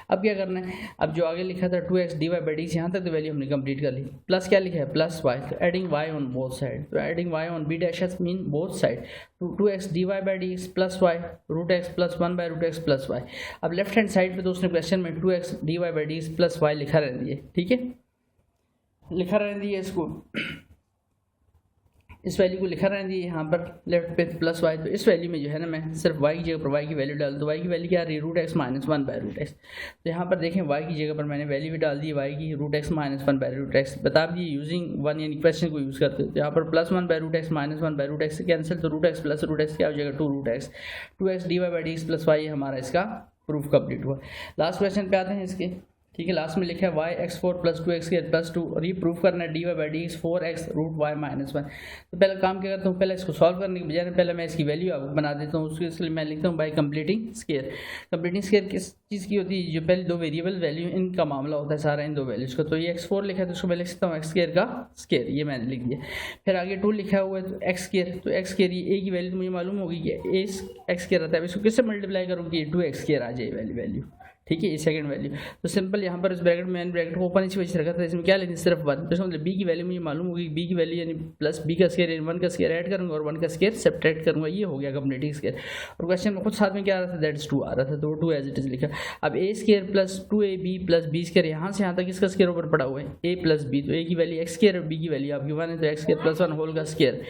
अब क्या करना है, अब जो आगे लिखा था 2x dy बाई डी, यहाँ तक तो वैल्यू हमने कंप्लीट कर ली, प्लस क्या लिखा है प्लस y, तो adding y on both side, तो adding y on b dash mean both side, 2x dy by d plus y root x plus 1/रूट x प्लस y। अब लेफ्ट हैंड साइड पे तो उसने क्वेश्चन में 2x dy by d plus y लिखा रहने दिए, ठीक है, लिखा रहने दिए इसको, इस वैल्यू को लिखा रहने दिए यहाँ पर लेफ्ट पे प्लस y। तो इस वैल्यू में जो है ना मैं सिर्फ y की जगह पर y की वैल्यू डाल, तो y की वैल्यू क्या आ रही है रूट x माइनस 1/रूट x। तो यहाँ पर देखें y की जगह पर मैंने वैल्यू भी डाल दी y की रूट x माइनस 1/रूट x, बता दिए यूजिंग 1 यानी क्वेश्चन को यूज़ करते हैं। तो यहाँ पर प्लस 1/रूट x माइनस 1/रूट x से कैंसिल, तो root x plus root x क्या हो जाएगा 2 root x, 2x dy by d plus y हमारा इसका प्रूफ कंप्लीट हुआ। लास्ट क्वेश्चन पे आते हैं इसके, ठीक है, लास्ट में लिखा है y x4 plus 2x plus 2, और ये प्रूफ करना है dy by d 4x root y minus 1। तो पहले काम क्या करता हूँ, पहले इसको सॉल्व करने के बजाय पहले मैं इसकी वैल्यू आपको बना देता हूँ, उसके लिए मैं लिखता हूँ by completing square. Completing square किस चीज़ की होती है, जो पहले 2 वेरिएबल वैल्यू इनका मामला होता है सारा इन 2 वैल्यूज़ का। तो ये x4 लिखा है तो उसको मैं लिख सकता हूँ x स्केयर का स्केयर, ये मैंने लिख दिया। फिर आगे 2 लिखा हुआ है तो x स्केयर, तो x स्केयर ये a की वैल्यू मुझे मालूम होगी कि a x स्केयर आता है, इसको किससे मल्टीप्लाई करूँगी 2x स्केयर आ जाए वैल्यू, ठीक है, ये सेकंड वैल्यू। तो सिंपल यहाँ पर इस ब्रैकेट में मैंने ब्रैकेट को ओपन इसी वजह से रखा था, इसमें क्या लेंगे सिर्फ 1, तो मतलब बी की वैल्यू मुझे मालूम होगी, बी की वैल्यू यानी प्लस बी का स्क्वायर यानी 1 का स्क्वायर ऐड करूँगा और 1 का स्क्वायर सब्ट्रैक्ट करूँगा, ये हो गया कंप्लीट स्क्वायर। और क्वेश्चन में खुद साथ में क्या आ रहा था, दैट इज 2 आ रहा था, तो 2 एज इट इज लिखा। अब a square plus 2ab plus b square, यहाँ से यहाँ तक इसका स्क्वायर ऊपर पड़ा हुआ है a प्लस बी, तो a की वैल्यू एक्स स्क्वायर और b की वैल्यू आपकी 1 है, तो एक्स स्क्वायर प्लस 1 होल का स्क्वायर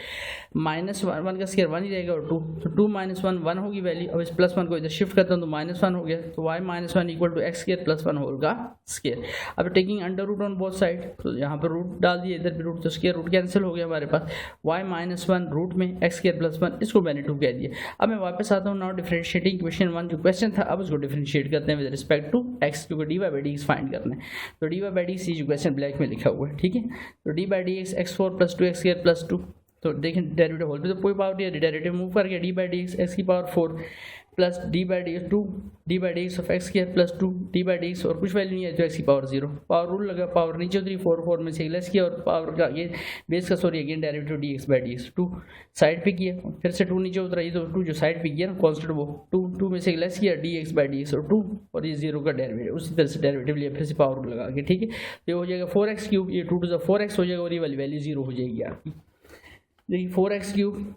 माइनस 1 का स्क्वायर 1 ही रहेगा और 2, तो 2 माइनस 1 1 होगी वैल्यू। अब इस प्लस 1 को इधर शिफ्ट करता हूँ तो -1 हो गया, तो y minus 1 equal to x square plus 1 whole का स्क्वायर। अब taking under root on both side, तो यहाँ पर रूट डाल दिए, इधर भी रूट, तो स्क्वायर रूट कैंसिल हो गया हमारे पास। y माइनस 1 रूट में एक्स स्क्वायर प्लस 1, इसको मैंने 2 कह दिया। अब मैं वापस आता हूँ नाउ डिफरेंशिएटिंग क्वेश्चन 1 जो क्वेश्चन था, अब उसको डिफरेंशिएट करते हैं विद रिस्पेक्ट टू x, क्योंकि D by d x find करना है। तो डी बाई डी एक्स जो क्वेश्चन ब्लैक में लिखा हुआ है, ठीक है, तो d by d x x4 plus 2 x square plus 2, तो देखें डेरिवेटिव होल पे तो कोई पावर नहीं है, डेरिवेटिव मूव करके d by d x x की power 4 plus d by d x 2 d by d x of x square plus 2 d by d x और कुछ वैल्यू नहीं है तो एक्स की पावर 0, पावर रूल लगा, पावर नीचे उतरी 4 में से लेस किया और पावर का ये बेस का sorry again derivative D x by d x 2 side पे किया, फिर से 2 नीचे उतरा, ये तो 2 जो साइड पे किया ना कॉन्स्टेंट वो 2 में से लेस किया D x by d x और 2 और ये 0 का डेरिवेटिव, उसी तरह से डेरिवेटिव लिया, फिर से पावर रूल लगा के, ठीक है, तो ये हो जाएगा 4x क्यूब, ये 2 टू द 4x हो जाएगा और ये वाली वैल्यू 0 हो जाएगी आपकी। देखिए 4x क्यूब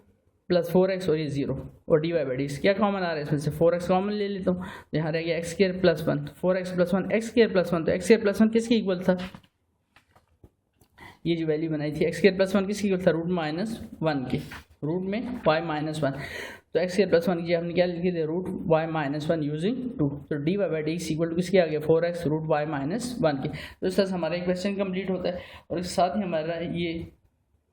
प्लस 4x और ये 0 और डी वाई बाई डी क्या कॉमन आ रहा है इसमें से, 4x कॉमन ले लेता हूँ, यहाँ रह गया x square plus 1, 4x plus 1 x square plus 1, तो एक्स स्क्वायर प्लस 1 किसके इक्वल था, ये जो वैल्यू बनाई थी एक्स स्क्वायर प्लस 1 किसके इक्वल था, रूट माइनस 1 के, रूट में y माइनस 1, तो एक्स स्क्वायर प्लस 1 की हमने क्या लिखी थी, रूट y माइनस 1 यूजिंग 2, तो d y by d equal to किसके आ गया 4x रूट y माइनस 1 के। तो इस तरह से हमारा एक क्वेश्चन कंप्लीट होता है और इसके साथ ही हमारा ये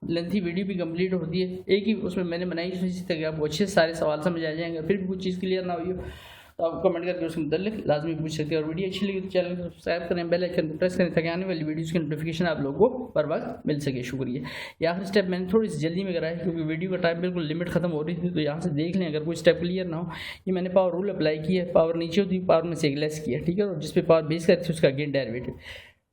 लेंथी वीडियो भी कंप्लीट होती है, एक ही उसमें मैंने बनाई इसी तक आपको अच्छे से सारे सवाल समझ आ जाएंगे, फिर भी कुछ चीज़ क्लियर ना हुई हो तो आप कमेंट करके उसके मुताल्लिक लाजमी पूछ सकते हैं। और वीडियो अच्छी लगी तो चैनल को सब्सक्राइब करें, बेल आइकन को प्रेस करें ताकि आने वाली वीडियोज़ की नोटिफिकेशन आप लोगों को पर वक्त मिल सके। शुक्रिया। ये आखिरी स्टेप मैंने थोड़ी सी जल्दी में कराया क्योंकि वीडियो का टाइम बिल्कुल लिमिट खत्म हो रही थी, तो यहाँ से देख लें अगर कोई स्टेप क्लियर ना हो। ये मैंने पावर रूल अप्लाई किया, पावर नीचे होती पावर में से एक लेस किया, ठीक है, और जिस पे पावर बेस करती है उसका अगेन डेरिवेटिव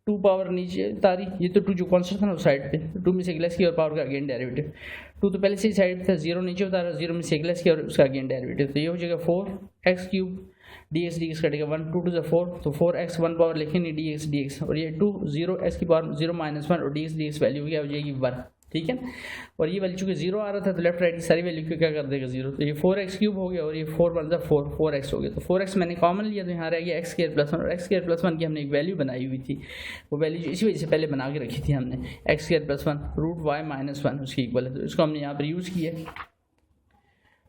2 पावर नीचे तारी, ये तो 2 जो कॉन्स्टेंट था ना उस साइड पे, तो 2 में से एक लेस किया और पावर का अगेन डेरिवेटिव 2 तो पहले से ही साइड था, 0 नीचे उतारा, 0 में से एक लेस किया और उसका अगेन डेरिवेटिव, तो ये हो जाएगा 4x क्यूब dx कटेगा 1 2 to the 4, तो 4x 1 पावर लिखेंगे dx और ये 2 0 x की पावर 0 माइनस 1 और dx वैल्यू क्या हो जाएगी 1, ठीक है। और ये वैल्यू चूंकि 0 आ रहा था तो लेफ्ट राइट की सारी वैल्यू को क्या कर देगा 0, तो ये 4x क्यूब हो गया और ये 4 1 4x हो गया, तो 4x मैंने कॉमन लिया तो यहाँ रह गया x स्क्वायर प्लस 1 और x स्क्वायर प्लस 1 की हमने एक वैल्यू बनाई हुई थी, वो वैल्यू इसी वजह से पहले बना के रखी थी हमने, x square plus 1 root y minus 1 उसकी इक्वल है, तो इसको हमने यहाँ पर यूज़ किया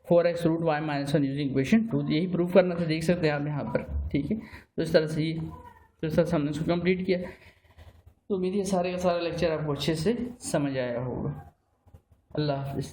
4x root y minus 1 using equation 2, यही प्रूव करना था, देख सकते हैं आप यहाँ पर, ठीक है। तो इस तरह से ये तो इस तरह से हमने इसको कंप्लीट किया, तो उम्मीद है सारे का सारा लेक्चर आपको अच्छे से समझ आया होगा। अल्लाह हाफिज़।